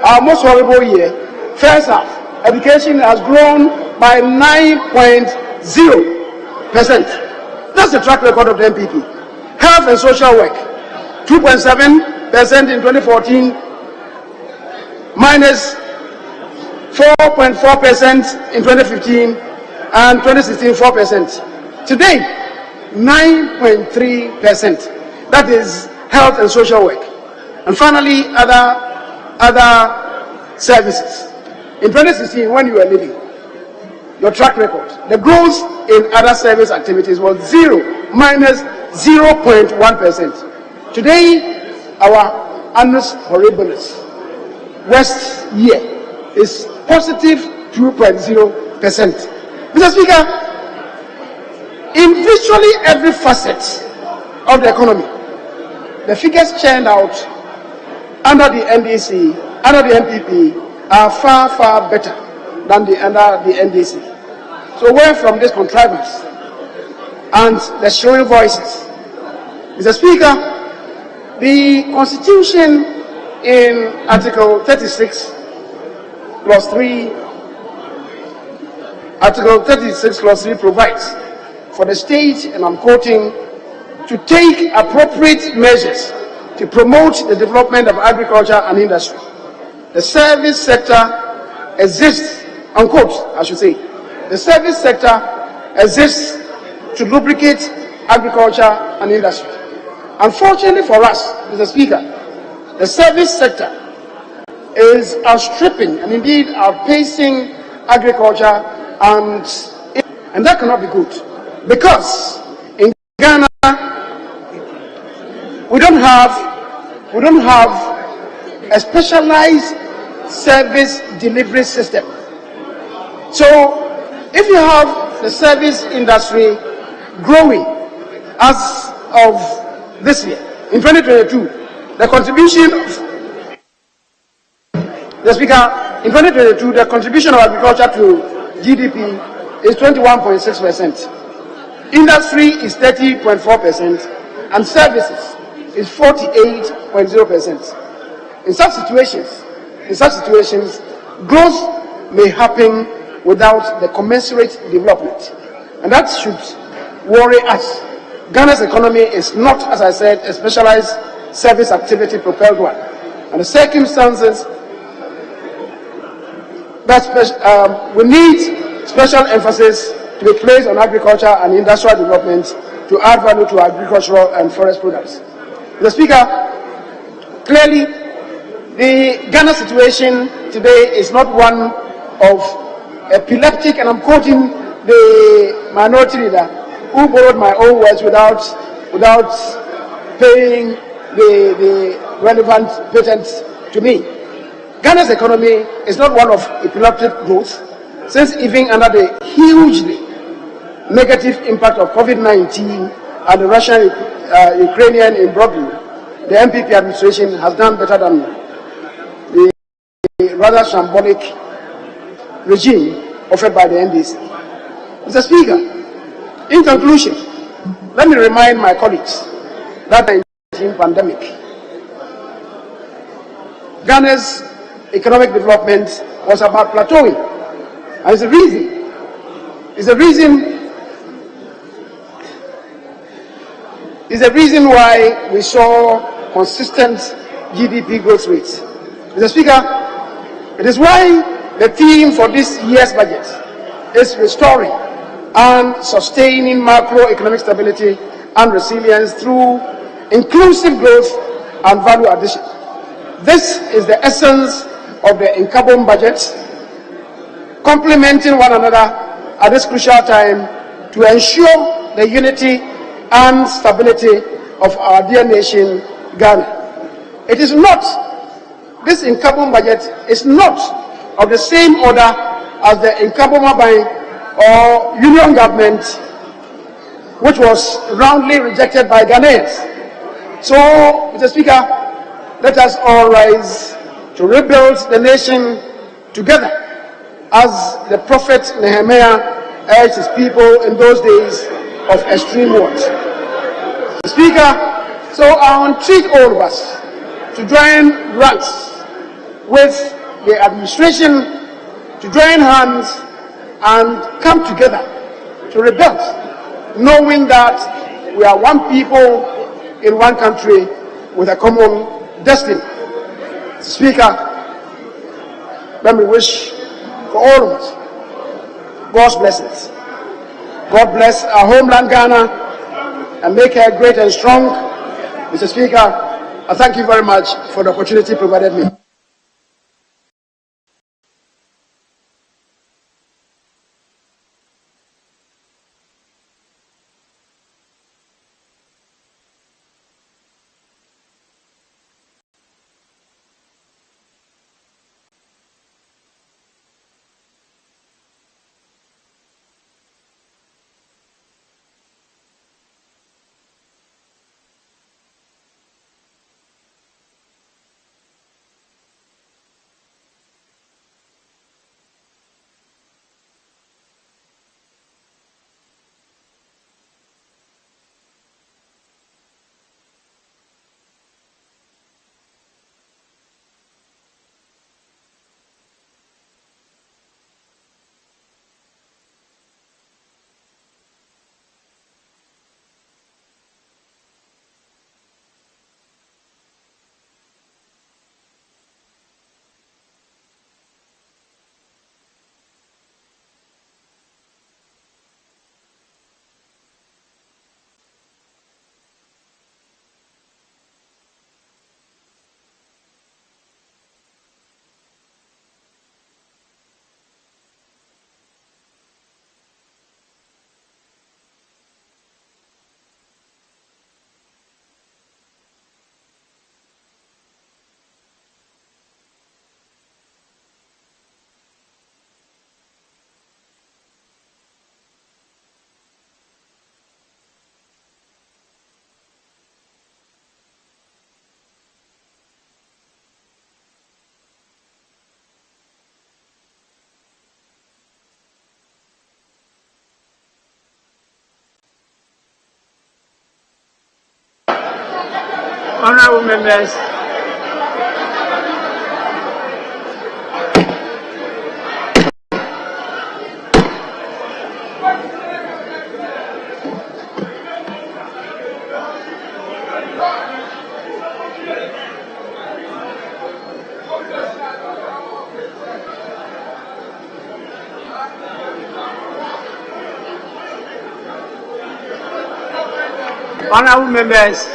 Speaker 17: our most horrible year, first half, education has grown by 9.0%. That's the track record of the MPP. Health and social work, 2.7% in 2014, minus 4.4% in 2015, and 2016, 4%. Today, 9.3%. That is health and social work. And finally, other services. In 2016, when you were leaving, your track record, the growth in other service activities was minus 0.1%. Today, our annus horribilis West year is positive 2.0%. Mr. Speaker, in virtually every facet of the economy, the figures churned out under the NDC, under the MPP, are far better than under the NDC. So where from this contrivance and the showing voices? Mr. Speaker, the Constitution in Article 36, Clause 3, Article 36, Clause 3 provides for the state, and I'm quoting, to take appropriate measures to promote the development of agriculture and industry. The service sector exists, unquote, I should say. The service sector exists to lubricate agriculture and industry. Unfortunately for us, Mr. Speaker, the service sector is outstripping and indeed outpacing agriculture, and that cannot be good, because Ghana, we don't have a specialized service delivery system. So if you have the service industry growing as of this year, in 2022, the contribution of the Speaker, in 2022, the contribution of agriculture to GDP is 21.6%. Industry is 30.4%, and services is 48.0%. In such situations, growth may happen without the commensurate development, and that should worry us. Ghana's economy is not, as I said, a specialized service activity propelled one, and the circumstances that we need special emphasis to be placed on agriculture and industrial development to add value to agricultural and forest products. Mr. Speaker, clearly the Ghana situation today is not one of epileptic, and I'm quoting the minority leader who borrowed my own words without paying the relevant patents to me. Ghana's economy is not one of epileptic growth, since even under the hugely negative impact of COVID-19 and the Russian-Ukrainian imbroglio, the MPP administration has done better than the rather shambolic regime offered by the NDC. Mr. Speaker, in conclusion, let me remind my colleagues that the COVID-19 pandemic, Ghana's economic development was about plateauing, and it's the reason why we saw consistent GDP growth rates. Mr. Speaker, it is why the theme for this year's budget is restoring and sustaining macroeconomic stability and resilience through inclusive growth and value addition. This is the essence of the income budget, complementing one another at this crucial time to ensure the unity and stability of our dear nation, Ghana. It is not, this income budget is not of the same order as the income by or union government, which was roundly rejected by Ghanaians. So, Mr. Speaker, let us all rise to rebuild the nation together, as the prophet Nehemiah urged his people in those days of extreme wars. Speaker, so I entreat all of us to join ranks with the administration, to join hands and come together to rebuild, knowing that we are one people in one country with a common destiny. Speaker, let me wish for all of us God's blessings. God bless our homeland Ghana and make her great and strong. Mr. Speaker, I thank you very much for the opportunity provided me.
Speaker 12: Honorable members, honorable members,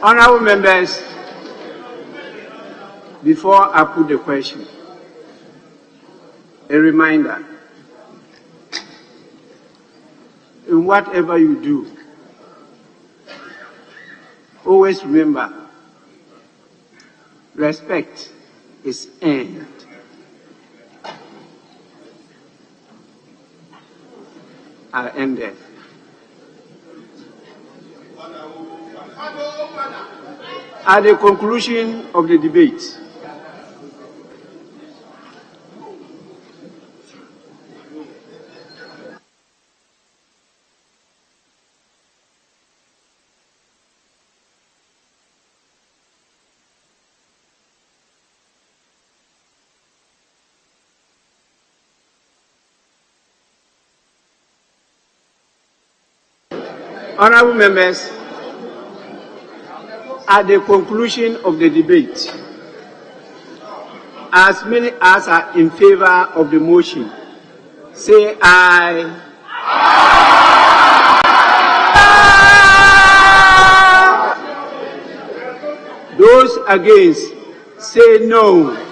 Speaker 12: honorable members, before I put the question, a reminder, in whatever you do, always remember, respect is earned. I'll end there. At the conclusion of the debate, honorable members, at the conclusion of the debate, as many as are in favor of the motion, say aye. Those against, say no.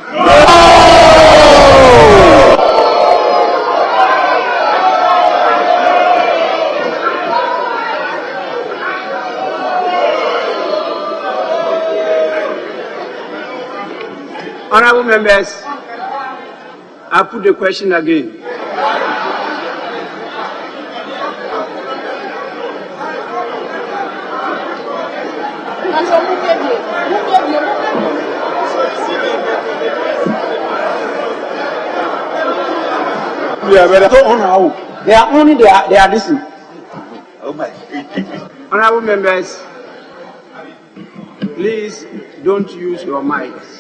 Speaker 12: Honorable members, I put the question again.
Speaker 17: They are listening.
Speaker 12: Honorable members, please don't use your mics.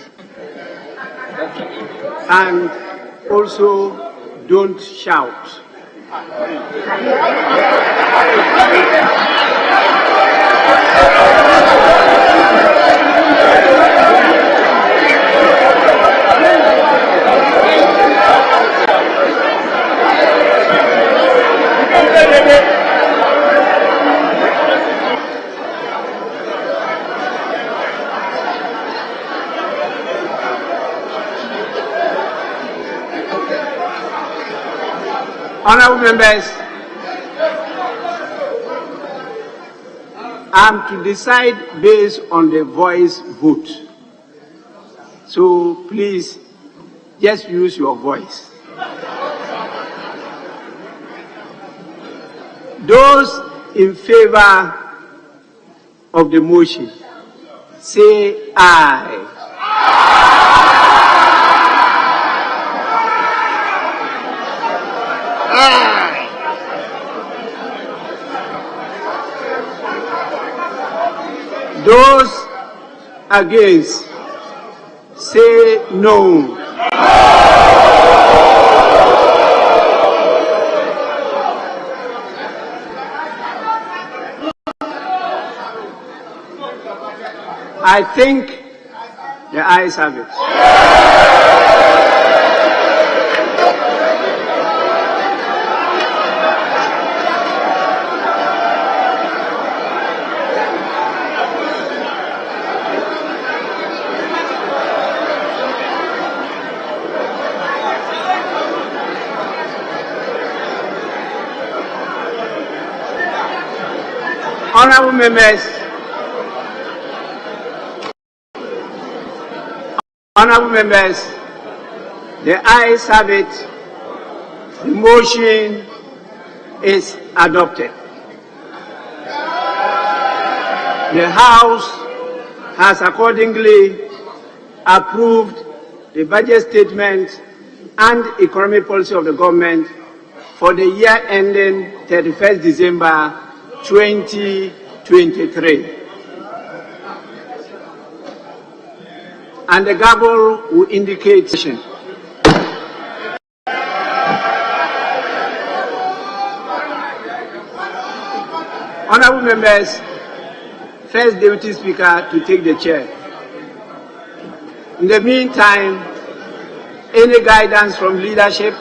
Speaker 12: And also don't shout. Honorable members, I'm to decide based on the voice vote. So please, just use your voice. Those in favor of the motion, say aye. Those against, say no. I think the ayes have it. Honorable members, the ayes have it. The motion is adopted. The House has accordingly approved the budget statement and economic policy of the government for the year ending 31st December 2023. And the gavel will indicate session. Honorable members, First Deputy Speaker to take the chair. In the meantime, any guidance from leadership?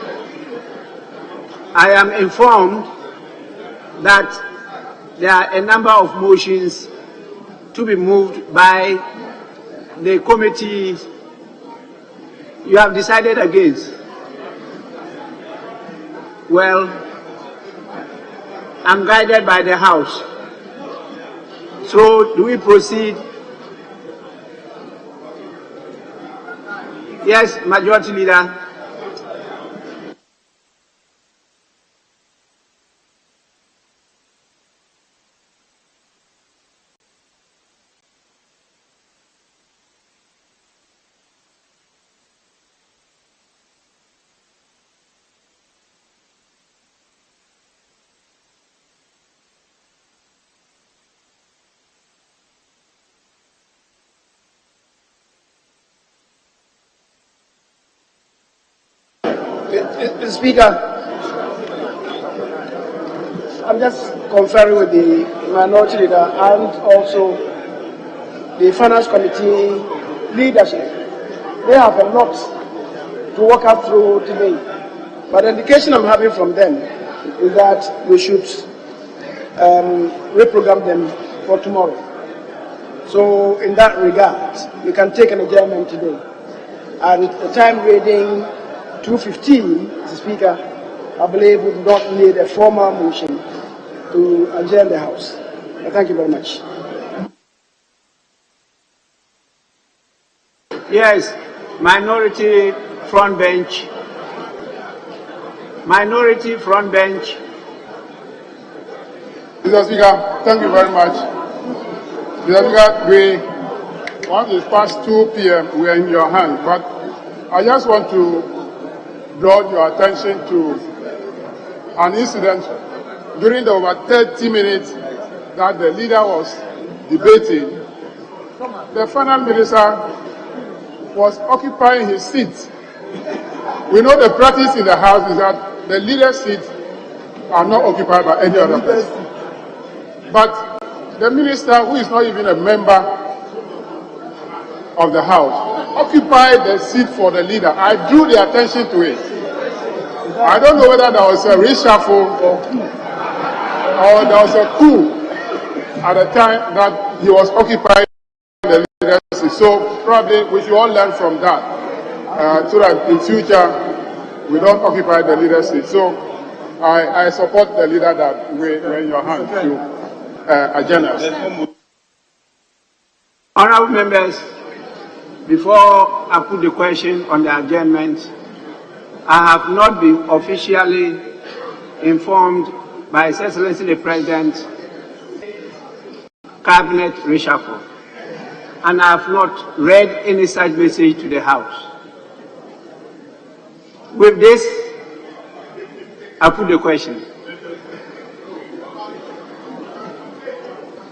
Speaker 12: I am informed that there are a number of motions to be moved by the committee. You have decided against. Well, I'm guided by the House. So, do we proceed? Yes, Majority Leader.
Speaker 17: Mr. Speaker, I'm just conferring with the minority leader and also the Finance Committee leadership. They have a lot to walk us through today. But the indication I'm having from them is that we should reprogram them for tomorrow. So in that regard, we can take an adjournment today. And the time reading 2:15, Mr. Speaker, I believe we do not need a formal motion to adjourn the House. Thank you very much.
Speaker 12: Yes, minority front bench. Minority front bench.
Speaker 18: Mr. Speaker, thank you very much. Mr. Speaker, once it's past 2 p.m., we are in your hand, but I just want to draw your attention to an incident during the over 30 minutes that the leader was debating. The finance minister was occupying his seat. We know the practice in the House is that the leader's seats are not occupied by any other person. But the minister, who is not even a member of the House, occupied the seat for the leader. I drew the attention to it. I don't know whether there was a reshuffle or there was a coup at the time that he was occupying the leader's seat. So probably we should all learn from that, so that in future we don't occupy the leader's seat. So I support the leader that we're in your hands to adjourn us.
Speaker 12: Honorable members, before I put the question on the adjournment, I have not been officially informed by His Excellency the President Cabinet reshuffle, and I have not read any such message to the House. With this, I put the question.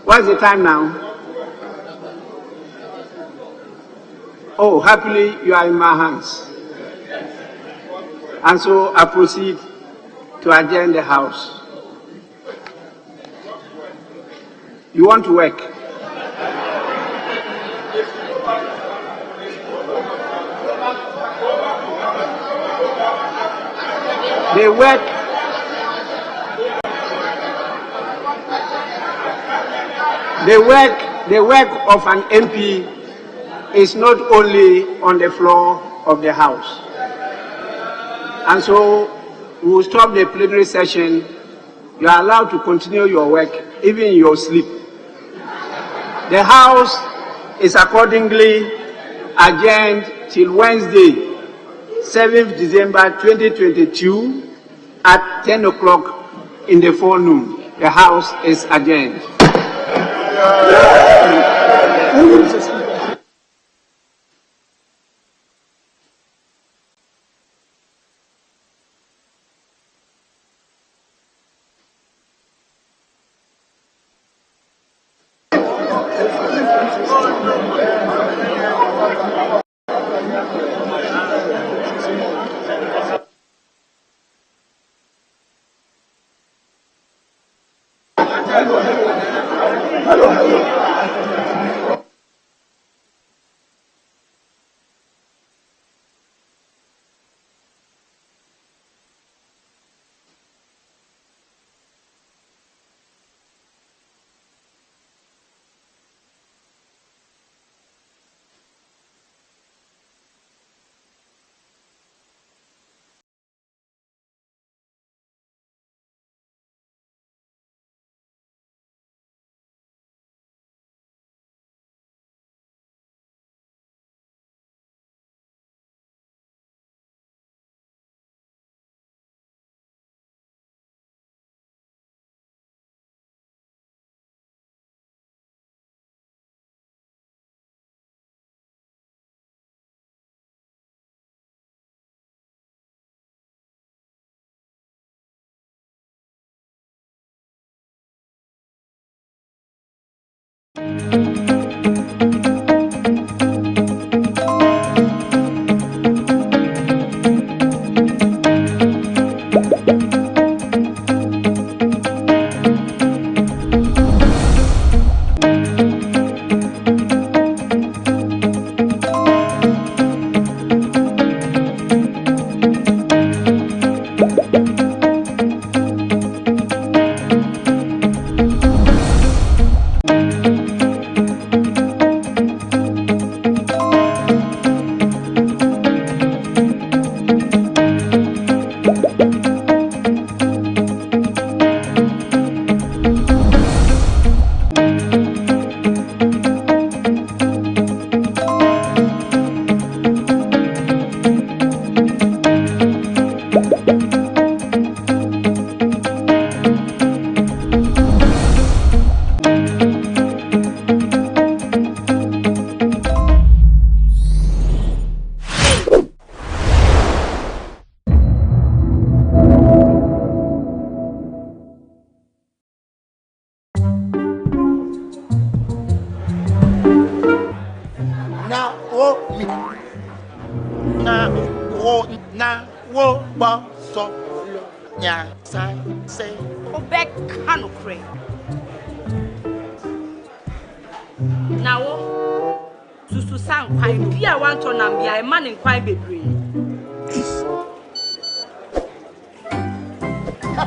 Speaker 12: What's the time now? Oh, happily you are in my hands. And so I proceed to adjourn the House. You want to work? The work of an MP is not only on the floor of the House. And so we will stop the plenary session. You are allowed to continue your work, even in your sleep. The House is accordingly adjourned till Wednesday, 7th December 2022 at 10 o'clock in the forenoon. The House is adjourned.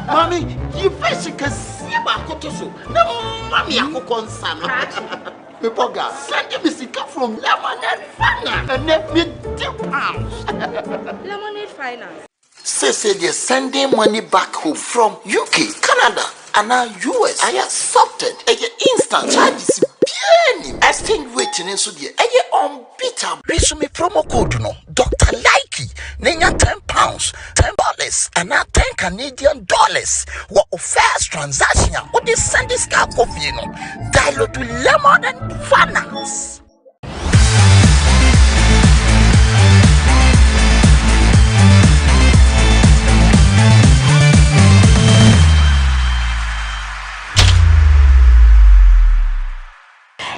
Speaker 1: Mommy, you fish can see about Kotoso. No, Mammy, I cook on Sam. Pipoga, send me sick from Lemonade Finance and let me £10.
Speaker 19: Lemonade Finance.
Speaker 1: Say they're sending money back home from UK, Canada, and now US. I accepted a instant charges. Exchange waiting so dear. Unbeatable. Reach me promo code no. Dr. Likey. Nenya £10, $10, and now $10 Canadian. What first transaction? What they send this car coffee no? Dial to Lemon and Finance.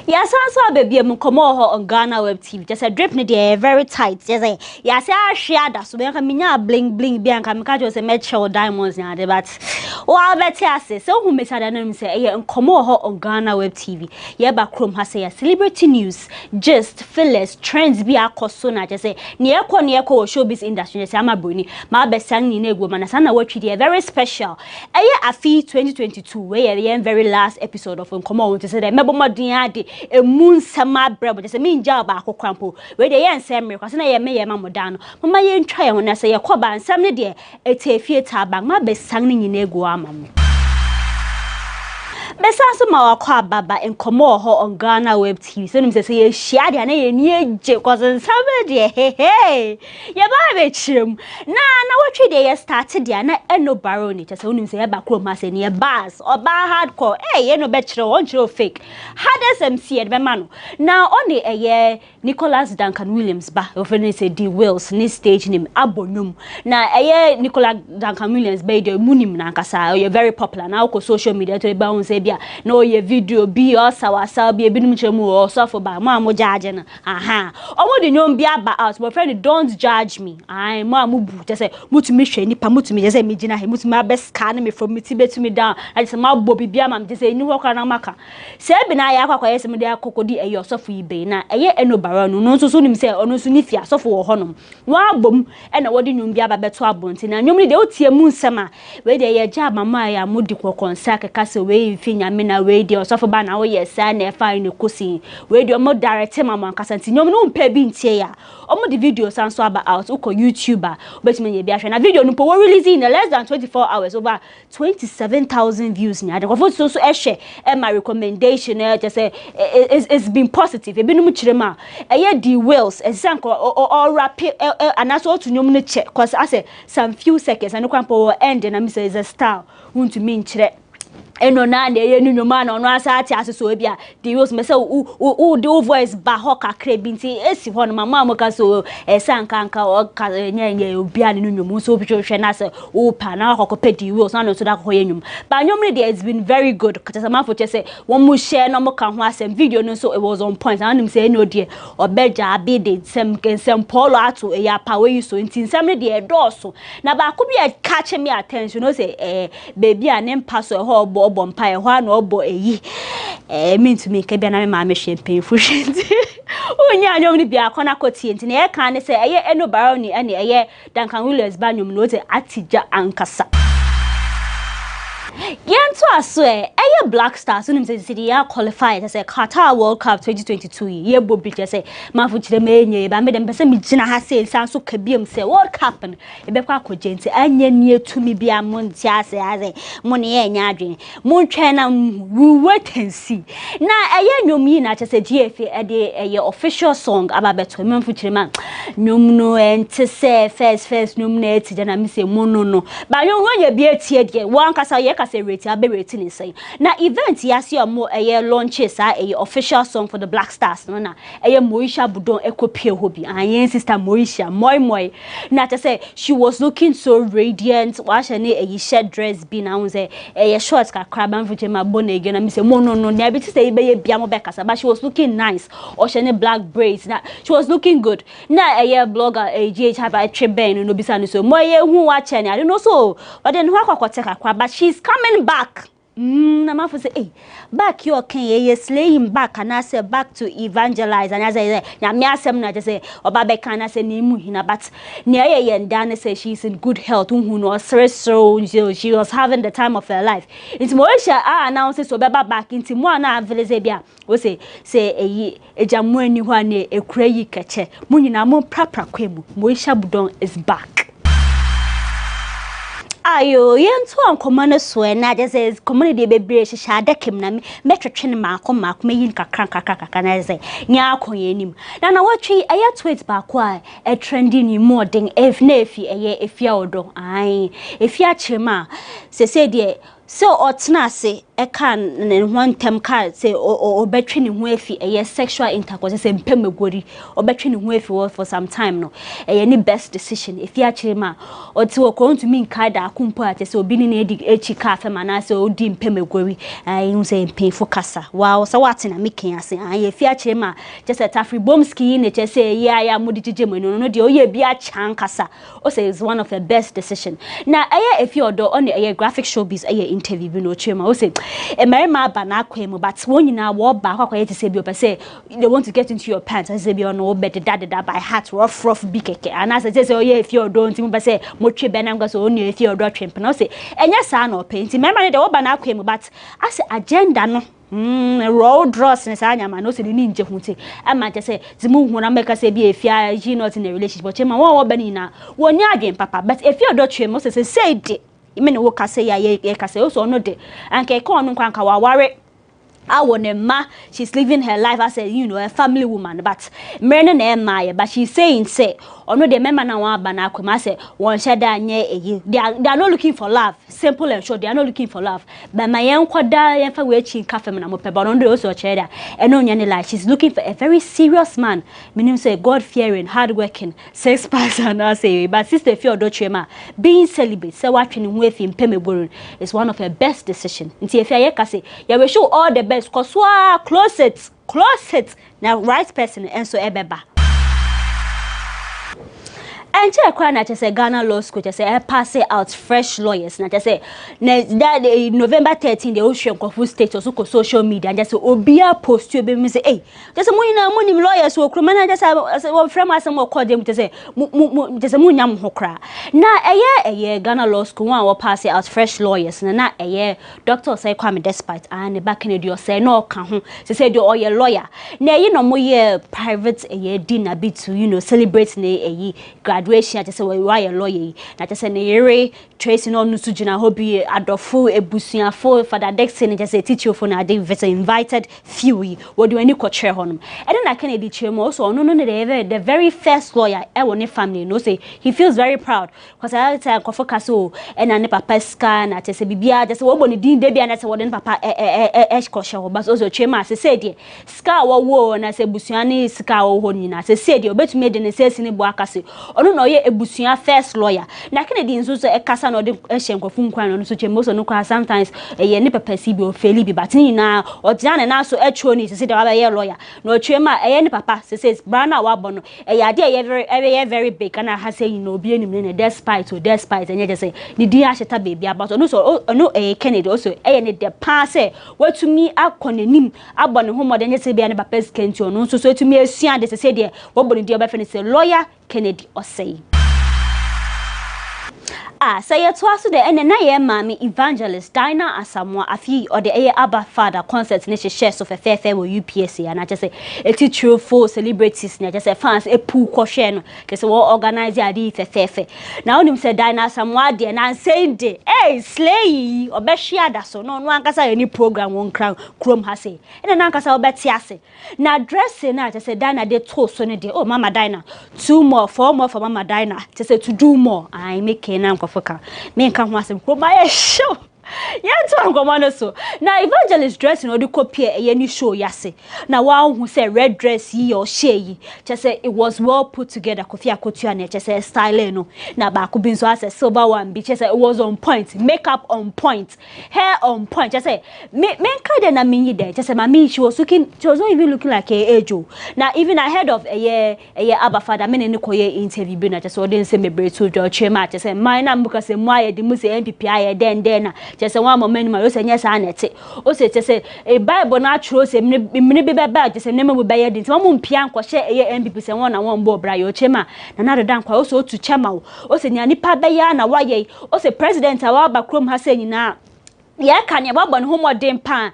Speaker 20: Yes, I saw baby come on GhanaWeb TV. Just a drip ne very tight. Yes, I share that so we can minya bling bling bianca mika just a metro diamonds na but I bet I say so who made that say come on GhanaWeb TV. Yeah, back room has say celebrity news, just fillers, trends be a cosona just say near showbiz industry just ama bruni. My best sang ni nego manasana watch it very special. A fee 2022 where the very last episode of come on to say that mebo modin a moon sama bread just a mean job back crampo where they ain't send me because I may mamodano. Mama yen try when I say a coba and some day a theatre bag my best sanging in a guamam. Besanso ma wakwa baba en komo ho on GhanaWeb TV. So nim say share dia na ye nie je cause nsabe de he. Ye ba be chirem. Na watwe de ye started dia na eno baroni. Just nim say ba krom ma say ne bars or ba hardcore. Ye no be chire won chire fake. Hardest MC e be ma no. Now on the ye Nicholas Duncan Williams ba. Often say D Wills ni stage name abonum. Na ye Nicholas Duncan Williams be de munim na nkasa. You very popular now ko social media to ba won say no ye video be or sawa be binum chemu or suffer by mama judge na aha omo de nyom bia ba out my friend don't judge me I mamu bu just say mutumi hwe nipa mutumi just say me gina he mutumi abescan me from me tibe to me down I just ma bobi bia mam just say ni ho kra na maka se bi na ya akwa yesem de akokodi e yosofu ibe na eye enobara no so nim say ono so ni fia sofo wo honom wa bom e na wodi nyom bia ba beto abonti na nyom ni de otie mu nsema we de ye ja mama ya mudi kokonsa keka se we nyamina radio so for ba na wo yesa na e fa ni kosi radio mo direct mama kasanti nyom no mpa bi ntie ya omo the video san so about out uko YouTuber obetime ye bi ahwe na video no po we release in less than 24 hours over 27,000 views ni adeko so ehwe my recommendation just say it's been positive e bi no mu kirema ye the wills esanko or rap anaso to nyom no check cause I say some few seconds and no kwampo end na me say is a style want to mean kire eno na ye nu nyoma na ono asa ati aseso bia the rules me say o voice ba ho kakra bi nti esi ho no mama amoka so sankanka o ka nya obi ane nu nyom so hwehwe na say o pa na akokope the rules na no so da ko ye nyom ba nyom ne there has been very good kata sama fo che say won mu share no mo ka ho asem video no so it was on point and him say no there obeja abi de sem polo ato ya pa we so nti nsem ne there do na ba ko bi catch me attention no say baby ane mpa so ho obo mpa e ho na obo eyi mean to me ke bia na me ma me champagne fushenti onya anyom ni bia akona kotie nti na e kan ne say eye eno baroni ene eye Duncan Williams ba nyom no te atija ankasa Yanto aso eye Black Stars unim say they qualified as a Qatar World Cup 2022 ye bobi je say mafu chire me enye ba me dem pese me gina ha say san so kabiem say World Cup no e be kwa kogenti anya ni etumi bia mo nti ase mo ne ye nya adwen mo ntwe na we wait and see na eye nyom yi na che say GFA e de eye official song ababeto me mafu chire ma nyom no ente say first nyom na eti na me say mo no ba nyom wanya bi etie de wan kasa ye kasa rate abe rate ni say na event yasi omo eye launches eye official song for the Black Stars no na eye Moisha Budon ekopie hobi ayen sister Moisha moi na to say she was looking so radiant wash any eye shed dress bi na say eye short kakra ban fuche ma bona again na me say no na be to say be bia mo be kasa but she was looking nice or she any black braids na she was looking good na eye blogger GH have a treben no bisa no so moye hu wa che ni I don't know so but then hu akwakote kakra but she's coming back na ma say eh back you can ye slaying back and I say back to evangelize and as I say na me asem na just say oba be kan say ni mu hina but near ye ndan say she's in good health who no so she was having the time of her life it's Moisha announces so beba back into mo na avele bia we say eyi ejamu ani ho na ekura yi keche mu nyina mo prapra kwemu Moisha Budon is back ayo yento ankomane so na je say community bebre hihya adekem na me twetwe ne maako me yin kakra na say nya akoye nim na watwi eye tweet ba ko a trending ni modern if na efi eye efia odo ai efia chema se de so otna say e kan one term card say obetwe ne ho afi eye sexual intercourse say mpemegori obetwe ne ho afi for some time no eye ni best decision if ya chirema oti wo to mean card akumpo ate say obi ni na edi echi ka fa mana say odi mpemegori ai say mpefo kasa wow so what na making ase ai if ya chirema just at Afribomski ne che say ya mudi jije no de oye bia chan kasa o say is one of the best decision na eye if you do on eye graphic showbiz eye interview no chirema o say Emerima bana kwemu but when you now walk back akwa yeti say bi say they want to get into your pants say bi ono be da by heart rough big keke and as say oh yeah if you don't think say mo twe be na ngwa so onu if you do twemp na say enya sa na openti memma de wo bana kwemu but as agenda no road dross ne sa nyama no se ni nje hunte ama je say zimu hu na make say bi efia you not in a relationship but chema wo bani na wo nya adwen papa but if you do twem say de me no ka say ya ye ka say so no de anke ko no kwanka wa ware ma she's living her life as a family woman but mrene na ema but she's saying say ono de member na wan aba na akwema say won sheda anye eyi they are not looking for love simple and short they are not looking for love but my yen kwada yen fa we chi cafe na mo pe but no also cheda eno nya ne like she's looking for a very serious man meaning say God fearing hard working sex person I say but sister if you do chema being celibate say what twene ho afi mpemegboru is one of her best decision nti if ya say ya we show all the best cause closet now right person and so ebeba and check na say Ghana Law School say pass out fresh lawyers na say that November 13 the ocean kofu status ko social media and just obia post you be say hey just money lawyers wo kroma na just wo frame asem wo call them to say just munyam ho kra na eye Ghana Law School one wo pass out fresh lawyers na eye doctor say Kwame Despite and back in the say no ka ho say the oye lawyer na no mo ye private eye dinner be to celebrate na eye graduation graduation just say why a lawyer na just say ne Tracy no nusu jina hobby adofo ebusuafo Father Dexter just say teacher for na dey invited few what do any kotre honum and then I can edit him also no the very first lawyer e won family no say he feels very proud because I tell kofo so and an papa ska na just say bibia just say wo boni din de bia na say wo den papa koshe but also chema say dey ska wo na say busuani ska wo ho nyina say dey obetumi de ne say sini bo akase ono na oye ebusua first lawyer na Kennedy nso so e kasa na de hyenkofo nkwan no so chema so no kwa sometimes ye ne papa si bi o feli bi but nyina o jana na so etro ni say dey wa be lawyer no chema e ne papa say brana wa bono e ya de very big and I ha say you know be enim ne despite and just say ni di aheta baby about no so no Kennedy also e ne de pa say watumi akonanim abone ho modern say bia ne papa skenti ono so etumi asua de say de wo boni di oba fe say lawyer Kennedy Osei say you to the and na ye mami evangelist Dinah Asamoah afi or the Abba Father concert ne share so fair wo UPSC and I just say eti true for celebrities na just say fans e pu kwhwe no just wo organize adi fair now onim say Dinah Asamoah de na say de slay obehia da so no ankasa any program won krom ha say and na ankasa obeti ase na dress na just say Dinah de to so ne de oh mama Dinah 2 more 4 more for mama Dinah just say to do more I make na foka me nka ho asem ko ma show Yanto ngomano so na evangelist dress no de copy e ni show yase na wa hu say red dress yi or shey just say it was well put together Kofi Akotua na just say style no na ba ko bin so as silver one bi just say it was on point makeup on point hair on point just say me nka de na me yi there just say mama she was not even looking like a ejo na even ahead of a year Abba Father me ne ko ye interview bi na just so den say me bre to jo chema just say my na mbuka say mo aye di mu say MPP aye den na just say one moment ma say yes anete o say just say a bible na true say me be ba just say name we be ye din mo mpia nko she eye MPP say one na one bo bra yo chema na na dan kwa o so to chema o say nya nipa be ya na wa ye o say president awa ba krom ha say nyina ya kan ya babon homodin pan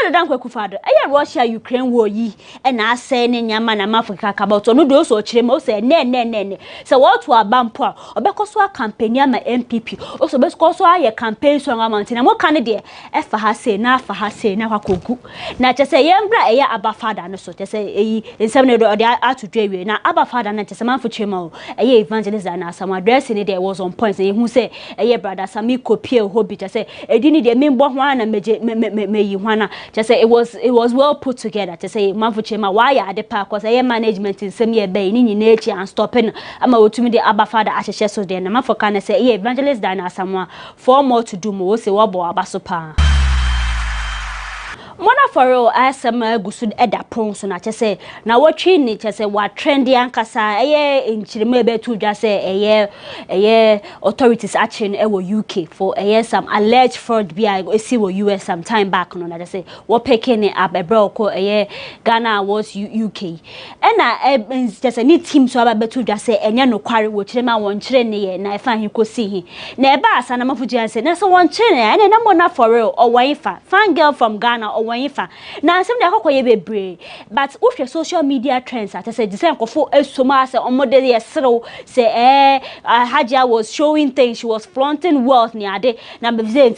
Speaker 20: na dan kwakufado Russia Ukraine war yi na ase ne nyama na Africa ka about no do so chire ma o say ne so what to abampo obekoso a campaign ama MPP o so bekoso a campaign so amount na mo kan de fa ha say na fa ha say na kwakogu na che say yembra Abba Father no so che say nsem ne do atudwe we na Abba Father na che say manfo chema o evangelist na Asamoah address ne there was on point say hu say brother Sami copy hobi che say edini de membo hwan na meyi hwana just say it was well put together to say manfuchema why ya de pa cause management in some year be ni nyina and stopping ama wotumi de Abba Father ahehye so de na manfoka na say evangelist Dinah Asamoah for more to do mo say wo bo abaso pa Mona for real asama gusu eda pon so na say na watwi ni say wa trend yankasa enchireme be to dwa say authorities action e wo UK for some alleged fraud bi esi wo US some time back no na say wo picking it up e bro ko Ghana was UK and na just any team so aba be to dwa say enye no kware wo chirema won chire ne ye na fa hin ko si hin na e ba asa na mafuji say na so won chire ne na Mona for real or wifa fan girl from Ghana or Wanyifa na asem de akokoye bebre but if social media trends at say the same kofo esoma say omode ye serew say Hajia was showing things, she was flaunting wealth ni ade na be say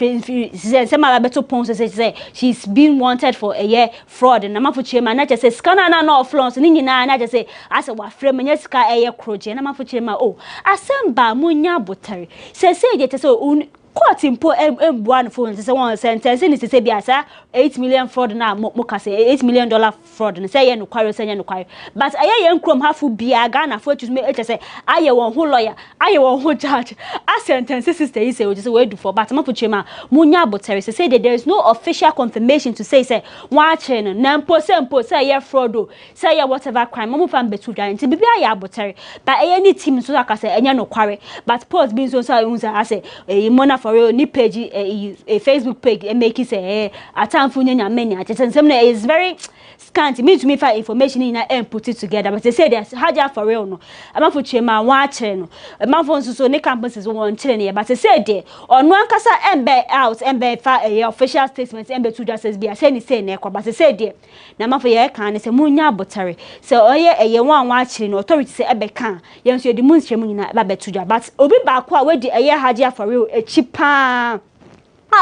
Speaker 20: ma beto pon say she's been wanted for a year fraud na mafo chema na say scanner na no flaunt ni nyina na say ase wa frame nya sika kroje na mafo chema asem ba munya botare say je say court impo embuan phone say one sentence ni say biasa 8 million fraud na mo ka say $8 million fraud ni say ye no kware say ye no kware but aye nkrom hafu bia Ghana for choose me say aye won ho lawyer aye won ho judge a sentence sister yi say we just we do for but mafu chema munya abotere say there is no official confirmation to say one chain na mpo say ye fraud say ye whatever crime mo fa betu dwan nti bibia aye abotere but aye ni team so aka say enye no kware but post bin so say Mona for real ni page a Facebook page and make it say atamfu nyanya many atensem na is very scant me to me for information in and put it together but they say there's haja for real no ama for chema watching no ama for so ne campuses won chile but they say there on one kasa embe out embe fa official statement embe to justice be say ni say na ekwa but they say there na ama for ye kan say munya abotare so oye wan watching no authority say ebe kan ye so di munchre mu nyina ba betuja but obi ba ko a we di haja for real echipa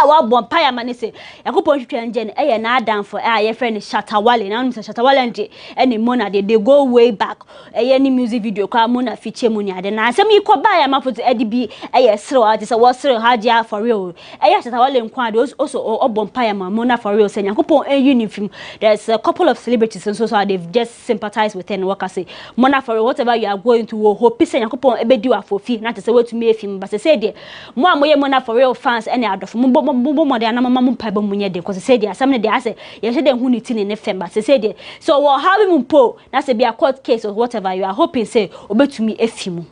Speaker 20: wa bon pa ya mane se yakopon hwetwe nje ne na adam for ye friend Shatawale na no Shatawale nje ene mona they go way back ni music video kwa mona feature mu ni ade na asem yiko ba ya mafoto edi bi sere ati se wo sere haja for real Shatawale nkwa ade also obon pa ya mona for real se yakopon uniform there's a couple of celebrities and so they've just sympathized with and work say mona for real whatever you are going to hope se yakopon ebedi wa for fi na te se wetu me film but say there mo amoye mona for real fans ene adofo mo de na mama mo paibo munye de cause say there some de ase ye she de hu ni tin ne fem but say there so we have him po na say be a court case or whatever you are hoping say obetumi efimu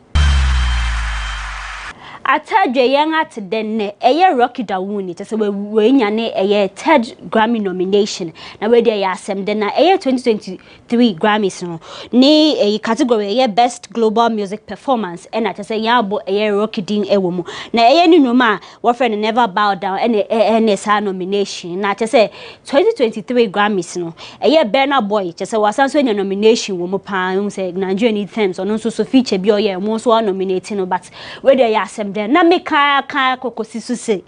Speaker 20: atadwe yen at den ne Rocky Dawuni te say we nyane third Grammy nomination na we dey asem den na 2023 Grammys no ni category best global music performance and at say yabo Rocky din ewomu na ni noma wo friend never bow down and sa nomination na te say 2023 Grammys no Burna Boy te say wasanso nya nomination wo mu pa say Nigerian themes ono so feature bi oye mo so nominating no but we dey asem na me ka kokosisu say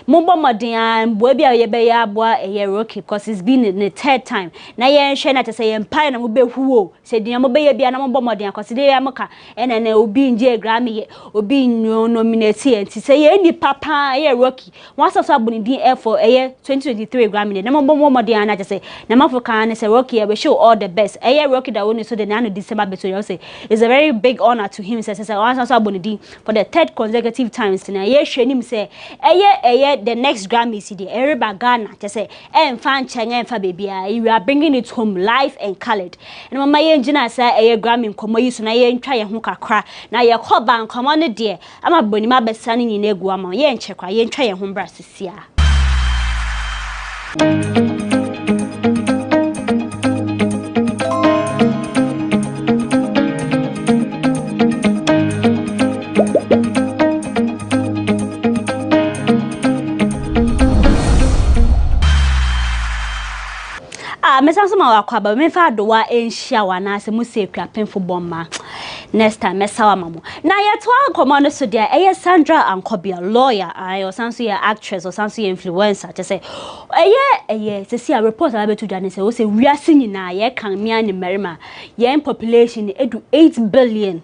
Speaker 20: mombo modern bo bia ye be ya aboa Rocky because it's been in the third time na ye nhwe na te say ye mpa na mo be huo say dia mo be ye bia na mombo modern because dey ya moka ene obi nje Grammy ye obi nominate ye nti say ye ni papa Rocky once of abuni din for 2023 Grammy na mombo modern na te say na mafoka na say Rocky we show all the best Rocky that won so the na December beto you say it's a very big honor to him say once of abuni din for the third consecutive times na ye hwenim say the next Grammy CD everybody Ghana just say fan chenga fa bebia you are bringing it home live and colored and mama ye ngina say Grammy nkomo yi so na ye ntwa ye ho kakra na ye koba nkomo ne de ama boni ma besane nyina egu ama ye nchekwa ye ntwa ye ho bra sisia mesasoma wakwaba mefa dowa enhia wana se musekua penfo bomma next time mesawa mamo na yeto akoma no so dia Sandra Ankobia lawyer or sanso ye actress or sanso ye influencer te say se see a report ala betu dwane se wo se wiase nyina ye kan mia ne merima ye population edu 8 billion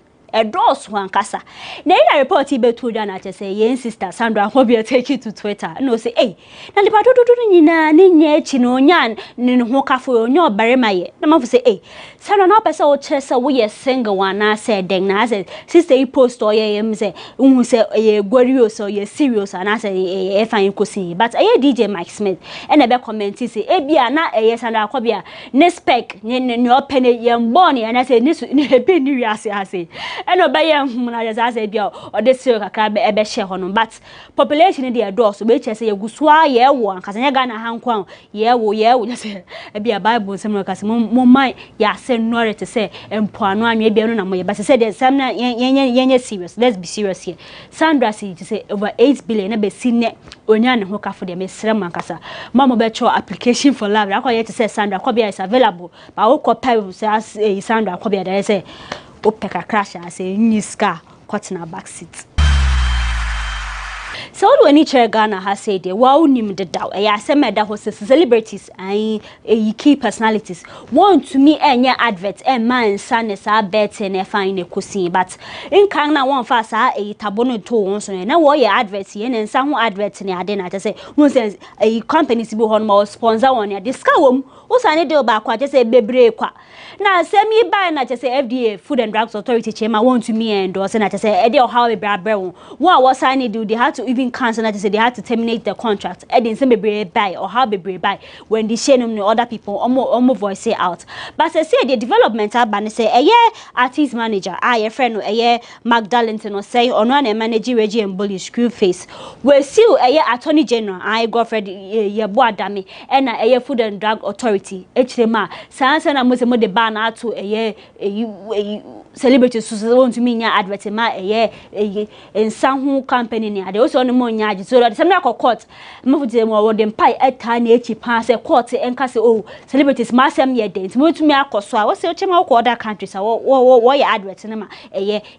Speaker 20: doors one kasa na ina report ibe to da na say yen sister Sandra Ankobia take it to Twitter no say na lipa dodo nyina ne nya echi no nya ne ho kafo onyo barema ye na mafo say Sandra na pesa o che say wo ye single one na say den na say sister e post o ye yem say unhu say ye glorious or ye serious na say e fan kosi but DJ Mike Smith and e be comment say bia na Sandra Ankobia ne spec ne open ye mboni na say ne be ni wiase ase eno be ye hum na just say bia o de siro kakra be ebe hye ho no but population dey door so be che say yegusua ye wo ankasa nya Ghana hankwan ye wo just say bia Bible sem no kase mo man ya say no to say empoano anwe bia no na mo ye but say the sam na yenye serious let's be serious here Sandra say to say over 8 billion na be sine onya ne ho kafo de me srem ankasa mama be cho application for love akwa ye to say Sandra Ankobia is available but wo ko pay say Sandra Ankobia dey say opeka crash as a niska cotton back seat. So when each Ghana has said the wow nim the dow meda hosts celebrities and key personalities want to me advert and man son is a bet and fine a cuisine but in Kana one fast tabono to so na what your adverts and some adverts in adena to say once a company to be on more sponsor on your discount usane de ba kwa just say bebre kwa na semi buy na just say FDA Food and Drugs Authority chairman want to me endorse na just say e dey how be bra one was sign do they had to to even cancel that, say they had to terminate the contract. I didn't say be buy or how be buy when they share them other people almost voice it out. But I say the development ban say artist manager, your friend Magdalene or say on one manager Reggie and Bully screw face. We still attorney general, I go for the boy dummy and a food and drug authority. HMA Sans and I must the ban out to celebrities who want to mean your advertisement in some company near. They also on the money so that some court move them or them pie at tiny pass a court and cast celebrities massam ye dent move to me so I was searching other countries or your advertisement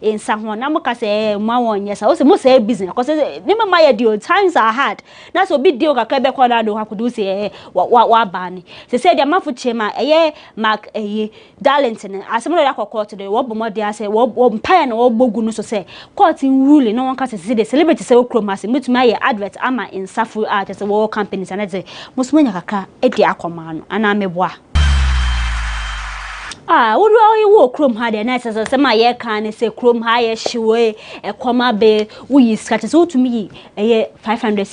Speaker 20: in someone Namaka say 1 yes I was most say business because never my deal times are hard that's a big deal Quebec corner do have to do say what ban they said their mafu chema mark Darlington as some of court today what more they say what pie or bogu so say court in ruling no one can see the celebrity say okromas me to my advert ama in safu art as a war companies and I say most many kaka e dia akomano ana meboa what do you walk chrome had a nice as a my can say chrome higher shoe a comma bay we scratches all to me a 500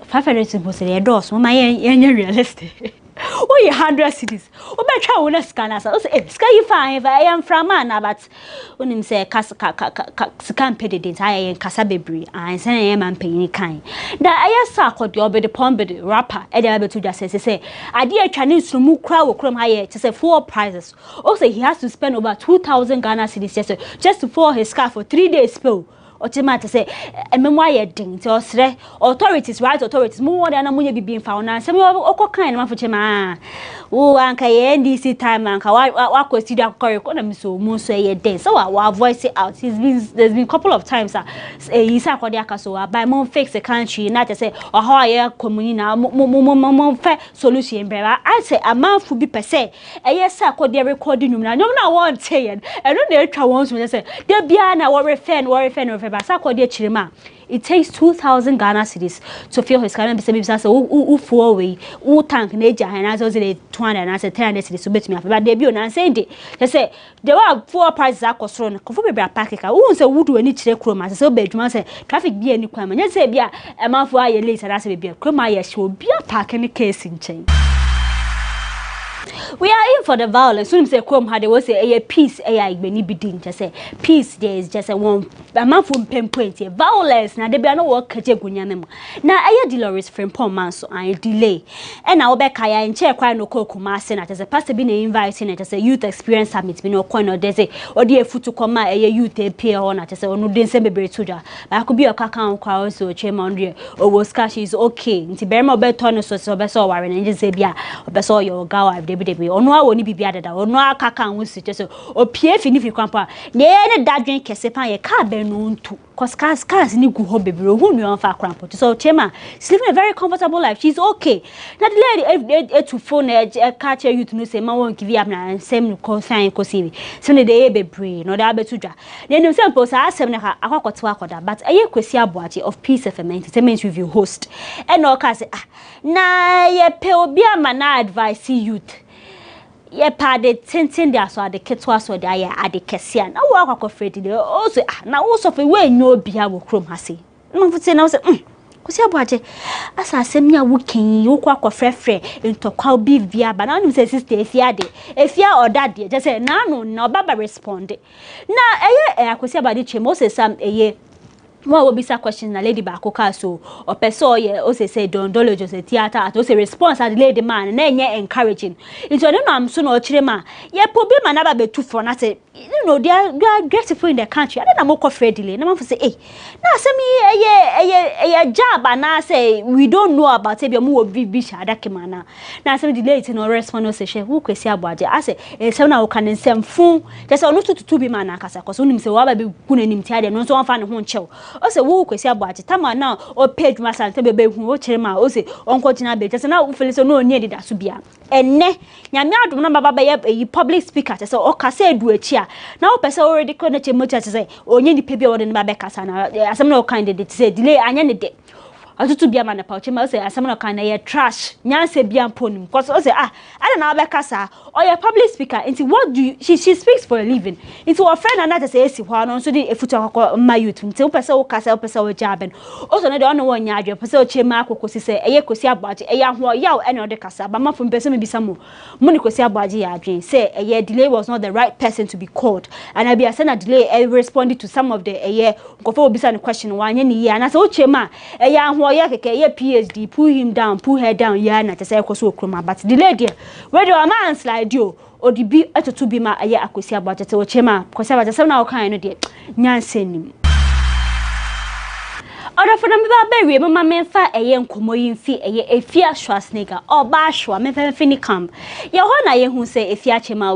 Speaker 20: 500 was a door so my realistic. Oh, 100 cities. Oh, but try one scanner. So, sky fine if I am from man, but when him say can pay the entire in Casabebri, I say I am and paying kind. That I saw the obey the pump the rapper, Eddie to just say, I dear Chinese to move crowd chrome higher to say 4 prizes. Also, he has to spend over 2,000 Ghana cedis just to for his car for 3 days spill. Or to matter say, a memoir ding to us, authorities, right authorities, more than a money being found, and some of kind of chema. Oh, Uncle NDC time, Uncle, what question you are so most say a day. So I voice it out. There's been a couple of times he's a Kodiaka, so I buy more fix the country, not to say, or higher communina, more fair solution. I say a month would be per se. A yes, I could their recording room. I don't know what saying. I don't know if I want to say, there be an worry fan of it takes 2,000 Ghana cedis to fill his current business. Who 4 way, who tank nature, and as was it 200 and I said 10 cedis to bet me up. But debut and saying it. They say there were 4 prices that cost on conform a packet. I won't say wood to any check chroma. So bedroom say traffic be any crime. You say, yeah, a month for a later, that's a be a chroma. Yes, will be a pack in the case in chain. We are in for the violence. Soon say come had they was a peace many bidding just say peace there is just a month from pinpoint violence now they be no work kajegunyam now Dolores from Poman so I delay and now back I in chair cry no Kumasi as a pastor been inviting it as a youth experience summit be no coin or there's or dear foot to come a youth appear on at say no didn't send be to I could be a cacao crowd so chairman or was cash is okay into Bermo beton so beso warren and just say bia or beso your gawa debi or no one be added or no caca was just or PF in if you camper near that drink kesepa a car known to cause cars ni go home baby who you on far cramp so chema living a very comfortable life she's okay that lady to phone catch you to know say man won't give you up na same concern ko see so the day baby no da betuja then you say post asem na akwakoto akoda but aye kwesi aboache of Peace FM entertainment review host and no ka say na ye pe obi ama na advise youth ye pade tintin dia so ade ketwa so dia ya ade kesia na wo akwa fredi de also na wo so fe we nyo bia wo krom hase no futi na wo se kusi aboaje asa asem ya wo ken wo kwa frefre ntokwa bi via ba na no se sister efia de efia oda de je se na no na baba respond na akosi abade chemo se sam what will be some questions na lady bakoka so or person ye o say don dolo just theater at o say response at lady man na enye encouraging into no am so no chirema ye problem na ba be 2 for na say you know they are grateful in the country and na moko friendly na man say na say me job and na say we don't know about it be mo bi shada kemana na say the lady no respond say she who kwesi aboaje I say say na o kan nsem fun just say no to be man akasa cause unim say wa ba be kunanim tiade no so wan fa ne ho nchew o se wo kwesi aboaje tama na o page masante bebe hu o kire ma o se onko gina be just na wo feel so no oni edida so bia enne nyame adom na baba be public speaker say o kasa edu achi a na wo pese already connect motor say onye ni pe bia wo de na baba kasa na asem na o kind de say delay anya ne de atutu bia man pa chema say asem no kan na ye trash nyanse bia mponim because o say I don't know about kasa or your public speaker into what do you she speaks for a living into her friend and that say esi ho no so dey efutu akoko ma youth nti o pese o kasa o pese o jaben also no dey on one nyadwe pese o chema akoko si say eye kosi abaje eye ho yaw ene o de kasa ba mafo pese me bisa mo ni kosi abaje ya adwen say eye delay was not the right person to be called and I be say na delay responded to some of the eye nkofo obisa the question wanye ni ye na say o chema eye ho ye keke eye PhD pull him down pull her down ya na say koso okroma but delay there where the man slide you odibi atoto bi ma eye akosi abaje te o chema kosi abaje say na o kan no de nyanse nim Oda for them be mama menfa eye nkomo yimfi eye efia Schwarzenegger oba Schwa menfa fini camp ye ho na ye hu say efia chema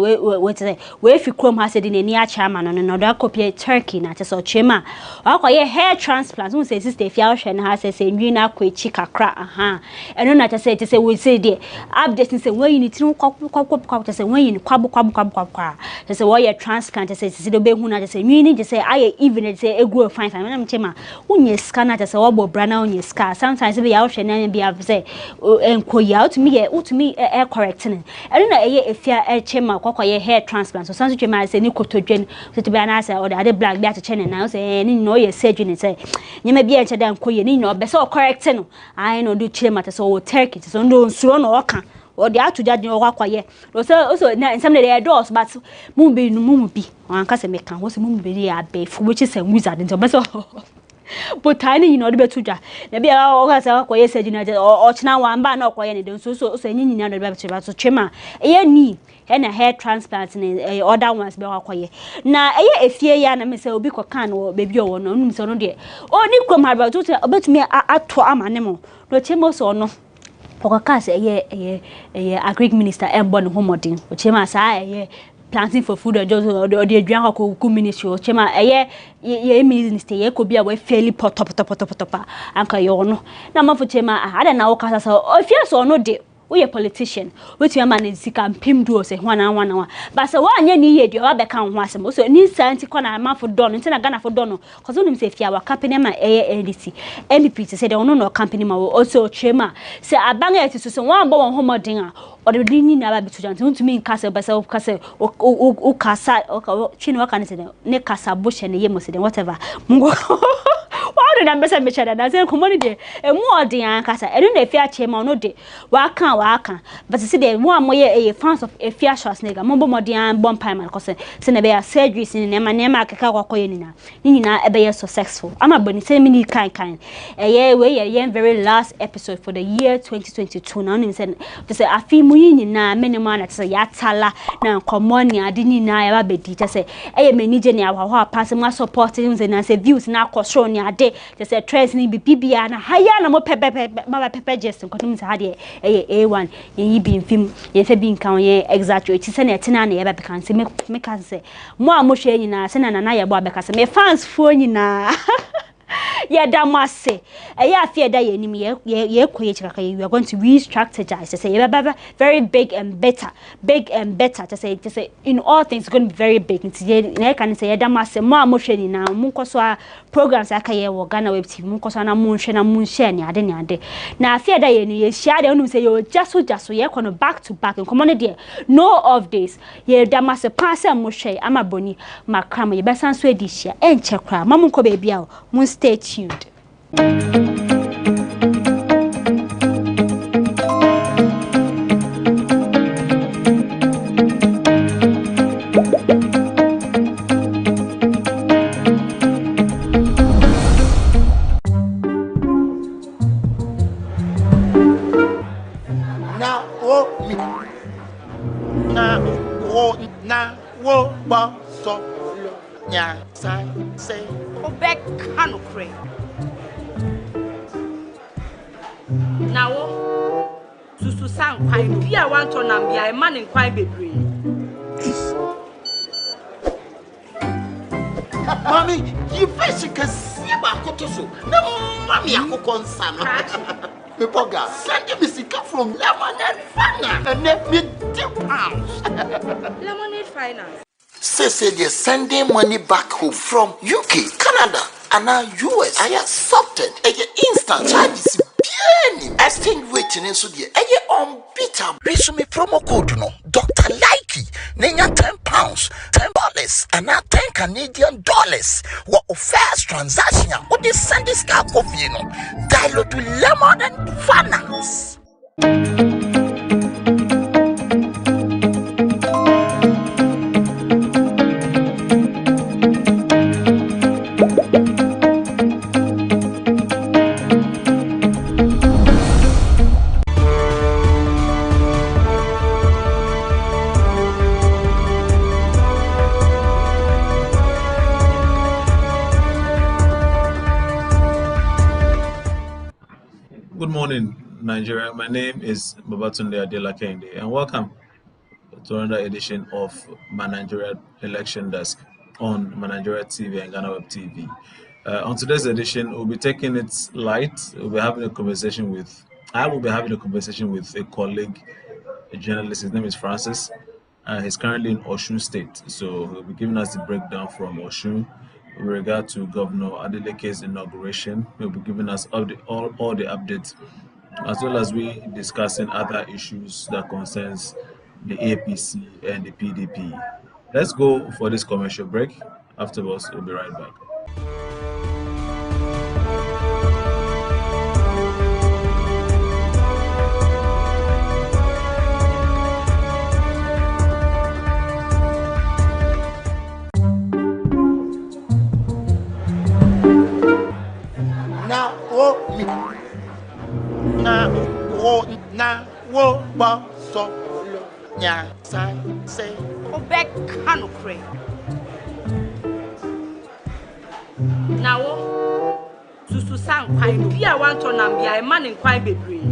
Speaker 20: we fi krom ha se de nani acha ma no do akopie Turkey na tese chema akoye hair transplant hu say sister efia hwe na ha say nwi na akwachi kakra aha eno na tese we say de update say when you need to kwakwa tese when you kwabo tese we ye transplant tese do be hu na tese nwi ni tese aye even tese egu fine na chema unye scan na just obo brana on your scar sometimes be ya hwe na be have say enkoya utumi e correcting eno na eye efia chema kwakoye hair transplant so sanso chema say ni kotodwen so to be na say or the black be acheche na say ni no ye surgery say nyema bia enche da enkoye ni no be so correcting no I no do chema to so Turkey so ndo nsuro no oka or the atuja din okwakoye so na some dey doors but mu be no mu bi anka se meka wo se mu be ya be which is a wizard nto be so but tiny you know the betuja na bia o ka se kwakoye surgery na o china wamba na okwaye ne den so nyi na do be cheba so chema eye ni na hair transplant ni other ones be kwakoye na eye efie ya na me se obi kokan wo bebi o no num se no de o ni krom harba to obetumi ato amane mo no chema so no okaka se eye agric minister embo ne homodin o chema sa eye planting for food and just or the adrian ko ministry o chema ye minister ye ko bia we fairly pot anka yo no na mafo chema ada na wo kasa so o fia so no de we a politician we to man sika mpim do se hwana but se wa anya ni ye de wa be kan ho asem so ni santi ko na mafo don nti na Ghana fo don no cause onim se fia wa company ma NDC MPP se de ono no company ma wo so chema se abanga eti so wa bo won homodin a or the dini na ba bitu janti ntumi nka se be se o kasa o kasa o chini waka ne kasa bo she ne ye mo se de whatever mungo why do na besa me chada na say komoni de emu odin an kasa enu na efia chema no de wa kan but see de mo amoye fans of efia Schwarzenegger mo bomodin an bom pie cause se na be ya surgery sin ne ma akeka kwakoye ni na ebe ye successful ama boni say me ni kan we ye very last episode for the year 2022 na nim say afi mu yin na menema na say ya tala na komoni ade ni na ya ba bedi say menije ne ahwa pass mo support him na say views na akosro ni ade say trends ni bibia na haya na mo pepe just nkotum say ade A1 ye bi mfim ye fe bi nkan ye exaggerate say na etina na ye ba bekan say me kan say mo amohwe nyina say na ye bo abeka say me fans fo nyina yeah, damase. Yeah, fear that you we are going to re-strategize to say very big and better to say in all things going to be very big. I can say damase more emotion now. Munko programs akaye wo GhanaWeb TV. Munko na munshare ni ade. Na fear that you share the say you just yeah kono back to back and come on there. No of this. Yeah, damase pass emotion. Ama boni makram ye besan so edishia. Enche kra. Mamunko baby ao. Stay tuned.
Speaker 1: Na wo ba so nya sai say
Speaker 2: Obek kanokre. Nawo susu san kwai bia wan to nam bia e man kwai bebre.
Speaker 1: Mommy, you fish can see ba kotoso. Na mommy akoko nsa no. Pepoga, send me sika from Lemonade Finance and let me £10.
Speaker 2: Lemonade Finance.
Speaker 1: Say they're sending money back home from UK, Canada, anaa US ayɛ accepted ɛyɛ instant charges biara exchange rate ne nso deɛ ɛyɛ unbeatable. Resume promo code no Dr. Likey nenya £10, $10 anaa $10 wɔ first transaction a wode send this car coffee no download to lemon and finance.
Speaker 19: Good morning, Nigeria. My name is Babatunde Adela Kende, and welcome to another edition of My Nigeria Election Desk on My Nigeria TV and GhanaWeb TV. On today's edition, we'll be taking it light. I will be having a conversation with a colleague, a journalist. His name is Francis. He's currently in Osun State, so he'll be giving us the breakdown from Osun with regard to Governor Adeleke's inauguration. He'll be giving us all the updates, as well as we discussing other issues that concerns the APC and the PDP. Let's go for this commercial break. Afterwards, we'll be right back.
Speaker 21: Now, to sang quite be a want to be a man in quite be brave.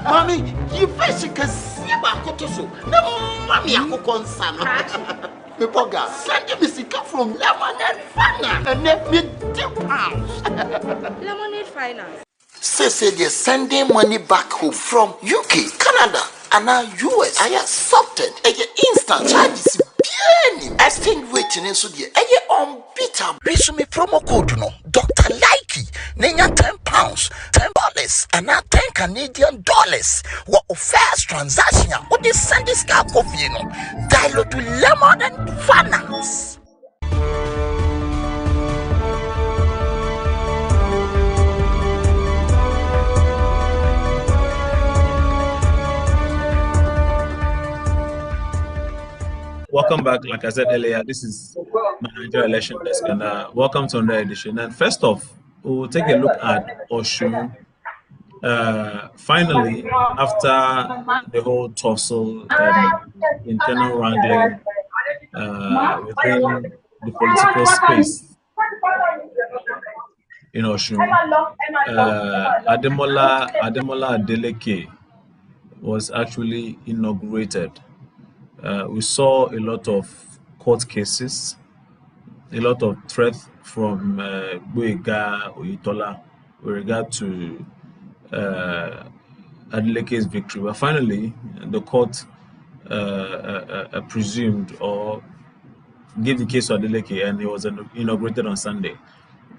Speaker 1: Mommy, you first can see about Kotoso. No, Mammy, I cook on Sam. Pepoga, send me sicker from Lemonade Finance and let me £10.
Speaker 21: Lemonade Finance.
Speaker 1: Say they're sending money back home from UK, Canada, and now US. I accepted. Instant charges. Exchange rate so deɛ ɛyɛ unbeatable. Resume promo code no Dr. Likey nenya £10, $10 anaa $10 wɔ first transaction a wode send this car coffee no download to lemon and finance.
Speaker 19: Welcome back. Like I said earlier, this is my Nigeria Election Desk, and welcome to another edition. And first off, we'll take a look at Osun. Finally, after the whole tussle and internal wrangling within the political space in Osun, Ademola Adeleke was actually inaugurated. We saw a lot of court cases, a lot of threats from Boyega Oyitola with regard to Adeleke's victory. But finally, the court presumed or gave the case to Adeleke, and he was inaugurated on Sunday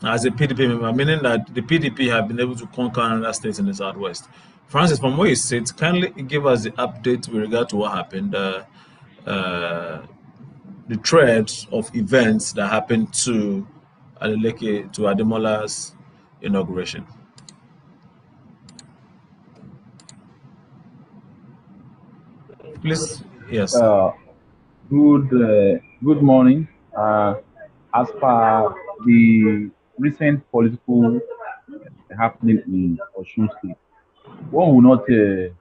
Speaker 19: as a PDP member, meaning that the PDP have been able to conquer another state in the southwest. Francis, from where you sit, kindly give us the update with regard to what happened. The threads of events that happened to Adeleke, to Ademola's inauguration. Please, yes.
Speaker 22: Good morning. As per the recent political happening in Osun State, one will not say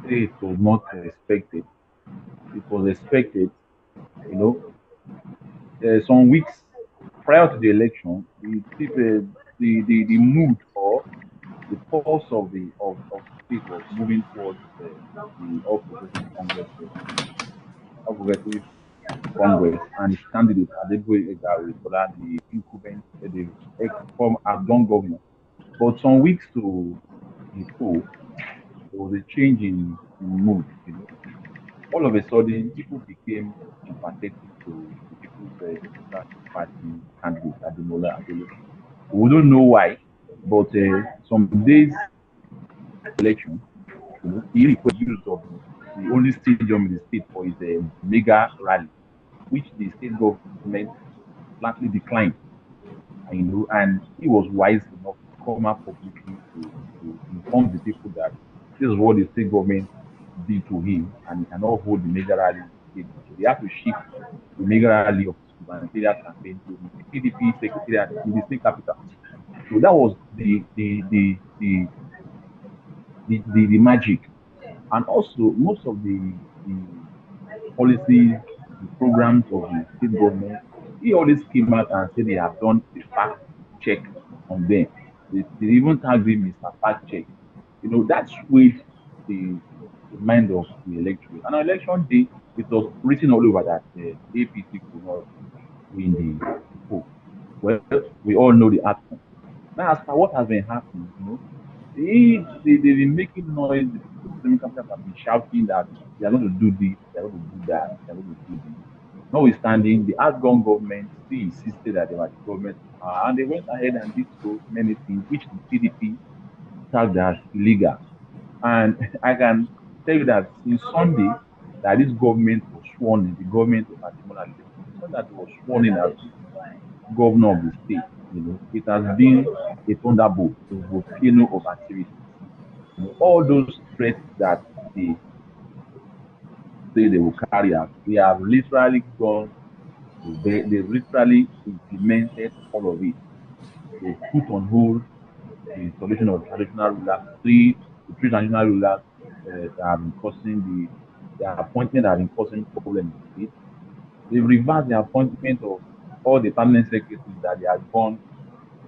Speaker 22: it was not expected. It was expected, some weeks prior to the election, the mood or the pulse of the state was moving towards the All Progressive Congress and its candidate Adeboye Egari for that the incumbent, the ex-former Adon governor. But some weeks to the poll, there was a change in mood. All of a sudden, people became sympathetic to the People's Democratic Party candidate, Ademola Adele. We don't know why, but some days election, he requested use of the only stadium in the state for his mega rally, which the state government flatly declined. And he was wise enough to come out publicly to inform the people that this is what the state government did to him, and he cannot hold the mega rally in the stadium. So they have to shift the mega rally of his gubernatorial campaign to the PDP secretariat in the state capital. So that was the magic. And also, most of the policies, the programs of the state government, he always came out and said they have done a fact check on them. They even tagged him Mr. Fact Check. That swayed the mind of the electorate. And on election day, it was written all over that the APC could not win the poll. Well, we all know the outcome. Now, as for what has been happening, they've been making noise. The People's Democratic have been shouting that they are going to do this, they are going to do that, they are going to do this. Notwithstanding, the outgone government still insisted that they were the government, and they went ahead and did so many things, which the PDP tagged as illegal. And I can tell you that since Sunday, that this government was sworn in, the government of Ademola, so that was sworn in as the governor of the state, it has been a thunderbolt, a volcano of activities. All those threats that they say they will carry out, they have literally gone, they've literally implemented all of it. They put on hold the installation of traditional rulers, three traditional rulers that have been causing their appointment have been causing problems in the state. They reversed the appointment of all the permanent secretaries that they had gone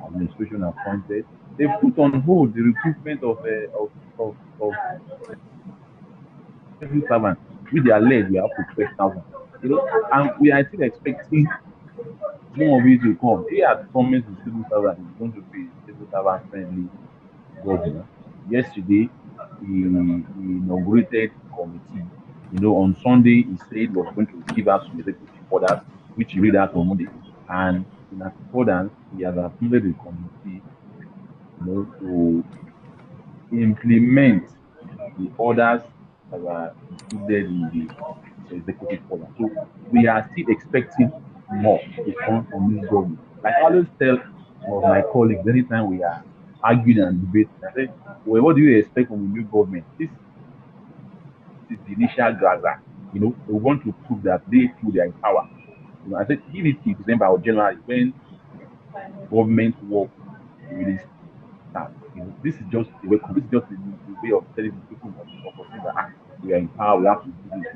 Speaker 22: administration appointed. They put on hold the recruitment of civil servants, which they are led, we have to 12,000. And we are still expecting more of it to come. He had promised the civil servant he's going to be a civil servant friendly governor. Yesterday, he inaugurated the committee. On Sunday, he said he was going to give out some executive orders, which he read out on Monday. And in accordance, he has appointed the committee, to implement the orders that were included in the executive order. So we are still expecting more to come from this government. Like I always tell some of my colleagues anytime we are arguing and debating, I say, well, what do you expect from the new government? This is the initial gaza. They want to prove that they feel they are in power. I said, give it till December or January when government work really start. This is just a way. This is just a way of telling the people that we are in power. We have to do this.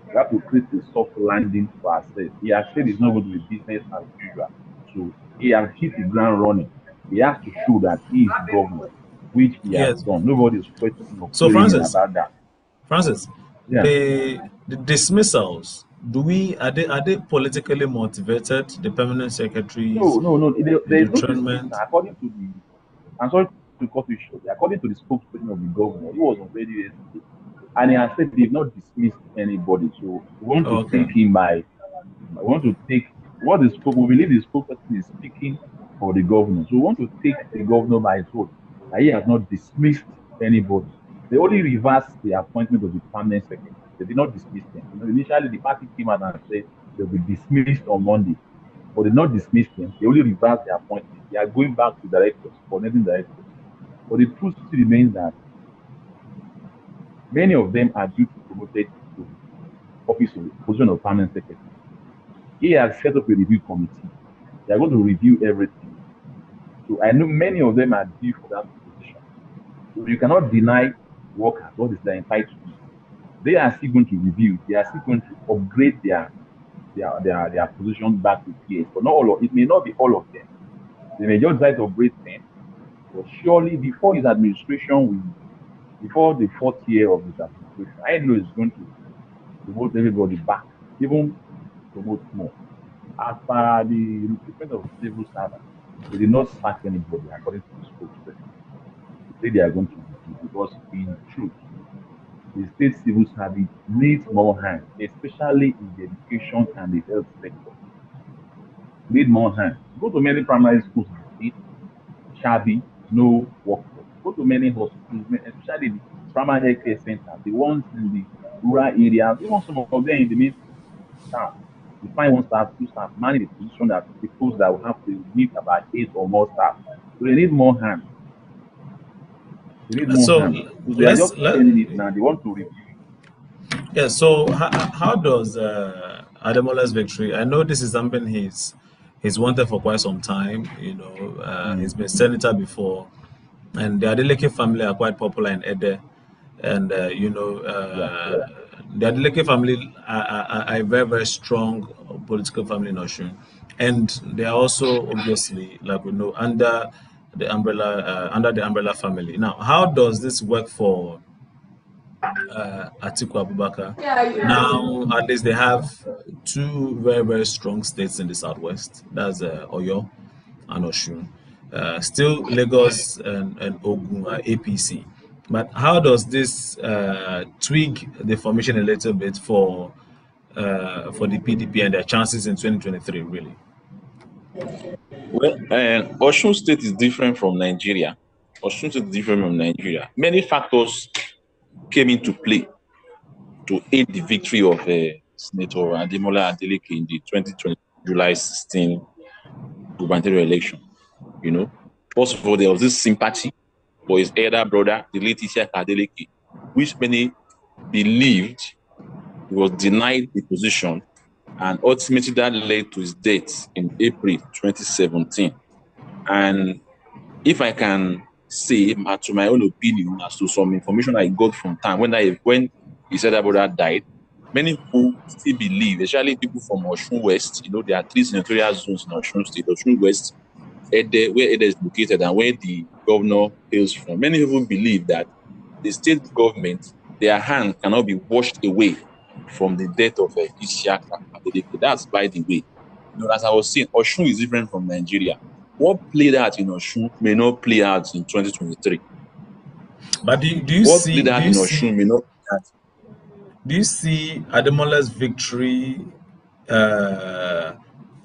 Speaker 22: We have to create a soft landing for ourselves. He has said it's not going to be business as usual. So he has hit the ground running. He has to show that he is governor, which he has done. Nobody is questioning or querying about that.
Speaker 19: Francis,
Speaker 22: Yeah.
Speaker 19: the dismissals, are they politically motivated? The permanent secretaries?
Speaker 22: No. There is no dismissal. According to I'm sorry to cut you short. According to the spokesperson of the governor, he was on radio yesterday, and he has said they've not dismissed anybody. So we want to take him by. We want to take what the we believe the spokesperson is speaking for the governor. So we want to take the governor by his word that he has not dismissed anybody. They only reversed the appointment of the permanent secretary. They did not dismiss them. Initially, the party came out and said they'll be dismissed on Monday, but they did not dismiss them. They only reversed the appointment. They are going back to directors, coordinating directors. But the truth still remains that many of them are due to be promoted to the office of the position of permanent secretary. He has set up a review committee. They are going to review everything. So I know many of them are due for that position. So you cannot deny workers what is their entitled to. They are still going to review. They are still going to upgrade their position back to PS. But not all of it may not be all of them. They may just try to upgrade them. But surely before his administration, before the 4th year of his administration, I know he's going to promote everybody back, even promote more. As per the recruitment of civil servants, they did not sack anybody according to the spokesperson. They say they are going to review because in truth, the state civil service needs more hands, especially in the education and the health sector. Need more hands. Go to many primary schools in the state, shabby, no workforce. Go to many hospitals, especially the primary health care centers, the ones in the rural areas, even some of them in the main town. You find one staff, two staff, manning the position that the post that will have to need about 8 or more staff. So they need more hands. They need more
Speaker 19: So
Speaker 22: hands. So they are
Speaker 19: let's
Speaker 22: just
Speaker 19: let
Speaker 22: telling it now. They want to review.
Speaker 19: yeah. So how does Ademola's victory? I know this is something he's wanted for quite some time. You know, he's been senator before, and the Adeleke family are quite popular in Ede, and the Adeleke family are a very very strong political family in Osun, and they are also obviously, like we know, under the umbrella family. Now, how does this work for Atiku Abubakar? Now, at least they have two very very strong states in the southwest. That's Oyo and Osun. Still, Lagos and Ogun are APC. But how does this tweak the formation a little bit for the PDP and their chances in 2023, really?
Speaker 3: Well, Osun State is different from Nigeria. Osun State is different from Nigeria. Many factors came into play to aid the victory of Senator Ademola Adeleke in the 2020 July 16 gubernatorial election. You know, first of all, there was this sympathy for his elder brother, the late Isiaka Adeleke, which many believed he was denied the position, and ultimately that led to his death in April 2017. And if I can say, to my own opinion, as to some information I got from time when he said that brother died, many people still believe, especially people from Osun West. You know, there are 3 senatorial zones in Osun State: Osun West, Ede, where Ede is located, and where the governor hails from. Many people believe that the state government, their hand cannot be washed away from the death of Isiaka Adeleke. That's by the way. You know, as I was saying, Osun is different from Nigeria. What played out in Osun may not play out in 2023.
Speaker 19: But do you
Speaker 3: What
Speaker 19: see
Speaker 3: played out in Osun may not play out.
Speaker 19: do you see Ademola's victory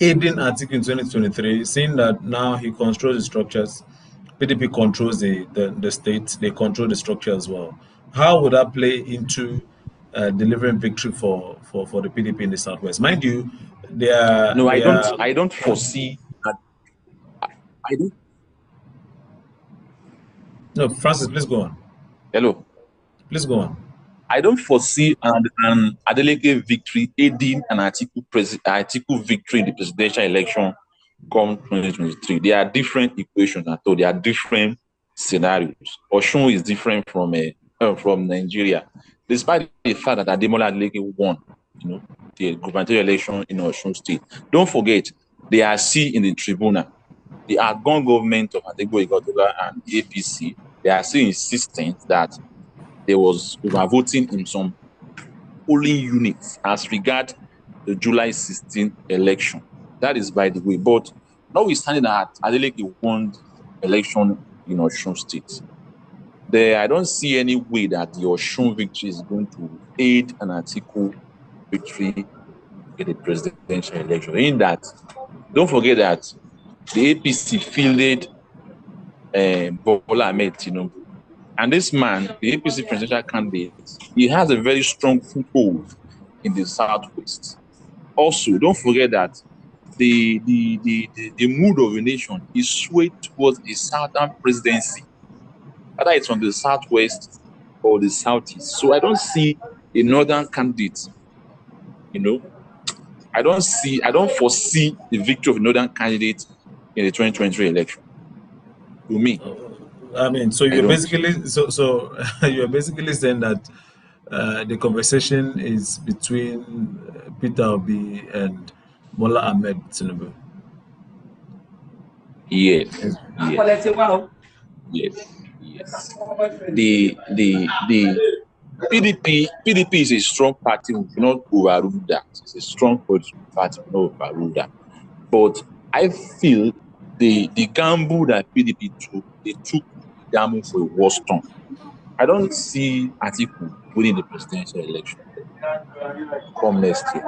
Speaker 19: aiding Atiku in 2023, seeing that now he controls the structures, PDP controls the state, they control the structure as well. How would that play into delivering victory for the PDP in the southwest? Mind you,
Speaker 3: No,
Speaker 19: they are
Speaker 3: I don't foresee that. I don't.
Speaker 19: No, Francis, please go on.
Speaker 3: Hello.
Speaker 19: Please go on.
Speaker 3: I don't foresee an Adeleke victory aiding an Atiku victory in the presidential election come 2023. They are different equations at all. They are different scenarios. Osun is different from Nigeria, despite the fact that Ademola Adeleke won, you know, the gubernatorial election in Osun State. Don't forget, they are still in the tribunal. The outgone government of Adegbo Ighodalo and APC, they are still insistent that there was overvoting in some polling units as regard the July 16 election. That is by the way. But notwithstanding that Adeleke won election in Osun State, I don't see any way that the Osun victory is going to aid an Atiku victory in the presidential election. In that, don't forget that the APC fielded Bola Ahmed Tinubu. And this man, the APC presidential candidate, he has a very strong foothold in the Southwest. Also, don't forget that the mood of the nation is swayed towards a Southern presidency, whether it's from the Southwest or the Southeast. So I don't see a Northern candidate, you know, I don't foresee the victory of a Northern candidate in the 2023 election. To me.
Speaker 19: I mean, so you're basically you're basically saying that the conversation is between Peter Obi and Bola Ahmed Tinubu.
Speaker 3: Yes. The PDP is a strong party. We cannot overrule that. It's a strong political party. We cannot overrule that. But I feel the gamble that PDP took, they took the gamble for a war storm. I don't see Atiku winning the presidential election come next year.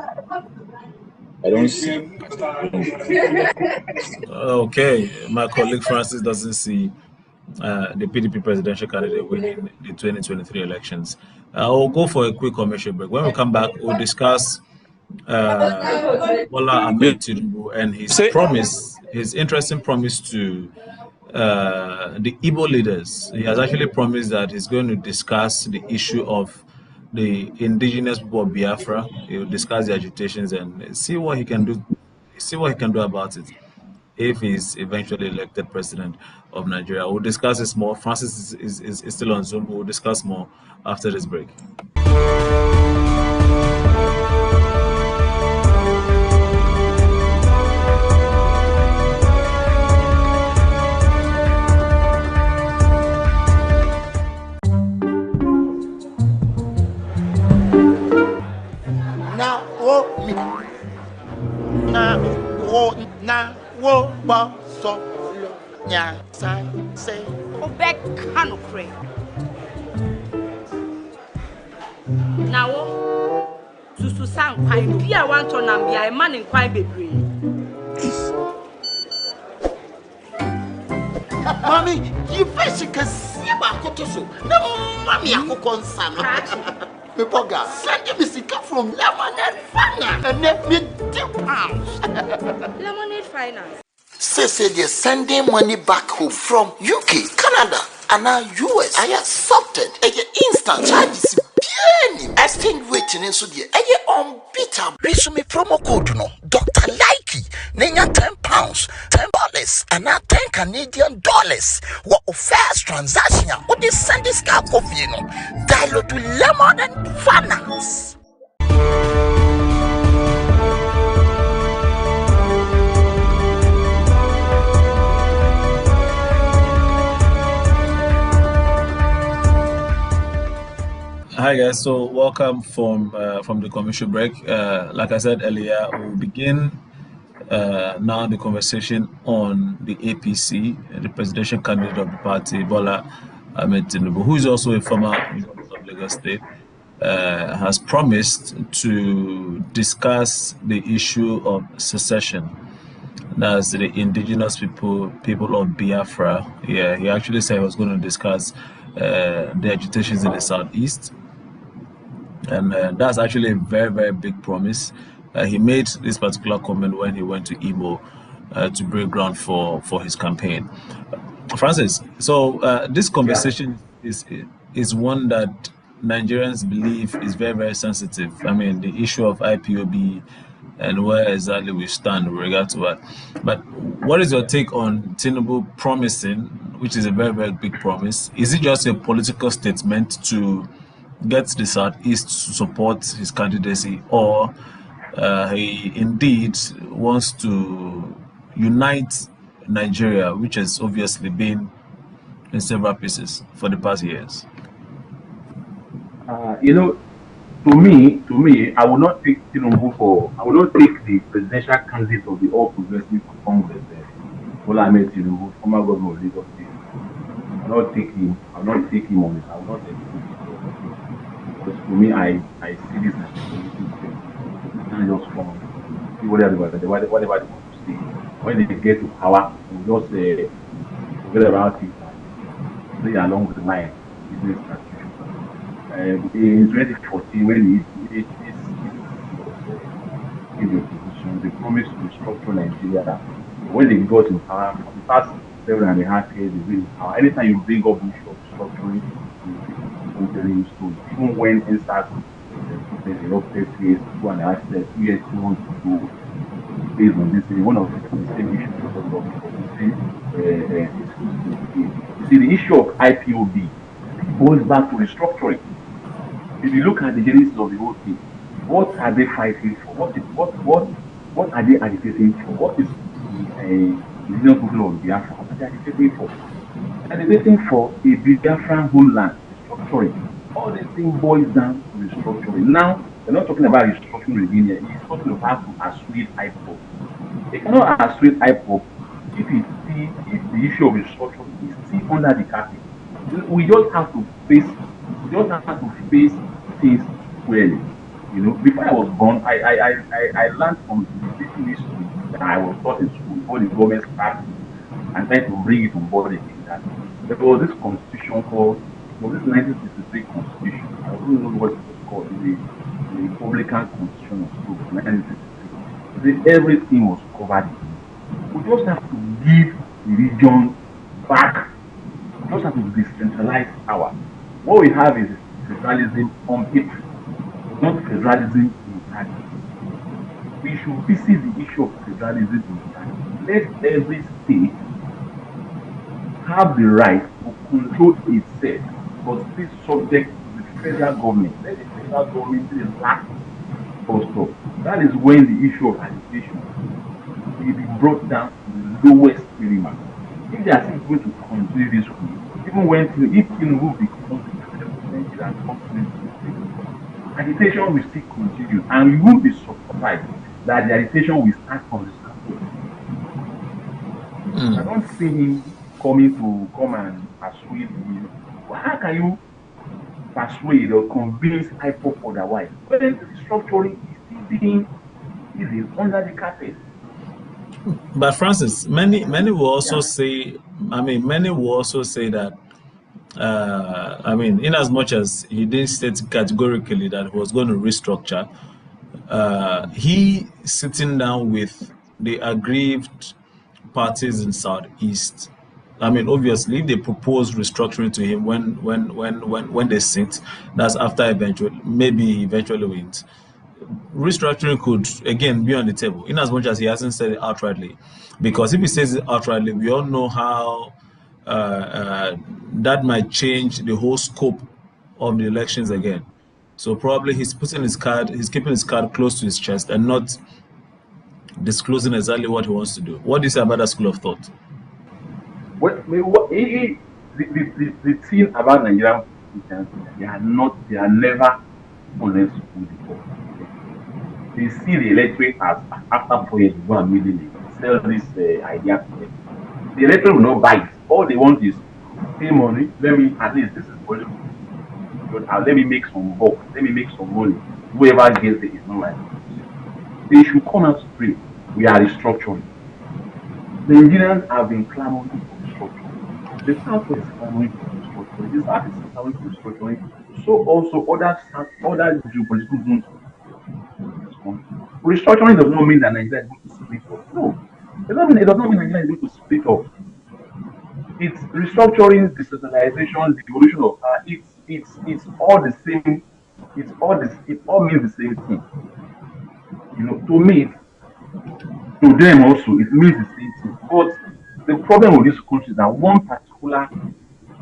Speaker 3: I don't see Atiku winning the presidential election.
Speaker 19: Okay, my colleague Francis doesn't see the PDP presidential candidate winning the 2023 elections. We'll go for a quick commercial break. When we come back, we'll discuss Bola Ahmed Tinubu and his interesting promise to the Igbo leaders. He has actually promised that he's going to discuss the issue of the indigenous people of Biafra. He will discuss the agitations and see what he can do. See what he can do about it if he's eventually elected president of Nigeria. We'll discuss this more. Francis is still on Zoom. We'll discuss more after this break.
Speaker 21: Now, to sound quite be a want to be a man in quite baby.
Speaker 1: Mommy, you first can see about Kotoso. No, Mammy, I cook on some. Pepoga, send me sick from Lemonade Finance and let me £2.
Speaker 21: Lemonade Finance.
Speaker 1: Say they're sending money back home from UK, Canada, and now US. I accepted. Instant charges. Exchange waiting in Sudia. Unbeatable. Resume promo code no. Dr. Likey. Nenya £10, $10, and now $10 What first transaction? What they send this car coffee no? Dialogue to Lemon and Finance.
Speaker 19: Hi guys, so welcome from the commercial break. Like I said earlier, we'll begin now the conversation on the APC, the presidential candidate of the party, Bola Ahmed Tinubu, who is also a former governor of Lagos State, has promised to discuss the issue of secession. That's the indigenous people of Biafra. Yeah, he actually said he was going to discuss the agitations in the southeast. And that's actually a very, very big promise. He made this particular comment when he went to Igbo to break ground for his campaign. Francis, so this conversation is one that Nigerians believe is very, very sensitive. I mean, the issue of IPOB and where exactly we stand with regard to that. But what is your take on Tinubu promising, which is a very, very big promise? Is it just a political statement to get the Southeast to support his candidacy, or he indeed wants to unite Nigeria, which has obviously been in several pieces for the past years?
Speaker 22: To me, I will not take Tinubu for. I will not take the presidential candidate of the All Progressive Congress, Bola Ahmed Tinubu, former governor of Lagos State. I will not take him. I will not take him on it. I will not take him. Because for me, I see this as a political thing. You can't just come, see whatever they want to say. When they get to power, they just forget about it and play along with the line. Business as usual. In 2014, when he was in the opposition, they promised to restructure Nigeria. When they got in power, for the past 7.5 years, they've been in power. Anytime you bring up the issue of restructuring, even when inside the erupted 2.5 years, 2 years, 2 months ago, based on this, one of the same issues because of you see, the issue of IPOB goes back to restructuring. If you look at the genesis of the whole thing, what are they fighting for? What are they agitating for? What is the indigenous people of Biafra? What are they agitating for? They're agitating for a Biafran homeland. All these things boils down to restructuring. Now, they're not talking about restructuring within here. He's talking about to assuage IPOB. They cannot assuage IPOB if the issue of restructuring is still under the carpet. We just have to face. We just have to face things squarely. You know, before I was born, I learned from the little history that I was taught in school before the government started and tried to bring it on board again. That there was this constitution called, it was this 1963 constitution. I don't know what it was called, the Republican Constitution or so, 1963. Then everything was covered in it. We just have to give the region back. We just have to decentralize power. What we have is federalism on paper, not federalism in practice. We should visit the issue of federalism in practice. Let every state have the right to control itself, but still subject to the federal government. Let the federal government be the last bus stop. That is when the issue of agitation will be brought down to the lowest minimum. If they are still going to continue this way, even when if Tinubu becomes the president of Nigeria come 2023, agitation will still continue, and you won't be surprised that the agitation will start from the support. I don't see him coming to come and persuade me. How can you persuade or convince IPOP otherwise when restructuring is still being hidden under the carpet?
Speaker 19: But Francis, many will also say. I mean, many will also say that. I mean, in as much as he didn't state categorically that he was going to restructure, he sitting down with the aggrieved parties in Southeast. I mean, obviously, if they propose restructuring to him when they sit, that's after eventually wins. Restructuring could again be on the table, in as much as he hasn't said it outrightly. Because if he says it outrightly, we all know how that might change the whole scope of the elections again. So probably he's keeping his card close to his chest and not disclosing exactly what he wants to do. What do you say about that school of thought?
Speaker 22: The thing about Nigerian politicians is that they are never honest with the public. They see the electorate as after 4 years, go and immediately sell this idea to them. The electorate will not buy it. All they want is pay money. Let me, at least this is political. Let me make some buck. Let me make some money. Whoever gets it is not my business. They should come out straight. We are restructuring. Nigerians have been clamoring for restructuring. The Southwest is clamoring for restructuring. The South is clamoring for restructuring. So also other geopolitical zones in this country. Restructuring does not mean that Nigeria is going to split up. No. It does not mean Nigeria is going to split up. It's restructuring, decentralization, the evolution of power. It's all the same. It all means the same thing. You know, to me, to them also, it means the same thing. But the problem with this country is that one particular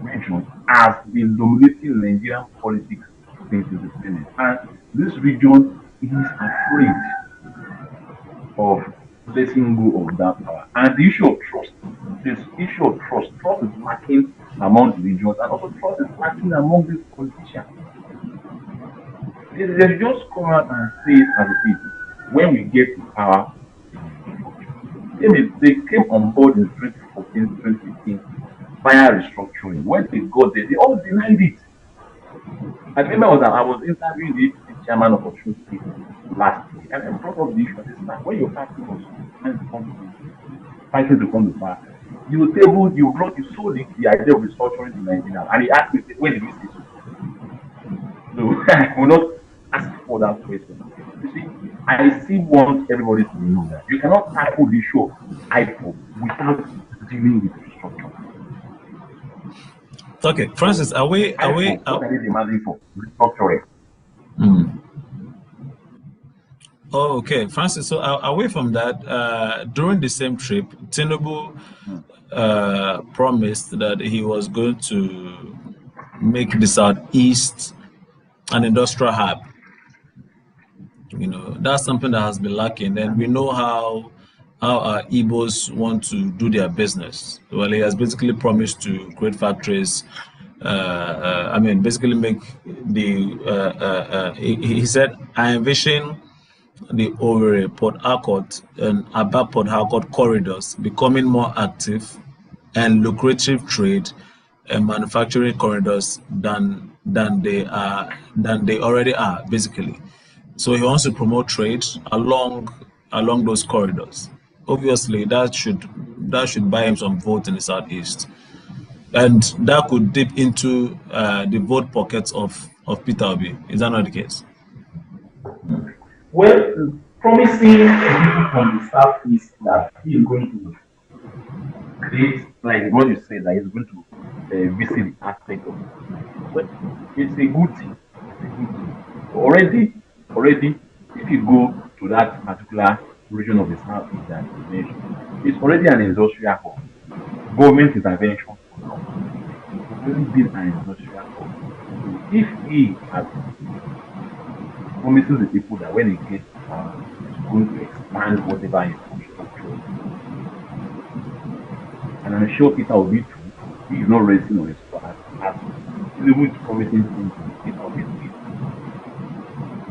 Speaker 22: region has been dominating Nigerian politics since independence. And this region is afraid of letting go of that power. And the issue of trust, trust is lacking among the regions, and also trust is lacking among these politicians. They just come out and say it as it is. When we get to power, they came on board in 2014, 2015 via restructuring. When they got there, they all denied it. I remember I was interviewing the chairman of Osun State last year, and I brought up the issue. This time, when your party was fighting to come to power, you sold the idea of restructuring to Nigeria, and he asked me, when did we say so? So I will not ask for that question. You see, I still want everybody to know that you cannot tackle the issue of IPOP without dealing with restructuring.
Speaker 19: Okay, Francis,
Speaker 22: what are they demanding for restructuring?
Speaker 19: Oh, okay, Francis. So away from that, during the same trip, Tinubu promised that he was going to make the Southeast an industrial hub. You know, that's something that has been lacking, and we know how our Igbos want to do their business. Well, he has basically promised to create factories. Basically make the. He said, "I envision the Owerri, Port Harcourt, and Aba Port Harcourt corridors becoming more active and lucrative trade manufacturing corridors than they already are, basically. So he wants to promote trade along those corridors. Obviously, that should buy him some votes in the southeast, and that could dip into the vote pockets of Peter Obi. Is that not the case?
Speaker 22: Well, promising people from the southeast that he is going to create, like what you said, that he's going to visit the aspect of the southeast. Well, it's a good thing. It's a good thing. Already, if you go to that particular region of the southeast that you mentioned, it's already an industrial hub. Government intervention for now. It has already been an industrial hub. So if he has promises the people that when he gets to power, he's going to expand whatever infrastructure. And I'm sure Peter will be too. He is not resting on his as Tinubu is promising things to Peter will be doing.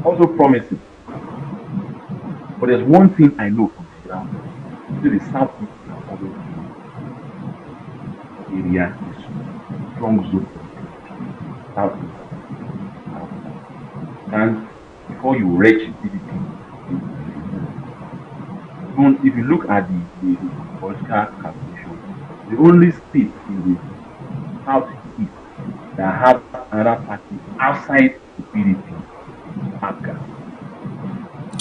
Speaker 22: Also promising. But there's one thing I know from the ground. The southeast has always been area is strong zone for the PDP. Southeast. And before you reach PDP, if you look at the political calculation, the only state in the southeast that has another party outside the PDP is Abga.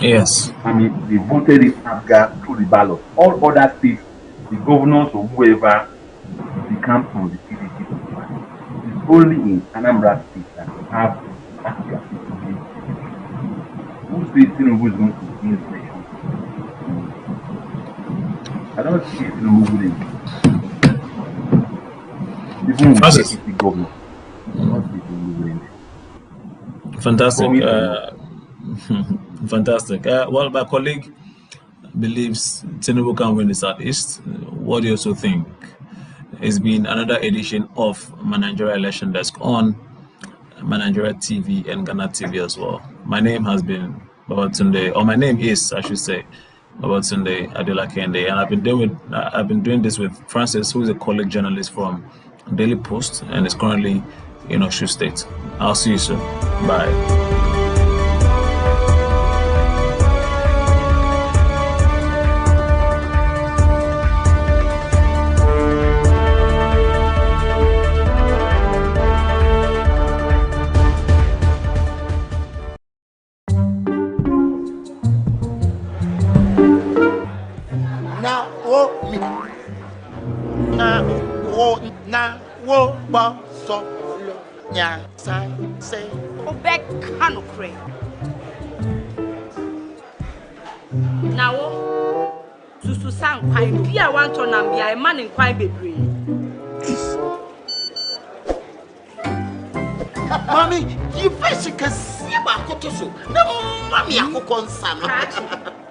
Speaker 19: Yes.
Speaker 22: I mean, they voted in Abga through the ballot. All other states, the governors or whoever become from the PDP. It's only in Anambra State that you have Abga. Who says Tinubu is going to win the election? I don't see Tinubu winning. Even with the APC governor, I don't see Tinubu winning.
Speaker 19: Fantastic. Fantastic. Well, my colleague believes Tinubu can win the Southeast. What do you also think? It's been another edition of Nigeria Election Desk on Nigeria TV and Ghana TV as well. My name has been Babatunde, or my name is, I should say, Babatunde Adelakende, and I've been doing this with Francis, who is a colleague journalist from Daily Post and is currently in Osun State. I'll see you soon. Bye.
Speaker 1: Mommy, you first can see about Kotoso. No, Mommy, I could concern.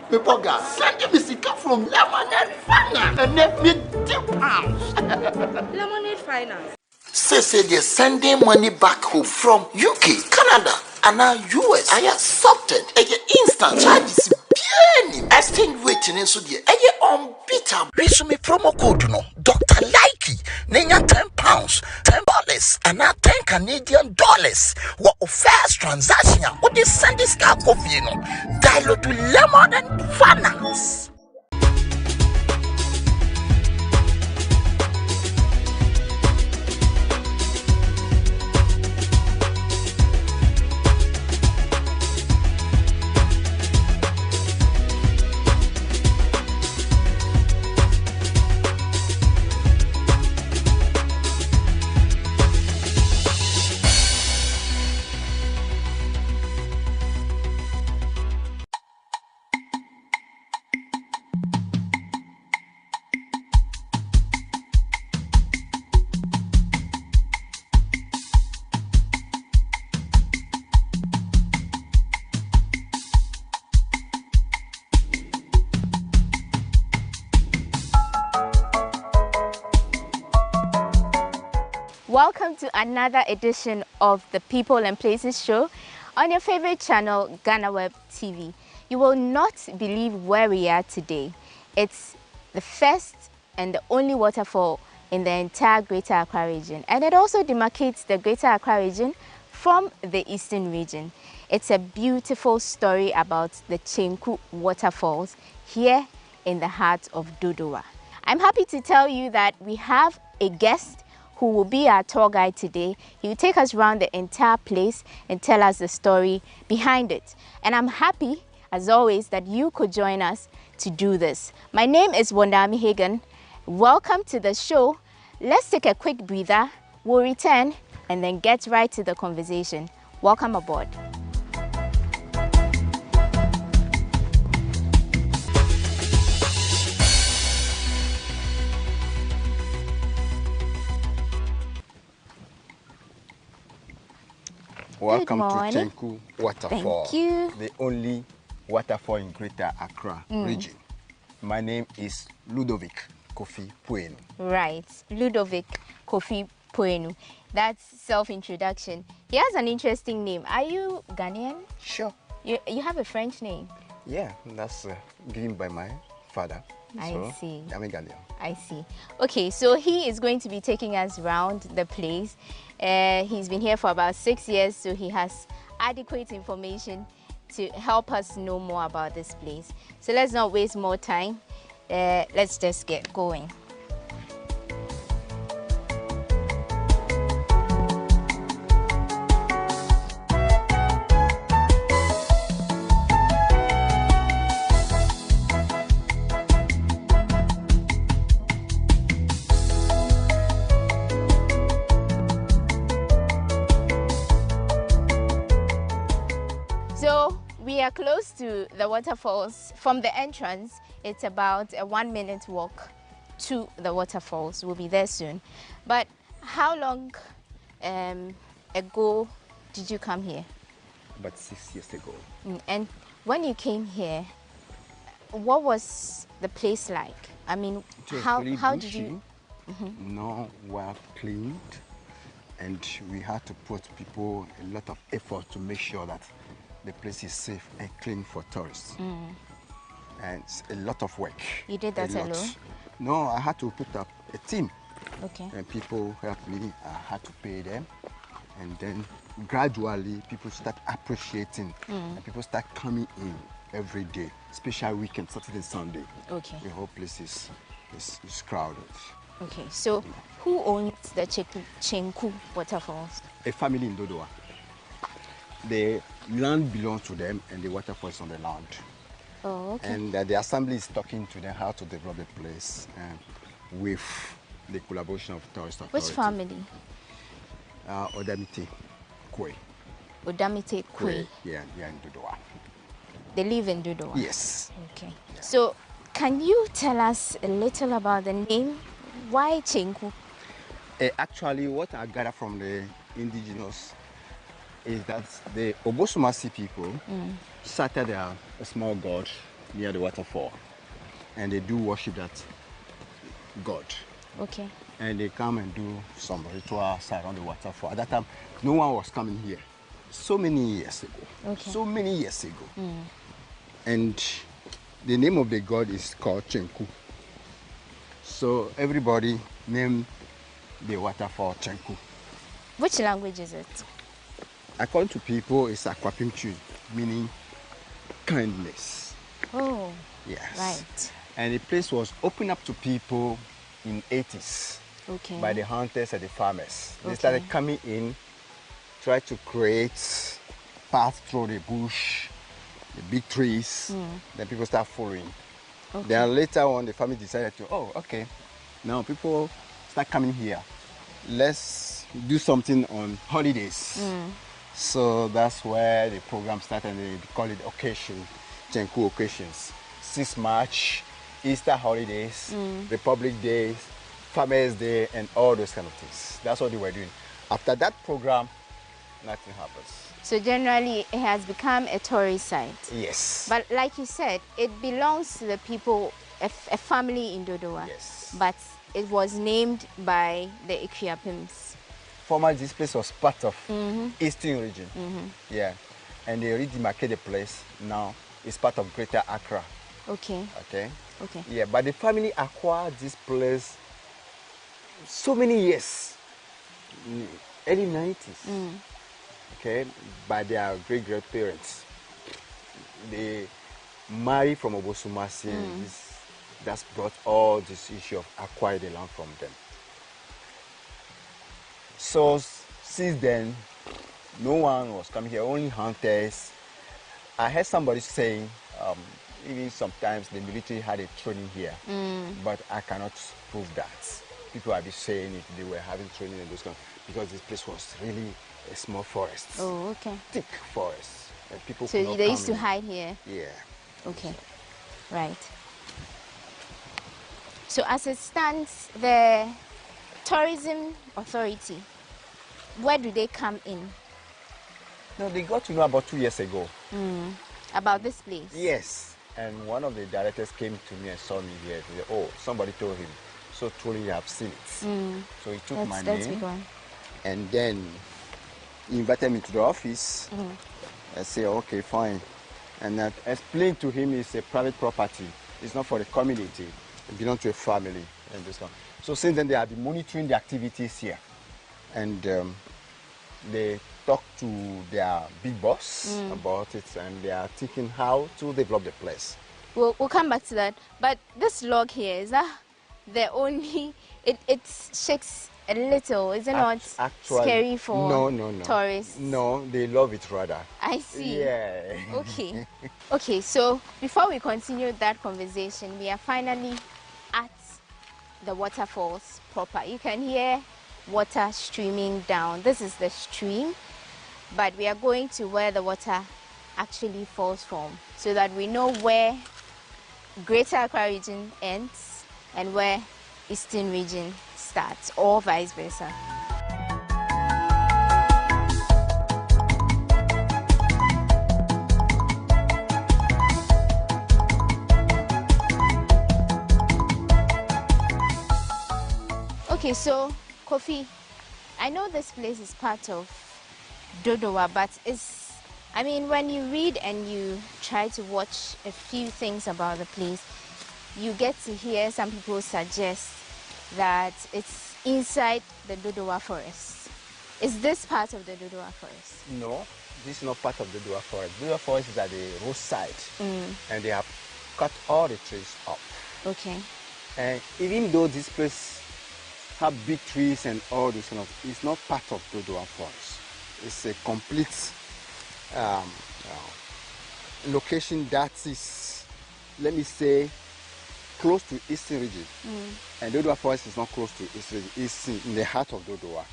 Speaker 1: Pepoga, send me sick from Lemonade Finance and let me £10.
Speaker 21: Lemonade Finance.
Speaker 1: Say they're sending money back home from UK, Canada, and now US. I accepted. Instant charges. Exchange waiting in Sudia. Unbeatable. Resume promo code no. Dr. Likey. Nenya £10, $10, and now $10 What first transaction? What is send this car coffee? No. Dial to Lemon and Finance.
Speaker 4: Welcome to another edition of the People and Places show on your favorite channel, GhanaWeb TV. You will not believe where we are today. It's the first and the only waterfall in the entire Greater Accra region. And it also demarcates the Greater Accra region from the Eastern region. It's a beautiful story about the Chenku waterfalls here in the heart of Dodowa. I'm happy to tell you that we have a guest who will be our tour guide today. He will take us around the entire place and tell us the story behind it. And I'm happy, as always, that you could join us to do this. My name is Wondami Hagan. Welcome to the show. Let's take a quick breather. We'll return and then get right to the conversation. Welcome aboard.
Speaker 7: Welcome to Chenku Waterfall.
Speaker 4: Thank you.
Speaker 7: The only waterfall in Greater Accra region. My name is Ludovic Kofi Puenu.
Speaker 4: Right, Ludovic Kofi Puenu. That's self-introduction. He has an interesting name. Are you Ghanaian?
Speaker 7: Sure.
Speaker 4: You have a French name?
Speaker 7: Yeah, that's given by my father.
Speaker 4: I see.
Speaker 7: I'm a Ghanaian.
Speaker 4: I see. Okay, so he is going to be taking us around the place. He's been here for about 6 years, so he has adequate information to help us know more about this place. So let's not waste more time. Let's just get going. So we are close to the waterfalls. From the entrance, it's about a 1-minute walk to the waterfalls. We'll be there soon. But how long ago did you come here?
Speaker 7: About 6 years ago.
Speaker 4: And when you came here, what was the place like? I mean, how did you?
Speaker 7: No, well cleaned, and we had to put people a lot of effort to make sure that the place is safe and clean for tourists. And it's a lot of work.
Speaker 4: You did that alone?
Speaker 7: No, I had to put up a team.
Speaker 4: Okay.
Speaker 7: And people helped me. I had to pay them. And then gradually people start appreciating and people start coming in every day, special weekend, Saturday, Sunday.
Speaker 4: Okay.
Speaker 7: The whole place is crowded.
Speaker 4: Okay, so who owns the Chenku waterfalls?
Speaker 7: A family in Dodowa. The land belongs to them and the waterfall is on the land.
Speaker 4: Oh, okay.
Speaker 7: And the assembly is talking to them how to develop the place with the collaboration of tourist authority.
Speaker 4: Which family?
Speaker 7: Odamite Kwe.
Speaker 4: Odamite Kwe.
Speaker 7: Yeah, in Dodowa.
Speaker 4: They live in Dodowa?
Speaker 7: Yes.
Speaker 4: Okay. Yeah. So, can you tell us a little about the name? Why Chenku?
Speaker 7: Actually, what I gather from the indigenous is that the Obosumasi people started a small god near the waterfall, and they do worship that god.
Speaker 4: Okay.
Speaker 7: And they come and do some rituals around the waterfall. At that time, no one was coming here. So many years ago.
Speaker 4: Okay.
Speaker 7: So many years ago. And the name of the god is called Chenku. So everybody named the waterfall Chenku.
Speaker 4: Which language is it?
Speaker 7: According to people, it's Akwapimchu, meaning kindness.
Speaker 4: Oh,
Speaker 7: yes.
Speaker 4: Right.
Speaker 7: And the place was opened up to people in 80s by the hunters and the farmers. They started coming in, try to create paths through the bush, the big trees. Then people start following. Then later on, the family decided to, now people start coming here. Let's do something on holidays. So that's where the program started, and they call it occasion, Chenku occasions. 6 March, Easter holidays, Republic Days, Farmers Day, and all those kind of things. That's what they were doing. After that program, nothing happens.
Speaker 4: So generally, it has become a tourist site.
Speaker 7: Yes.
Speaker 4: But like you said, it belongs to the people, a family in Dodowa.
Speaker 7: Yes.
Speaker 4: But it was named by the Ikriapims.
Speaker 7: Formerly, this place was part of Eastern region. Yeah. And they redemarcated the place. Now it's part of Greater Accra.
Speaker 4: Okay.
Speaker 7: Okay.
Speaker 4: Okay.
Speaker 7: Yeah, but the family acquired this place so many years, early 90s, okay, by their great-grandparents. They married from Obosumasi, and that's brought all this issue of acquiring the land from them. So since then, no one was coming here, only hunters. I heard somebody saying even sometimes the military had a training here, but I cannot prove that. People have been saying it, they were having training in those kind, because this place was really a small forest.
Speaker 4: Oh, okay.
Speaker 7: Thick forest. And people
Speaker 4: so
Speaker 7: could not
Speaker 4: they
Speaker 7: come
Speaker 4: used to
Speaker 7: in.
Speaker 4: hide here?
Speaker 7: Yeah.
Speaker 4: Okay, right. So as it stands, the tourism authority, where do they come in?
Speaker 7: No, they got to know about 2 years ago.
Speaker 4: About this place?
Speaker 7: Yes. And one of the directors came to me and saw me here. He said, oh, somebody told him. So truly I've seen it. So he took my name. And then he invited me to the office. I said, okay, fine. And I explained to him it's a private property. It's not for the community. It belongs to a family. And this kind. So since then they have been monitoring the activities here. And they talked to their big boss about it, and they are thinking how to develop the place.
Speaker 4: We'll come back to that. But this log here, is that the only, it shakes a little, is it not
Speaker 7: Actually,
Speaker 4: scary for
Speaker 7: no.
Speaker 4: tourists?
Speaker 7: No, they love it rather.
Speaker 4: I see.
Speaker 7: Yeah.
Speaker 4: Okay. Okay, so before we continue that conversation, we are finally at the waterfalls proper. You can hear water streaming down. This is the stream, but we are going to where the water actually falls from, so that we know where Greater Accra region ends and where Eastern region starts, or vice versa. Okay, so Kofi, I know this place is part of Dodowa, but I mean, when you read and you try to watch a few things about the place, you get to hear some people suggest that it's inside the Dodowa forest. Is this part of the Dodowa forest?
Speaker 7: No, this is not part of the Dodowa forest. Dodowa forest is at the roadside, and they have cut all the trees up.
Speaker 4: Okay.
Speaker 7: And even though this place have big trees and all this kind of, it's not part of Dodowa forest. It's a complete location that is, let me say, close to Eastern region. And Dodowa forest is not close to Eastern region. It's in the heart of Dodowa.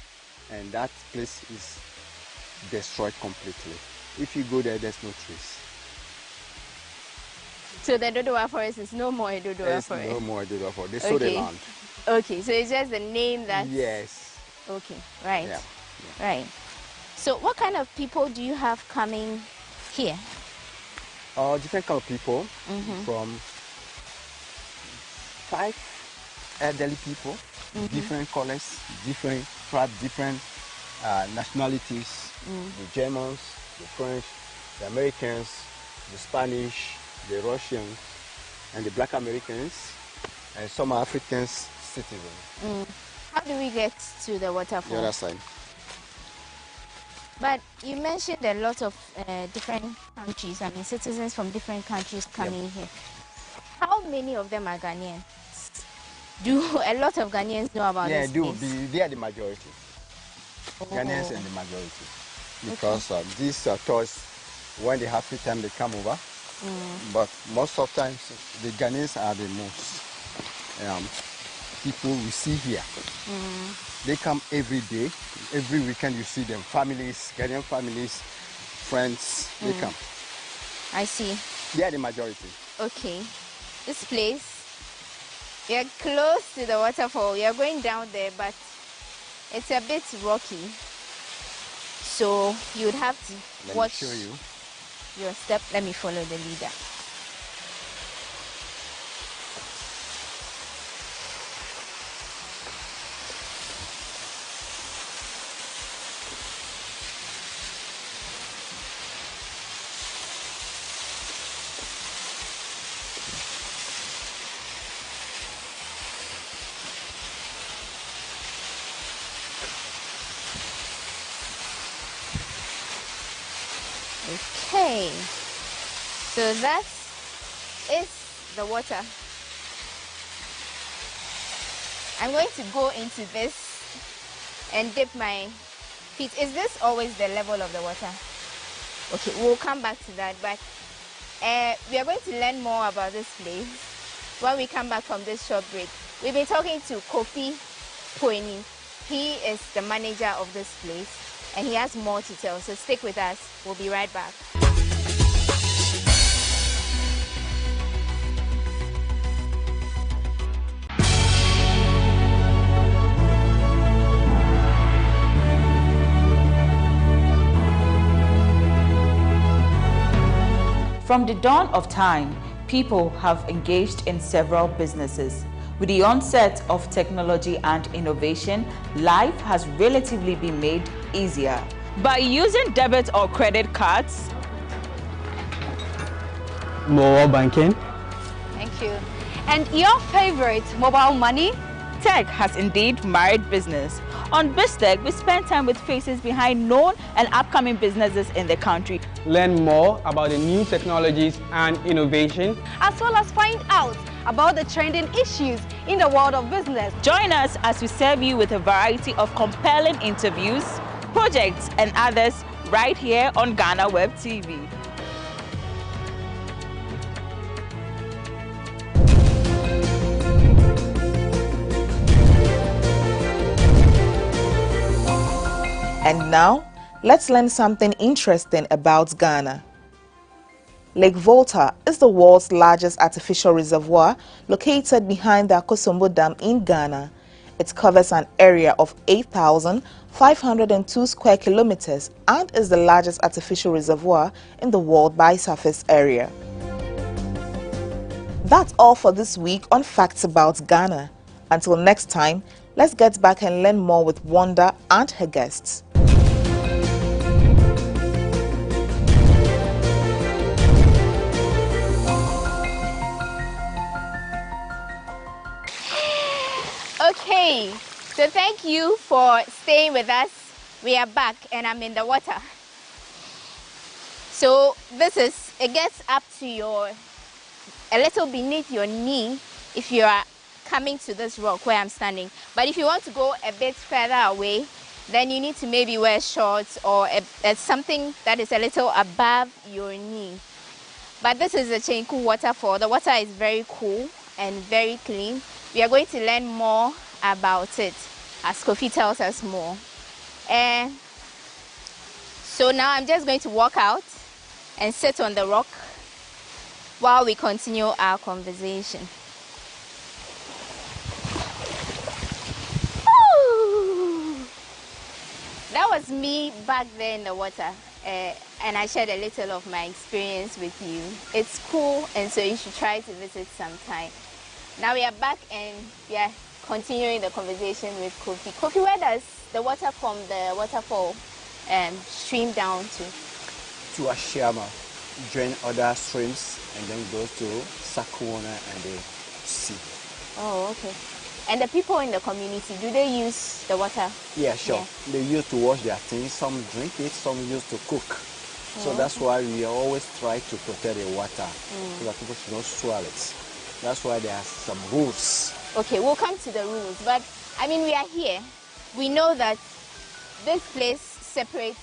Speaker 7: And that place is destroyed completely. If you go there, there's no trees.
Speaker 4: So the Dodowa forest is no more a Dodowa forest?
Speaker 7: No more Dodowa forest. They sold the land.
Speaker 4: Okay, so it's just the name that...
Speaker 7: Yes.
Speaker 4: Okay, right.
Speaker 7: Yeah.
Speaker 4: Right. So what kind of people do you have coming here?
Speaker 7: Different kind of people, from 5 elderly people, different colors, different tribes, different nationalities, the Germans, the French, the Americans, the Spanish, the Russians, and the Black Americans, and some Africans citizens.
Speaker 4: How do we get to the waterfall?
Speaker 7: The other side.
Speaker 4: But you mentioned a lot of different countries, I mean citizens from different countries coming here. How many of them are Ghanaians? Do a lot of Ghanaians know about this place?
Speaker 7: They are the majority. Ghanaians are the majority. Because these tourists, when they have free time, they come over. But most of the times, the Ghanaians are the most people we see here. They come every day. Every weekend you see them. Families, Ghanaian families, friends, they come.
Speaker 4: I see.
Speaker 7: They are the majority.
Speaker 4: Okay. This place, we are close to the waterfall. We are going down there, but it's a bit rocky. So you would have to watch your step. Let me follow the leader. Okay. So that is the water. I'm going to go into this and dip my feet. Is this always the level of the water? Okay, we'll come back to that, but we are going to learn more about this place when we come back from this short break. We've been talking to Kofi Poeni. He is the manager of this place, and he has more to tell, so stick with us. We'll be right back.
Speaker 8: From the dawn of time, people have engaged in several businesses. With the onset of technology and innovation, life has relatively been made easier. By using debit or credit cards,
Speaker 9: mobile banking.
Speaker 4: Thank you.
Speaker 8: And your favorite, mobile money? Tech has indeed married business. On BizTech, we spend time with faces behind known and upcoming businesses in the country.
Speaker 9: Learn more about the new technologies and innovation,
Speaker 23: as well as find out about the trending issues in the world of business.
Speaker 8: Join us as we serve you with a variety of compelling interviews, projects, and others right here on GhanaWeb TV.
Speaker 24: And now, let's learn something interesting about Ghana. Lake Volta is the world's largest artificial reservoir located behind the Akosombo Dam in Ghana. It covers an area of 8,502 square kilometers and is the largest artificial reservoir in the world by surface area. That's all for this week on Facts About Ghana. Until next time, let's get back and learn more with Wanda and her guests.
Speaker 4: Okay, so thank you for staying with us. We are back and I'm in the water. So it gets up to a little beneath your knee if you are coming to this rock where I'm standing. But if you want to go a bit further away, then you need to maybe wear shorts or something that is a little above your knee. But this is the Chenku waterfall. The water is very cool and very clean. We are going to learn more about it as Kofi tells us more. So now I'm just going to walk out and sit on the rock while we continue our conversation. Ooh. That was me back there in the water, and I shared a little of my experience with you. It's cool, and so you should try to visit sometime. Now we are back and we are continuing the conversation with Kofi. Kofi, where does the water from the waterfall stream down to?
Speaker 7: To Ashiama, join other streams, and then goes to Sakuona and the sea.
Speaker 4: Oh, okay. And the people in the community, do they use the water?
Speaker 7: Yeah, sure. Yeah. They use to wash their things. Some drink it, some use to cook. So that's why we always try to protect the water so that people should not swallow it. That's why there are some rules.
Speaker 4: Okay, we'll come to the rules. But, I mean, we are here. We know that this place separates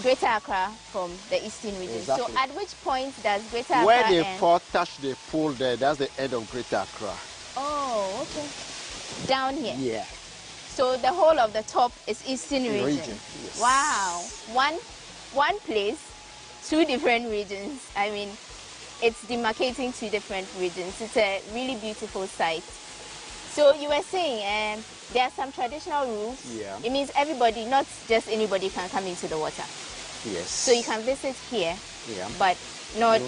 Speaker 4: Greater Accra from the Eastern region. Exactly. So at which point does Greater Accra
Speaker 7: where they touch the pool there, that's the end of Greater Accra.
Speaker 4: Oh, okay. Down here?
Speaker 7: Yeah.
Speaker 4: So the whole of the top is Eastern region?
Speaker 7: Yes.
Speaker 4: Wow. One place, two different regions. I mean, it's demarcating two different regions. It's a really beautiful site. So you were saying there are some traditional rules.
Speaker 7: Yeah.
Speaker 4: It means everybody, not just anybody, can come into the water.
Speaker 7: Yes.
Speaker 4: So you can visit here, but not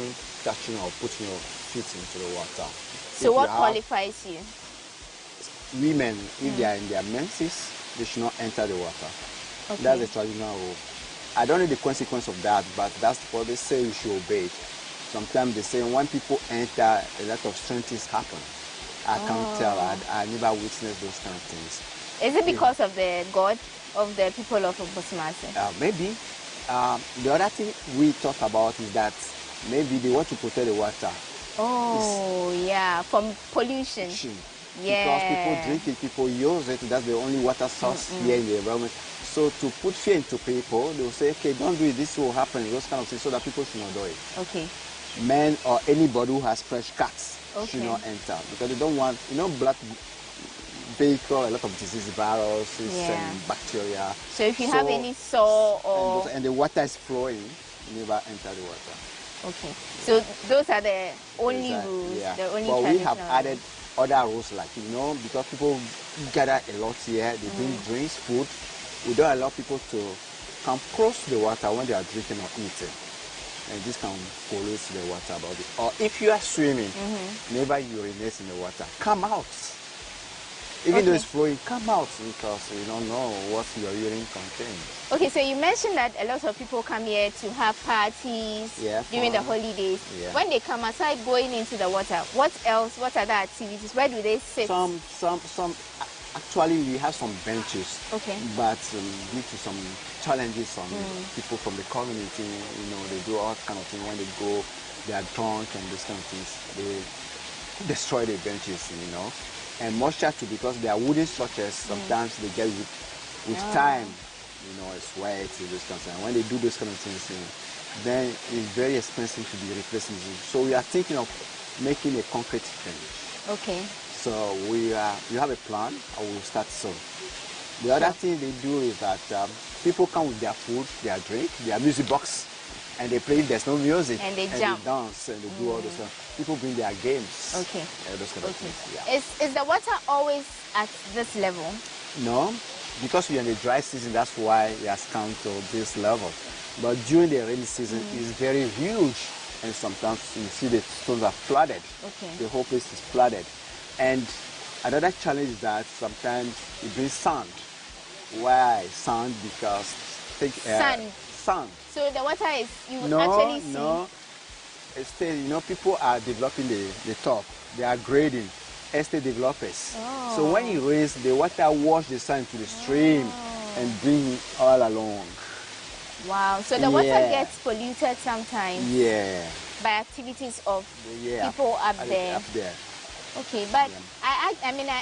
Speaker 7: touching or putting your feet into the water.
Speaker 4: So what qualifies you?
Speaker 7: Women, if they are in their menses, they should not enter the water.
Speaker 4: Okay.
Speaker 7: That's the traditional rule. I don't know the consequence of that, but that's what they say you should obey. Sometimes they say when people enter, a lot of strange things happen. I can't tell. I never witnessed those kind of things.
Speaker 4: Is it because of the god of the people of Obosimase?
Speaker 7: Maybe. The other thing we talk about is that maybe they want to protect the water.
Speaker 4: Oh, yeah, from pollution. Yeah.
Speaker 7: Because people drink it, people use it. That's the only water source here in the environment. So to put fear into people, they'll say, okay, don't do it, this will happen, those kind of things, so that people should not do it.
Speaker 4: Okay.
Speaker 7: Men or anybody who has fresh cats should not enter, because they don't want, black vehicle, a lot of disease, viruses and bacteria.
Speaker 4: So if you have any sore or...
Speaker 7: And the water is flowing, never enter the water.
Speaker 4: Okay. So those are the only rules, the only
Speaker 7: But we have
Speaker 4: rules.
Speaker 7: added other rules, like, because people gather a lot here, they bring drinks, food. We don't allow people to come close to the water when they are drinking or eating. And this can pollute the water about it. Or if you are swimming, never urinate in the water. Come out. Even though it's flowing, come out, because you don't know what your urine contains.
Speaker 4: Okay, so you mentioned that a lot of people come here to have parties during the holidays. Yeah. When they come aside going into the water, what else? What other activities? Where do they sit?
Speaker 7: Actually, we have some benches.
Speaker 4: Okay.
Speaker 7: But due to some challenges on people from the community, they do all kind of things. When they go, they are drunk and these kind of things. They destroy the benches, And moisture too, because they are wooden structures, sometimes they get with time, it's wet, this kind of thing. And when they do those kind of things, then it's very expensive to be replacing it. So we are thinking of making a concrete bench.
Speaker 4: Okay.
Speaker 7: So we have a plan, and we'll start soon. The other thing they do is that people come with their food, their drink, their music box, and they play. There's no music,
Speaker 4: and they jump,
Speaker 7: they dance, and they do all this stuff. People bring their games.
Speaker 4: Okay.
Speaker 7: Those kind of things. Yeah.
Speaker 4: Is the water always at this level?
Speaker 7: No, because we're in the dry season. That's why it has come to this level. But during the rainy season, it's very huge, and sometimes you see the stones are flooded. Okay. The whole place is flooded, and another challenge is that sometimes it brings sand. Why sand? Because sand.
Speaker 4: So the water is actually see.
Speaker 7: No. Still, people are developing the top. They are grading. Estate developers. Oh. So when it rains, the water wash the sand to the stream and bring it all along.
Speaker 4: Wow. So the water gets polluted sometimes.
Speaker 7: Yeah.
Speaker 4: By activities of people up there. Okay, but I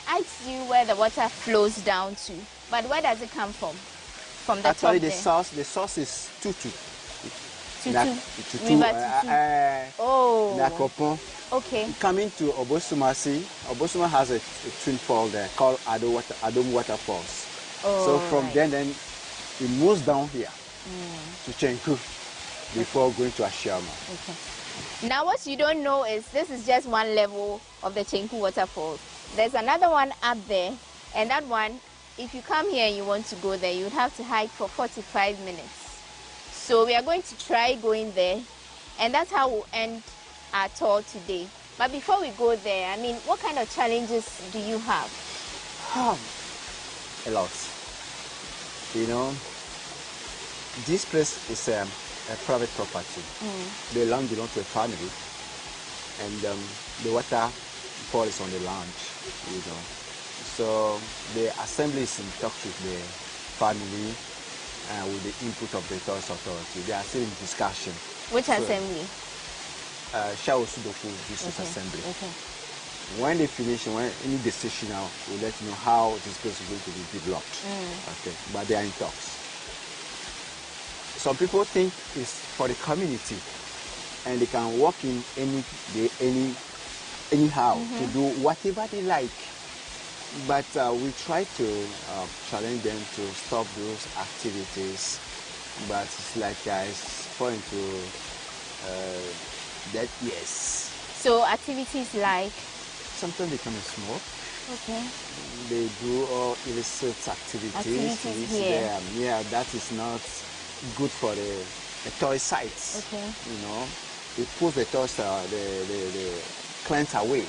Speaker 4: asked you where the water flows down to, but where does it come from? From the
Speaker 7: Actually,
Speaker 4: top
Speaker 7: the source is Tutu.
Speaker 4: River Tutu.
Speaker 7: Nakopon.
Speaker 4: Okay.
Speaker 7: Coming to Obosumasi, Obosuma has a twin fall there called Adom Waterfalls. Oh, so from then it moves down here to Chenku before going to Ashama.
Speaker 4: Okay. Now what you don't know is this is just one level of the Chenku waterfall. There's another one up there, and that one, if you come here and you want to go there, you would have to hike for 45 minutes. So we are going to try going there, and that's how we'll end our tour today. But before we go there, what kind of challenges do you have?
Speaker 7: A lot. This place is a private property. The land belongs to a family, and the water falls on the land, So the assembly is in touch with the family with the input of the Tourist Authority. They are still in discussion.
Speaker 4: Which assembly?
Speaker 7: Shao Sudoku District Assembly.
Speaker 4: Okay.
Speaker 7: When they finish, when any decision now, we'll let you know how this place is going to be developed. Okay, but they are in talks. Some people think it's for the community, and they can walk in anyhow to do whatever they like. But we try to challenge them to stop those activities. But it's like it's falling to that, yes.
Speaker 4: So activities like?
Speaker 7: Sometimes they come and smoke.
Speaker 4: Okay.
Speaker 7: They do all illicit activities
Speaker 4: here.
Speaker 7: Yeah, that is not good for the tourist sites.
Speaker 4: Okay.
Speaker 7: It puts the tourists, the clients away.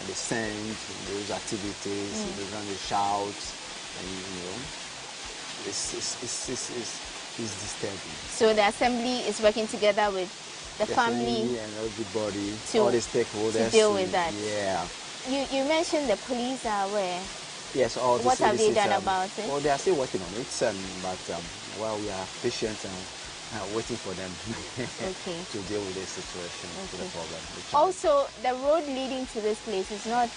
Speaker 7: They sing those activities, they shout, and it's disturbing.
Speaker 4: So the assembly is working together with the family
Speaker 7: and everybody, all the stakeholders
Speaker 4: to deal with that.
Speaker 7: Yeah.
Speaker 4: You mentioned the police are aware.
Speaker 7: Yes, all the
Speaker 4: What have they done about it?
Speaker 7: Well, they are still working on it, but we are patient and waiting for them to deal with this situation, to the problem.
Speaker 4: Also, the road leading to this place is not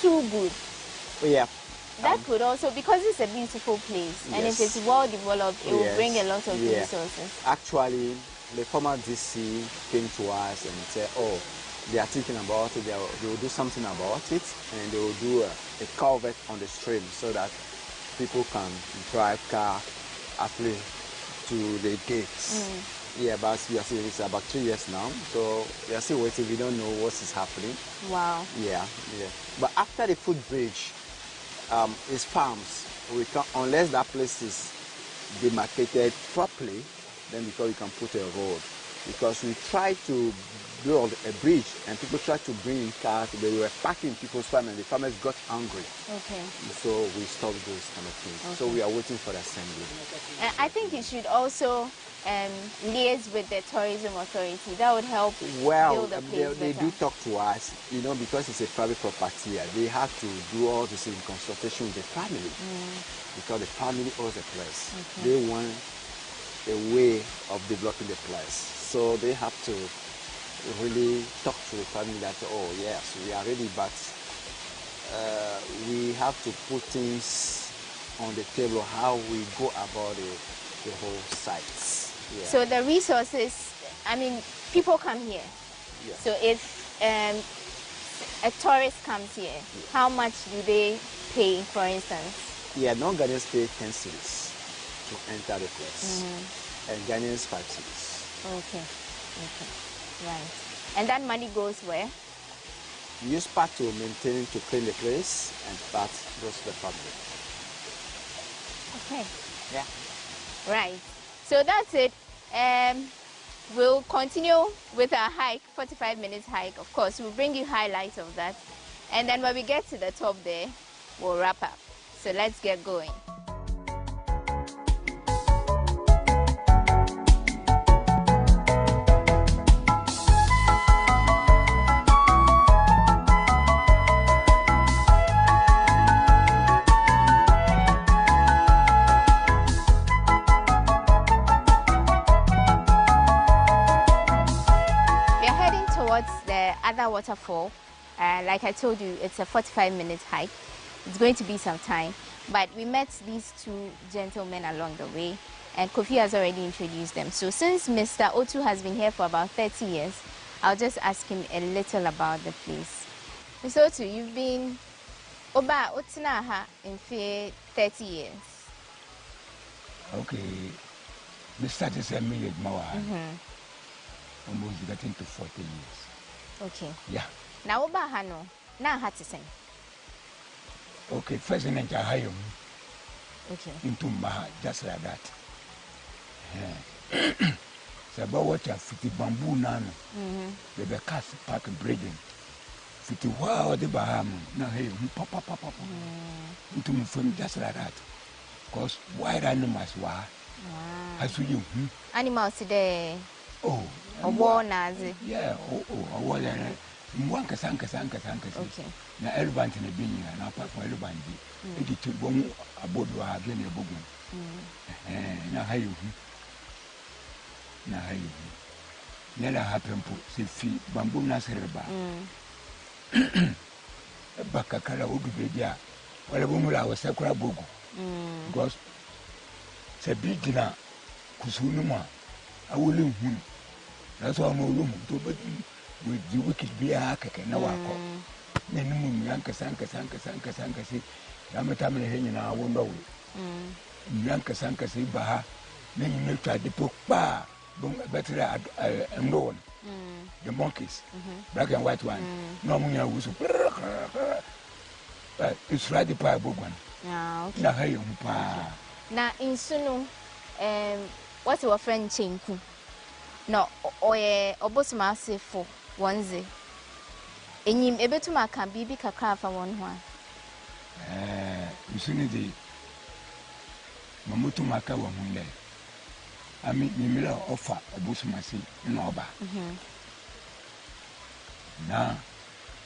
Speaker 4: too good.
Speaker 7: Yeah.
Speaker 4: That could also, because it's a beautiful place, and if it's well developed, it will bring a lot of resources.
Speaker 7: Actually, the former DC came to us and said, oh, they are thinking about it, they will do something about it, and they will do a culvert on the stream so that people can drive car actually to the gates. Yeah, but we are still, it's about 2 years now, so we are still waiting. We don't know what is happening.
Speaker 4: Wow.
Speaker 7: Yeah. But after the footbridge, it's farms. We can, unless that place is demarcated properly, then because we can put a road. Because we tried to build a bridge and people tried to bring in cars, they were parking people's farm and the farmers got angry. So we stopped those kind of things. So we are waiting for the assembly.
Speaker 4: I think you should also liaise with the tourism authority. That would help build the place
Speaker 7: they do talk to us, you know, because it's a private property. They have to do all this in consultation with the family because the family owns the place. They want a way of developing the place. So they have to really talk to the family that, oh yes, we are ready, but we have to put things on the table, how we go about the whole sites. Yeah.
Speaker 4: So the resources, I mean, people come here.
Speaker 7: Yeah.
Speaker 4: So if a tourist comes here, how much do they pay, for instance?
Speaker 7: Yeah, non-Ghanaians pay 10 cedis to enter the place, and Ghanaians 5 cedis.
Speaker 4: Okay, right. And that money goes where?
Speaker 7: We use part to maintain, to clean the place, and part goes to the family.
Speaker 4: Okay.
Speaker 7: Yeah.
Speaker 4: Right. So that's it. We'll continue with our hike, 45 minutes hike. Of course, we'll bring you highlights of that. And then when we get to the top there, we'll wrap up. So let's get going. Other waterfall. Like I told you, it's a 45-minute hike. It's going to be some time, but we met these two gentlemen along the way, and Kofi has already introduced them. So since Mr. Otu has been here for about 30 years, I'll just ask him a little about the place. Mr. Otu, you've been Oba Otinaha in 30 years.
Speaker 5: Okay, we started 7 years more. Almost getting to 40 years.
Speaker 4: Okay.
Speaker 5: Yeah.
Speaker 4: Now, Oba Hano, now had to sing.
Speaker 5: Okay, first in Entahayum.
Speaker 4: Okay.
Speaker 5: Into Maha, just like that. It's about what you have 50 bamboo nano. The cast park breeding. 50 wow, the Baham. Now, hey, papa. Into my phone, just like that. Because wild animals were. As you.
Speaker 4: Animals today.
Speaker 5: Oh,
Speaker 4: a war Nazi.
Speaker 5: Yeah, a war. One casanka.
Speaker 4: Okay.
Speaker 5: Now, elephant in a being, and apart from elephant, it took one aboard again a book. Now, how you? Never happened to see bamboo Nasserba. A bacacala would be there. Well, a woman I was Sakura Bogo. Because it's a big dinner, Kusunuma. I will leave him. That's why I'm a room to but with the wicked beer hack and now I call. Then the moon, Yanka Sanka, see, Yamatam hanging our window. Yanka Sanka, see, Baha, then you may try to put bar, better and known. The monkeys, black and white one. No moon, I was but it's right the pie book one.
Speaker 4: Now,
Speaker 5: okay.
Speaker 4: Now, in Sunu, what's your friend Chinku? No, Obosma say for onesie. And you able to make a baby cacra for 1 1.
Speaker 5: You see the Mamutu Maka one day. I mean, the miller offer Obosma say in Oba. Now,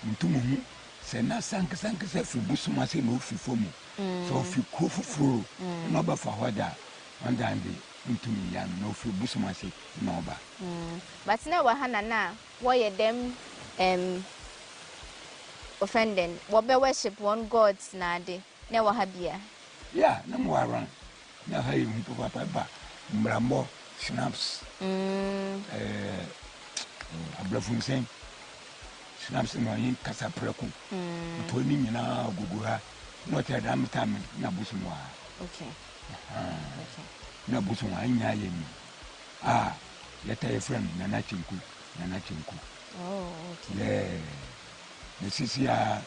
Speaker 5: Mutumu say, na sank say for Busuma say no for me. So if you go for no for what that one time into me yan no free busumasi no ba.
Speaker 4: But now wahana na why them offending what be worship one gods na de na wahabia.
Speaker 5: Yeah, no more around. Now how you papa ba mrambo snaps. Ablafun sen. Snaps no yin kasa preku. To ni nyina gugu ha. No te dam tam na busumwa.
Speaker 4: Okay.
Speaker 5: Okay. Na busumwa nya yemi. Ah, let a friend Nana Chinku.
Speaker 4: Oh, okay.
Speaker 5: Yeah. This is ya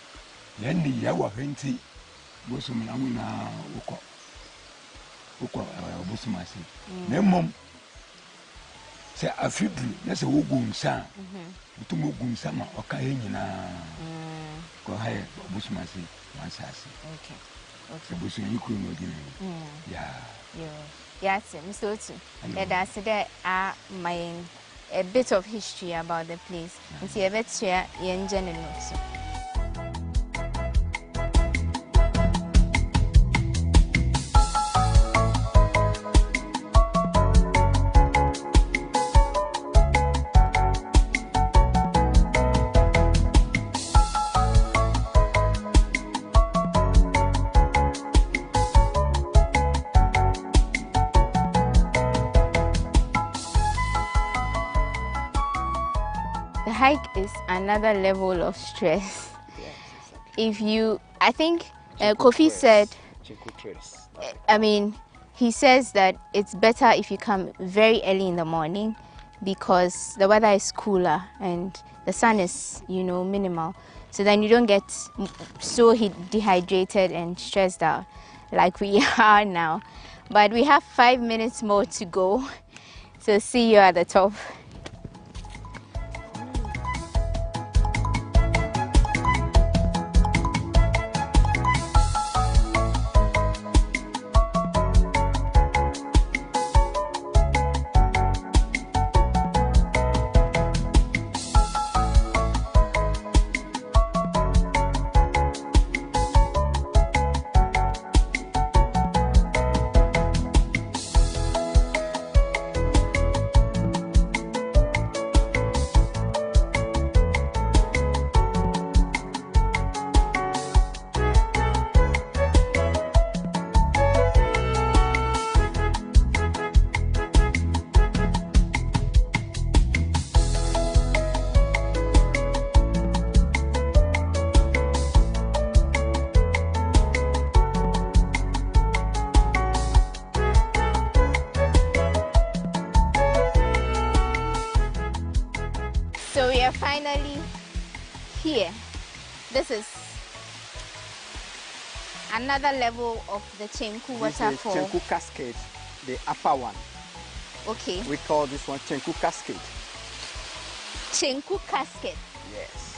Speaker 5: yendi ya wa henti busum na muna uko busumasi. Nemom se afibru na se wogun sa. Utum wogun sa ma oka nyina. Ko haye busumasi wansasi.
Speaker 4: Okay.
Speaker 5: Okay. Busum yiku no di. Yeah.
Speaker 4: Yes, Mr. Otu. That's a bit of history about the place. And see a bit share in general. The hike is another level of stress. If you, I think Kofi said, I mean, he says that it's better if you come very early in the morning because the weather is cooler and the sun is, minimal. So then you don't get so dehydrated and stressed out like we are now. But we have 5 minutes more to go. So see you at the top. So we are finally here. This is another level of the Chenku waterfall.
Speaker 7: This is Chenku Cascade, the upper one.
Speaker 4: Okay.
Speaker 7: We call this one Chenku Cascade.
Speaker 4: Chenku Cascade?
Speaker 7: Yes.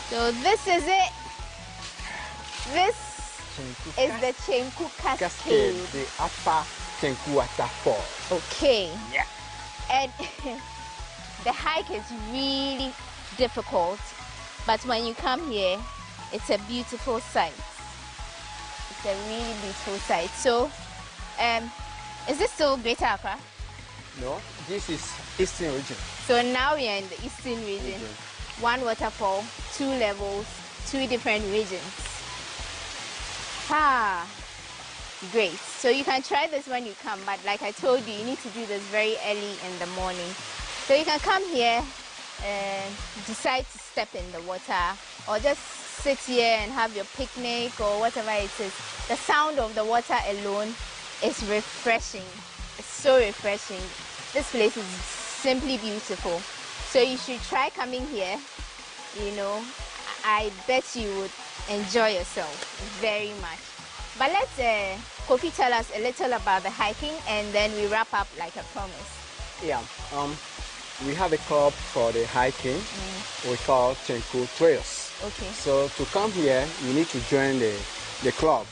Speaker 4: So this is it. This is the Chenku Cascade.
Speaker 7: The upper Chenku waterfall.
Speaker 4: Okay.
Speaker 7: Yeah.
Speaker 4: And the hike is really difficult, but when you come here, it's a beautiful sight. It's a really beautiful sight. So, is this still Greater Accra?
Speaker 7: No, this is Eastern region.
Speaker 4: So now we are in the Eastern region. One waterfall, 2 levels, 2 different regions. Great. So you can try this when you come, but like I told you, you need to do this very early in the morning. So you can come here and decide to step in the water or just sit here and have your picnic or whatever it is. The sound of the water alone is refreshing. It's so refreshing. This place is simply beautiful. So you should try coming here. I bet you would enjoy yourself very much. But let's Kofi tell us a little about the hiking and then we wrap up like I promised.
Speaker 7: Yeah. We have a club for the hiking. We call Chenku Trails.
Speaker 4: Okay.
Speaker 7: So to come here, you need to join the club.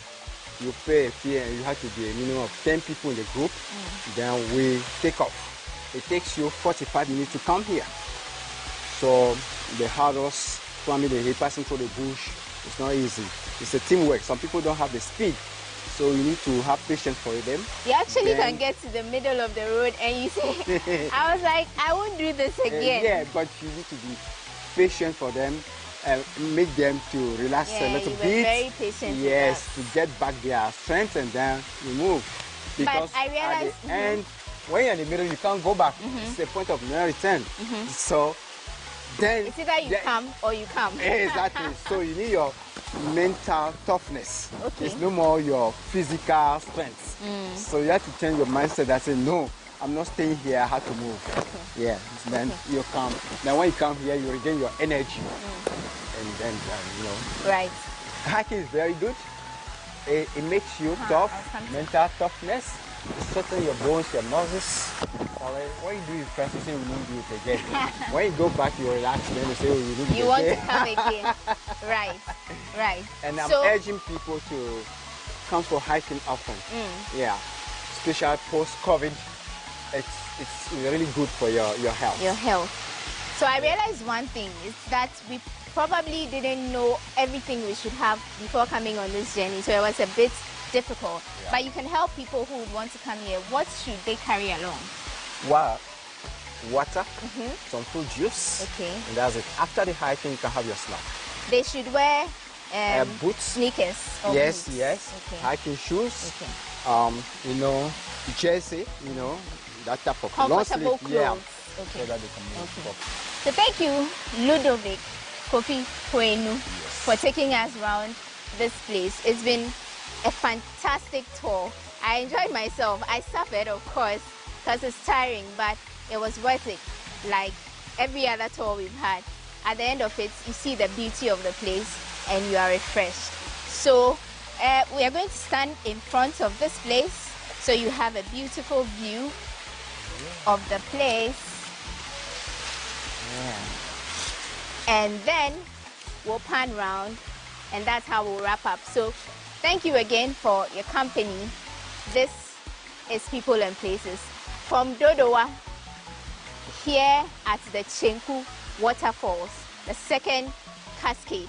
Speaker 7: You pay a fee and you have to be a minimum of 10 people in the group. Then we take off. It takes you 45 minutes to come here. So the hurdles, climbing the hill, passing through the bush, it's not easy. It's a teamwork. Some people don't have the speed, so you need to have patience for them.
Speaker 4: You actually can get to the middle of the road and you say, I was like, I won't do this again.
Speaker 7: Yeah, but you need to be patient for them and make them to relax a little bit.
Speaker 4: Very patient.
Speaker 7: Yes, to get back their strength and then you move. Because
Speaker 4: but I realized,
Speaker 7: at the end, when you're in the middle, you can't go back. It's the point of no return. So then
Speaker 4: it's either you come or you come.
Speaker 7: Exactly. So you need your mental toughness.
Speaker 4: Okay.
Speaker 7: It's no more your physical strength. So you have to change your mindset that say, no, I'm not staying here, I have to move. Okay. Yeah. Then you come. Now when you come here, you regain your energy. And then, you know.
Speaker 4: Right.
Speaker 7: Hiking is very good. It makes you tough, mental toughness. It strengthens your bones, your muscles. When you do it first, you say, we won't do it again. When you go back, you relax, then you say, oh, you do it again.
Speaker 4: You want to come again. Right, right.
Speaker 7: And I'm urging people to come for hiking often. Yeah, especially post-COVID. It's really good for your health.
Speaker 4: Your health. So I realized one thing is that we probably didn't know everything we should have before coming on this journey. So it was a bit difficult. Yeah. But you can help people who would want to come here. What should they carry along?
Speaker 7: Water, some fruit juice. Okay. And that's it. After the hiking, you can have your snack.
Speaker 4: They should wear
Speaker 7: boots,
Speaker 4: sneakers.
Speaker 7: Yes,
Speaker 4: boots.
Speaker 7: yes. Okay. Hiking shoes.
Speaker 4: Okay.
Speaker 7: You know, jersey. You know, that type of
Speaker 4: comfortable clothes.
Speaker 7: Yeah.
Speaker 4: Okay.
Speaker 7: So that they can move.
Speaker 4: So thank you, Ludovic Kofi Kwenu, for taking us around this place. It's been a fantastic tour. I enjoyed myself. I suffered, of course, because it's tiring, but it was worth it. Like every other tour we've had. At the end of it, you see the beauty of the place and you are refreshed. So we are going to stand in front of this place so you have a beautiful view of the place. And then we'll pan round and that's how we'll wrap up. So thank you again for your company. This is People and Places. From Dodowa, here at the Chenku Waterfalls, the second cascade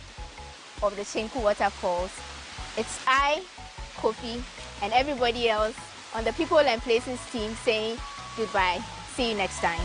Speaker 4: of the Chenku Waterfalls. It's I, Kofi, and everybody else on the People and Places team saying goodbye. See you next time.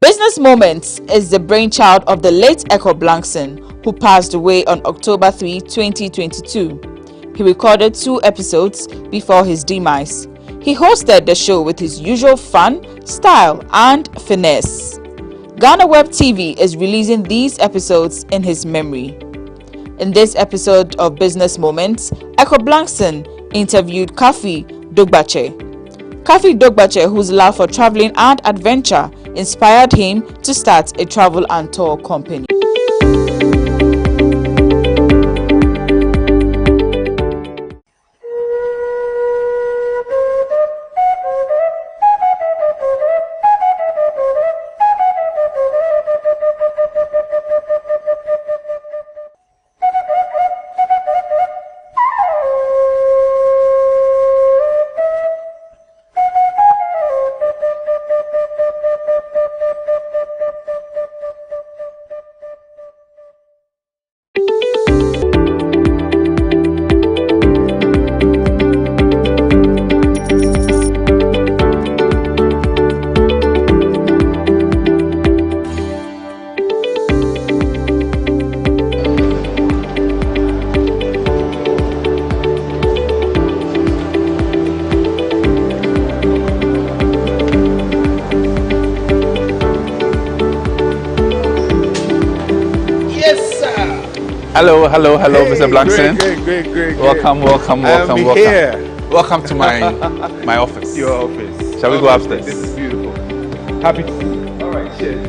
Speaker 8: Business Moments is the brainchild of the late Echo Blankson, who passed away on October 3, 2022. He recorded 2 episodes before his demise. He hosted the show with his usual fun, style, and finesse. GhanaWeb TV is releasing these episodes in his memory. In this episode of Business Moments, Echo Blankson interviewed Kafi Dogbache. Kafi Dogbache, whose love for traveling and adventure inspired him to start a travel and tour company.
Speaker 6: Hello,
Speaker 10: Hey,
Speaker 6: Mr. Blankson.
Speaker 10: Great.
Speaker 6: Welcome.
Speaker 10: Here.
Speaker 6: Welcome to my office.
Speaker 10: Your office.
Speaker 6: Shall we go upstairs?
Speaker 10: This is beautiful. Happy to see you. All right, cheers.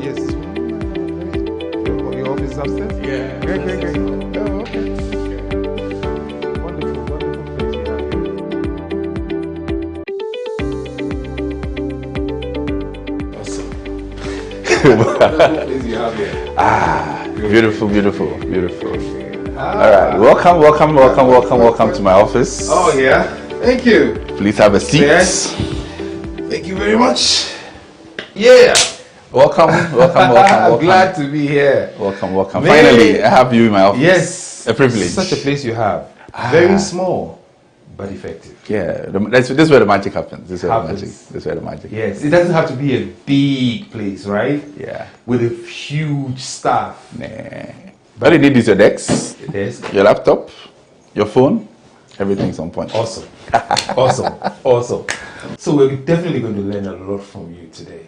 Speaker 10: Yes. Your office is upstairs?
Speaker 6: Yeah.
Speaker 10: Great. Oh, okay. Wonderful place you have
Speaker 6: Beautiful. All right, welcome to my office.
Speaker 10: Oh yeah, thank you.
Speaker 6: Please have a seat.
Speaker 10: Yes. Thank you very much. Yeah.
Speaker 6: Welcome.
Speaker 10: Glad to be here.
Speaker 6: Welcome. Finally, I have you in my office.
Speaker 10: Yes.
Speaker 6: A privilege.
Speaker 10: Such a place you have. Very small, but effective.
Speaker 6: Yeah, this is where the magic happens. This is where the magic.
Speaker 10: Yes, it doesn't have to be a big place, right?
Speaker 6: Yeah.
Speaker 10: With a huge staff.
Speaker 6: Nah. But you need is your desk, your laptop, your phone, everything's on point.
Speaker 10: Awesome. So we're definitely going to learn a lot from you today.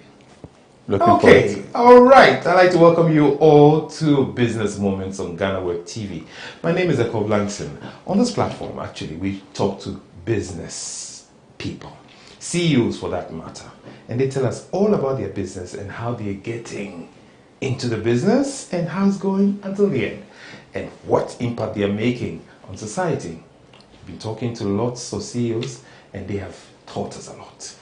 Speaker 6: Looking forward.
Speaker 10: All right. I'd like to welcome you all to Business Moments on GhanaWeb TV. My name is Eko Blankson. On this platform, actually, we talk to business people, CEOs for that matter, and they tell us all about their business and how they're getting into the business and how it's going until the end and what impact they are making on society. We've been talking to lots of CEOs and they have taught us a lot.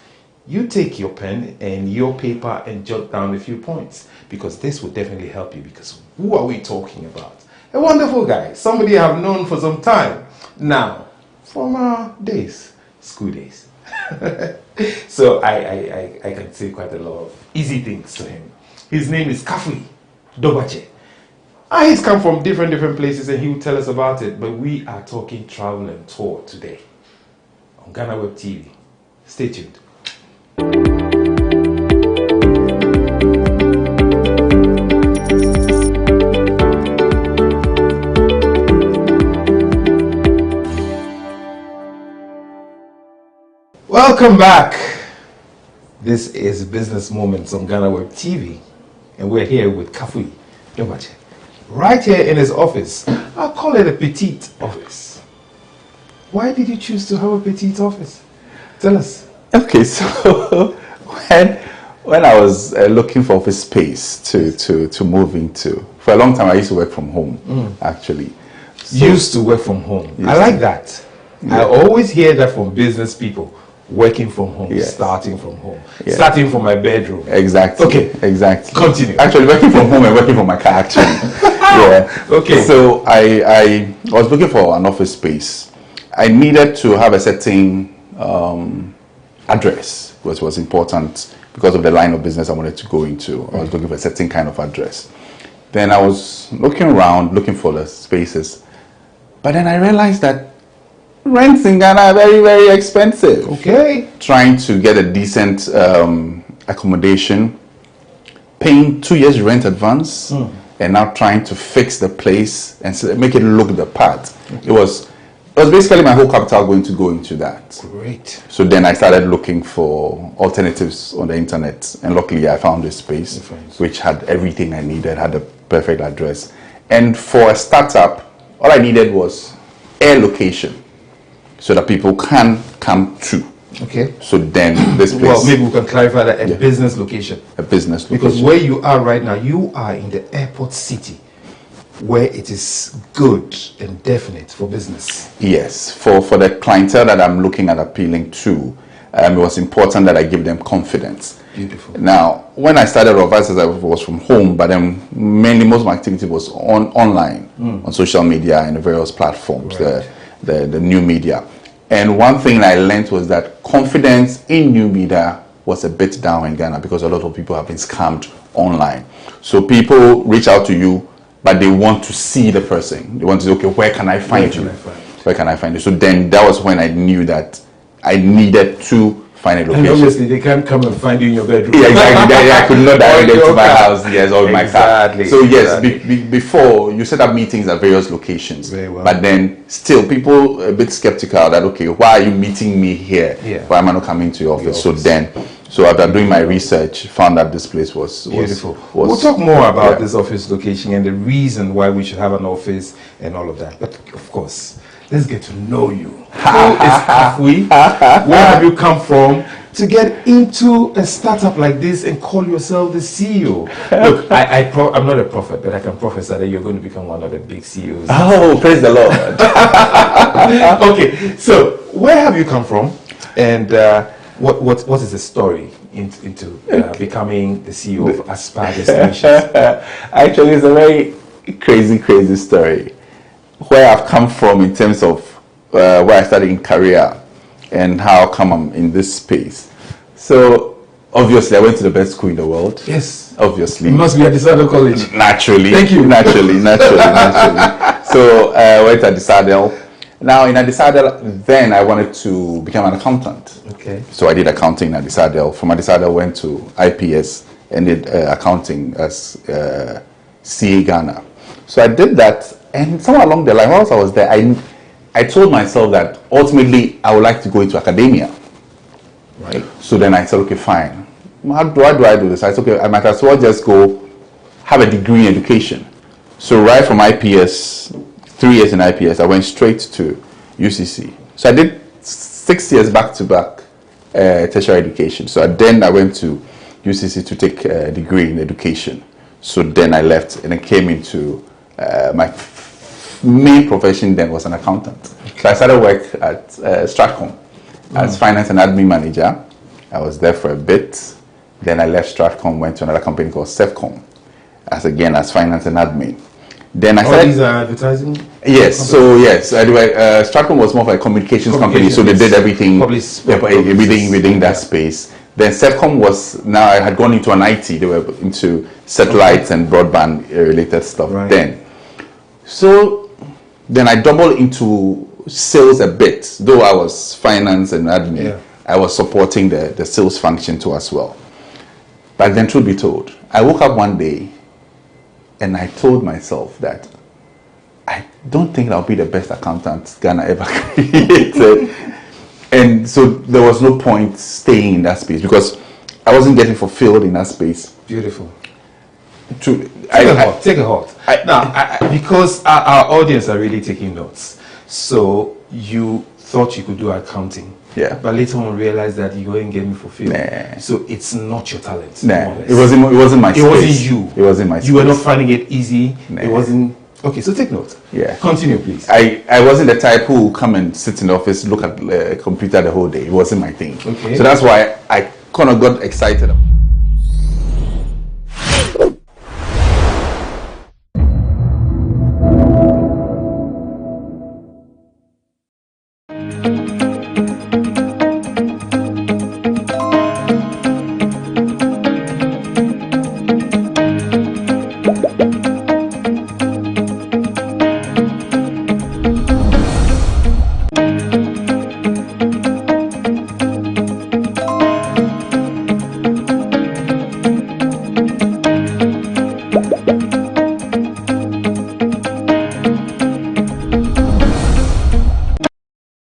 Speaker 10: You take your pen and your paper and jot down a few points because this will definitely help you, because who are we talking about? A wonderful guy, somebody I have known for some time now, from our days, school days. So I can say quite a lot of easy things to him. His name is Kafui Dobache. He's come from different places and he will tell us about it, but we are talking travel and tour today on GhanaWeb TV. Stay tuned. Welcome back. This is Business Moments on GhanaWeb TV, and we're here with Kafui Dobache, right here in his office. I'll call it a petite office. Why did you choose to have a petite office? Tell us.
Speaker 6: Okay, so when I was looking for office space to move into, for a long time I used to work from home, actually.
Speaker 10: So, used to work from home. I like that. Yeah. I always hear that from business people. Working from home, starting from home, starting from my bedroom.
Speaker 6: Exactly.
Speaker 10: Okay.
Speaker 6: Exactly.
Speaker 10: Continue.
Speaker 6: Actually, working from home and working from my car, actually. Yeah.
Speaker 10: Okay.
Speaker 6: So I was looking for an office space. I needed to have a certain address, which was important because of the line of business I wanted to go into. I was looking for a certain kind of address. Then I was looking around, looking for the spaces. But then I realized that rents in Ghana are very expensive.
Speaker 10: Okay.
Speaker 6: Trying to get a decent accommodation, paying 2 years rent advance, and now trying to fix the place and make it look the part. Okay. It was basically my whole capital going to go into that.
Speaker 10: Great.
Speaker 6: So then I started looking for alternatives on the internet, and luckily I found this space which had everything I needed, had the perfect address. And for a startup, all I needed was a location, so that people can come to.
Speaker 10: Okay.
Speaker 6: So then this place.
Speaker 10: Well, maybe we can clarify that a business location.
Speaker 6: A business location.
Speaker 10: Because where you are right now, you are in the airport city, where it is good and definite for business.
Speaker 6: Yes. For the clientele that I'm looking at appealing to, it was important that I give them confidence.
Speaker 10: Beautiful.
Speaker 6: Now, when I started off, as I was from home, but then mainly most of my activity was online, on social media and the various platforms.
Speaker 10: Right.
Speaker 6: The new media. And one thing I learned was that confidence in new media was a bit down in Ghana because a lot of people have been scammed online. So people reach out to you, but they want to see the person. They want to say, okay, where can I find you? Where can I find you? So then that was when I knew that I needed to find a location.
Speaker 10: And obviously, they can't come and find you in your bedroom.
Speaker 6: Yeah, exactly. I could not direct them to my house, yes, or my car. So yes, before you set up meetings at various locations.
Speaker 10: Very well.
Speaker 6: But then still, people a bit skeptical that, okay, why are you meeting me here?
Speaker 10: Yeah.
Speaker 6: Why am I not coming to your office? So after doing my research, found that this place was
Speaker 10: beautiful. We'll talk more about this office location and the reason why we should have an office and all of that. But of course, let's get to know you. Who is Afui? Where have you come from to get into a startup like this and call yourself the CEO? Look, I'm not a prophet, but I can prophesy that you're going to become one of the big CEOs.
Speaker 6: Oh, praise the Lord.
Speaker 10: Okay, so where have you come from? And what is the story into becoming the CEO of Aspire Destinations?
Speaker 6: Actually, it's a very crazy story. Where I've come from in terms of where I started in career and how come I'm in this space. So obviously I went to the best school in the world.
Speaker 10: Yes.
Speaker 6: Obviously.
Speaker 10: You must be at DeSadel College.
Speaker 6: Naturally.
Speaker 10: Thank you.
Speaker 6: Naturally. So I went to DeSadel. Now in DeSadel, then I wanted to become an accountant.
Speaker 10: Okay.
Speaker 6: So I did accounting at DeSadel. From DeSadel, went to IPS and did accounting as CA Ghana. So I did that, and somewhere along the line, whilst I was there, I told myself that ultimately I would like to go into academia.
Speaker 10: Right.
Speaker 6: So then I said, okay, fine. How do I do this? I said, okay, I might as well just go have a degree in education. So right from IPS, 3 years in IPS, I went straight to UCC. So I did 6 years back-to-back tertiary education. So then I went to UCC to take a degree in education. So then I left and I came into my main profession then was an accountant. So I started work at Stratcom as finance and admin manager. I was there for a bit. Then I left Stratcom, went to another company called Sefcom as finance and admin. Then I started.
Speaker 10: These are advertising?
Speaker 6: Yes. So yes, anyway, Stratcom was more of a communications company, so they did everything within that space. Then Sefcom was, now I had gone into an IT. They were into satellites and broadband related stuff then. So then I doubled into sales a bit, though I was finance and admin.
Speaker 10: Yeah.
Speaker 6: I was supporting the sales function too as well. But then, truth be told, I woke up one day and I told myself that I don't think I'll be the best accountant Ghana ever created. And so there was no point staying in that space because I wasn't getting fulfilled in that space.
Speaker 10: Beautiful.
Speaker 6: Take
Speaker 10: a halt. Now, because our audience are really taking notes. So you thought you could do accounting.
Speaker 6: Yeah.
Speaker 10: But later on realized that you weren't getting fulfilled.
Speaker 6: Nah.
Speaker 10: So it's not your talent.
Speaker 6: Nah. It wasn't my space.
Speaker 10: It wasn't you.
Speaker 6: It wasn't my space.
Speaker 10: You were not finding it easy.
Speaker 6: Nah.
Speaker 10: It wasn't. Okay, so take note.
Speaker 6: Yeah.
Speaker 10: Continue, please.
Speaker 6: I wasn't the type who would come and sit in the office, look at the computer the whole day. It wasn't my thing.
Speaker 10: Okay.
Speaker 6: So that's why I kind of got excited.